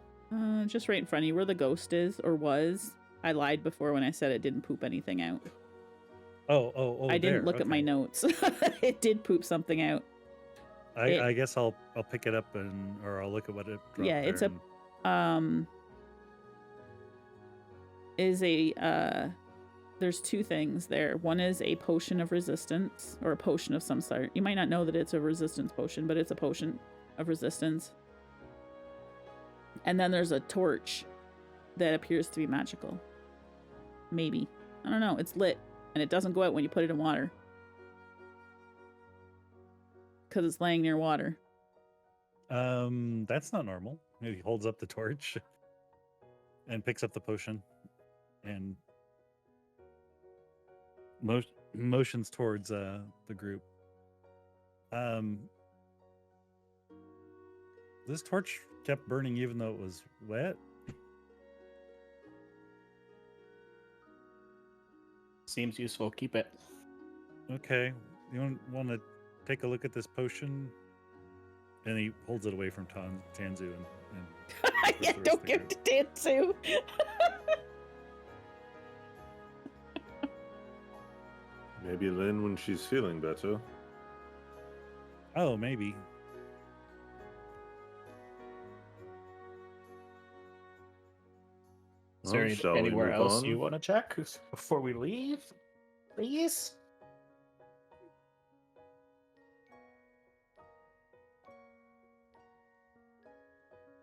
Just right in front of you, where the ghost is, or was. I lied before when I said it didn't poop anything out. Oh! I didn't there, look at my okay. notes. It did poop something out. I guess I'll pick it up or I'll look at what it dropped. Yeah, it's there there's two things there. One is a potion of resistance, or a potion of some sort. You might not know that it's a resistance potion, but it's a potion of resistance. And then there's a torch that appears to be magical. Maybe. I don't know. It's lit, and it doesn't go out when you put it in water. Because it's laying near water. That's not normal. He holds up the torch and picks up the potion and motions towards the group. This torch kept burning even though it was wet. Seems useful. Keep it. Okay, you want to take a look at this potion? And he holds it away from Tanzu and Yeah, don't give it to Tanzu. Maybe Lynn when she's feeling better. Oh, maybe. Is there Well, shall we anywhere move else on? you want to check before we leave? Please?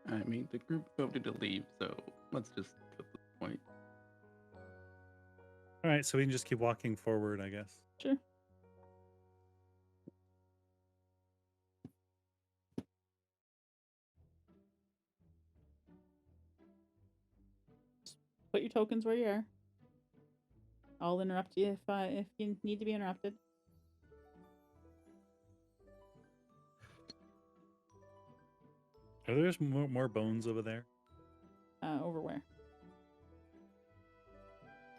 I mean, the group voted to leave, so let's just go to the point. All right, so we can just keep walking forward, I guess. Sure. Put your tokens where you are. I'll interrupt you if you need to be interrupted. Are there more bones over there? Over where?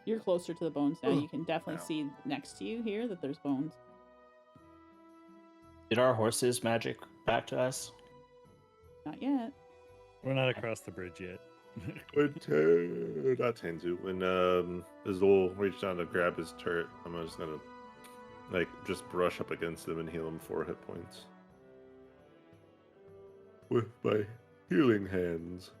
You're closer to the bones now. You can definitely see next to you here that there's bones. Did our horses magic back to us? Not yet. We're not across the bridge yet. When not Tanzu. When Azul reached down to grab his turret, I'm just gonna just brush up against him and heal him 4 hit points with my healing hands.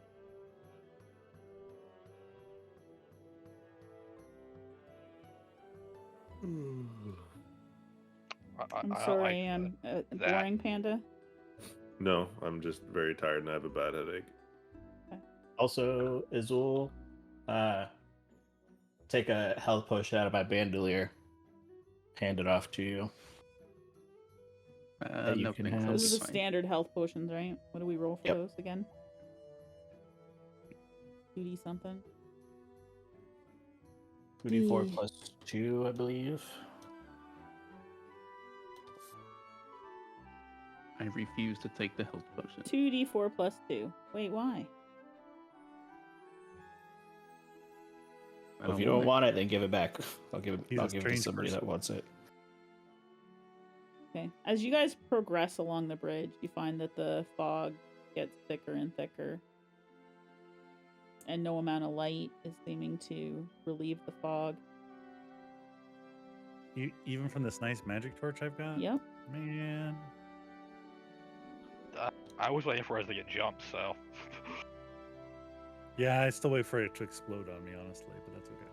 I'm sorry, I'm boring panda. No, I'm just very tired and I have a bad headache. Also, Azul, take a health potion out of my bandolier. Hand it off to you. You No, can thanks, have- I'll Those be are the fine. standard health potions, right? What do we roll for Yep. those again? 2D something? 2d4 plus 2, I believe. I refuse to take the health potion. 2d4 plus 2. Wait, why? I Well, if you don't want it, then give it back. I'll give He's a it to strange somebody person. that wants it. Okay. As you guys progress along the bridge, you find that the fog gets thicker and thicker. And no amount of light is seeming to relieve the fog. Even from this nice magic torch I've got? Yep. Man. I was waiting for us to get jumped, so. Yeah, I still wait for it to explode on me, honestly, but that's okay.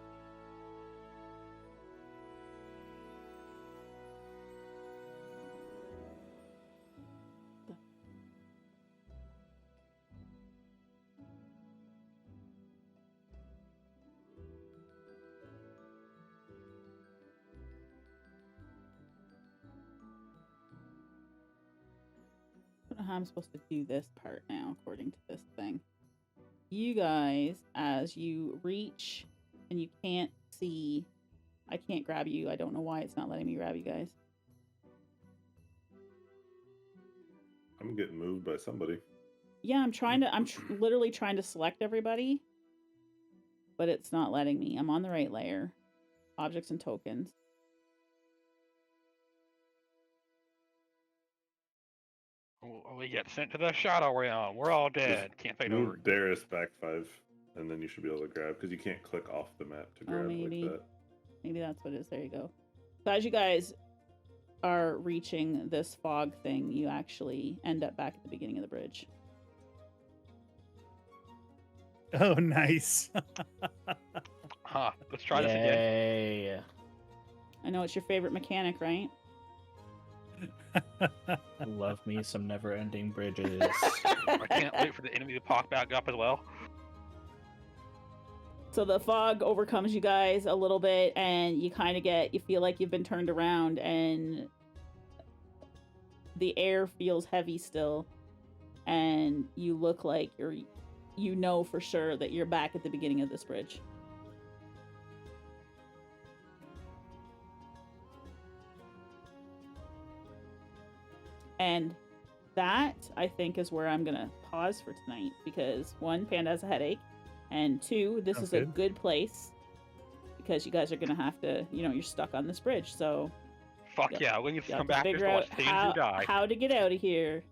I'm supposed to do this part now, according to this thing. You guys, as you reach, and you can't see, I can't grab you. I don't know why it's not letting me grab you guys. I'm getting moved by somebody. Yeah, I'm literally trying to select everybody, but it's not letting me. I'm on the right layer. Objects and tokens. We get sent to the shadow realm. We're all dead. Can't fade over. Move Darius back 5, and then you should be able to grab, because you can't click off the map to grab maybe. like that. Maybe that's what it is. There you go. So as you guys are reaching this fog thing, you actually end up back at the beginning of the bridge. Oh, nice. Huh. Let's try this again. Yay. I know it's your favorite mechanic, right? Love me some never-ending bridges. I can't wait for the enemy to pop back up as well. So the fog overcomes you guys a little bit, and you feel like you've been turned around, and the air feels heavy still, and you look like you know for sure that you're back at the beginning of this bridge. And that, I think, is where I'm going to pause for tonight, because 1, Panda has a headache, and 2, this Sounds is a good place, because you guys are going to have to, you're stuck on this bridge, so... Fuck yeah, we need to you come have to back just figure to out watch Tanzu die. how to get out of here.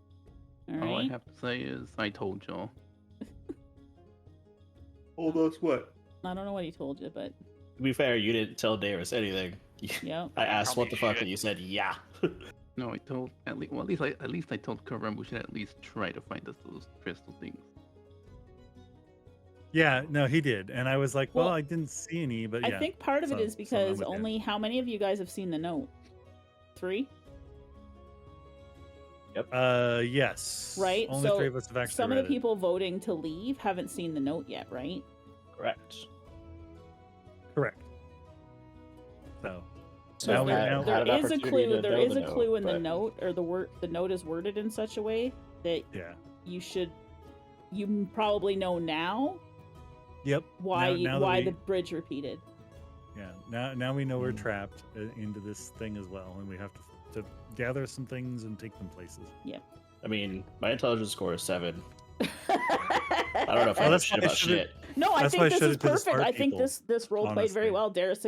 All All I right? have to say is, I told y'all. Hold us what? I don't know what he told you, but... To be fair, you didn't tell Darius anything. Yep. I asked what the fuck, shit. and you said yeah. No, I told at least I told Karam we should at least try to find us those crystal things. Yeah, no, he did. And I was like, well, Well, I didn't see any, but yeah. I think part of it So- is so I'm because with you. only... How many of you guys have seen the note? 3? Yes. Right, Only so 3 of us have actually Some of read the people voting to leave haven't seen the note yet, right? Correct. it. Correct. So So now we I now had an There is a opportunity clue. to There know is the a clue note, in the but- note, or the note is worded in such a way that yeah. you probably know now Yep. why now that why we- the bridge repeated. Yeah. Now we know we're Mm. trapped into this thing as well, and we have to gather some things and take them places. I mean, my intelligence score is 7. I don't know if Well, I know that's shit why I about should've- shit. No, I That's think why I this showed is it to the perfect. smart I think people, this role played very honestly. well. Darius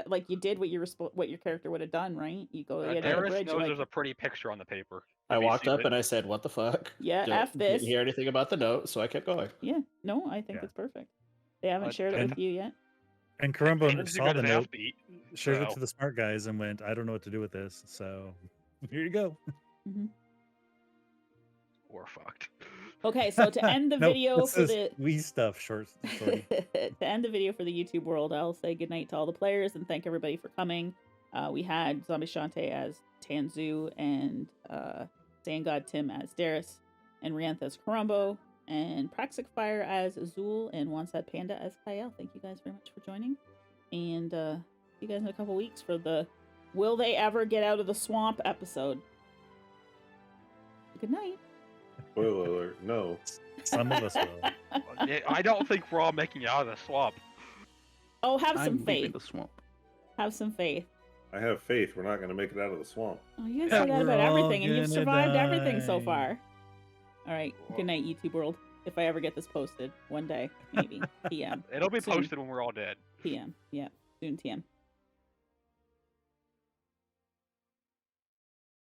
like you did what your character would have done, right? You go to the end of the Darius bridge. knows You're there's like, a pretty picture on the paper. I If you walked see up it. and I said, "What the fuck?" yeah, F this. Didn't hear anything about the note, so I kept going. Yeah, no, I think Yeah. it's perfect. They haven't shared it and- with you yet. And Karumbo Tanzu saw got the his ass note, beat, showed it so- to the smart guys, and went, "I don't know what to do with this." So here you go. Hmm. We're fucked. Okay, so to end the Nope, video this for is the wee stuff, shorty. to end the video for the YouTube world, I'll say goodnight to all the players and thank everybody for coming. We had Zombie Shante as Tanzu, and Sand God Tim as Darius, and Riantha as Karumbo, and Praxic Fire as Azul, and Wansad Panda as Kyle. Thank you guys very much for joining. And see you guys in a couple weeks for the Will They Ever Get Out of the Swamp episode. Good night. Spoiler alert, no. Some of us will. Yeah, I don't think we're all making it out of the swamp. Oh, have some I'm leaving faith. the swamp. Have some faith. I have faith we're not going to make it out of the swamp. Oh, you guys Yeah, say that we're about all everything, and you've gonna survived everything so die. far. All right. Good night, YouTube world. If I ever get this posted one day, maybe PM. It'll be Soon. posted when we're all dead. PM. Yeah. Soon TM.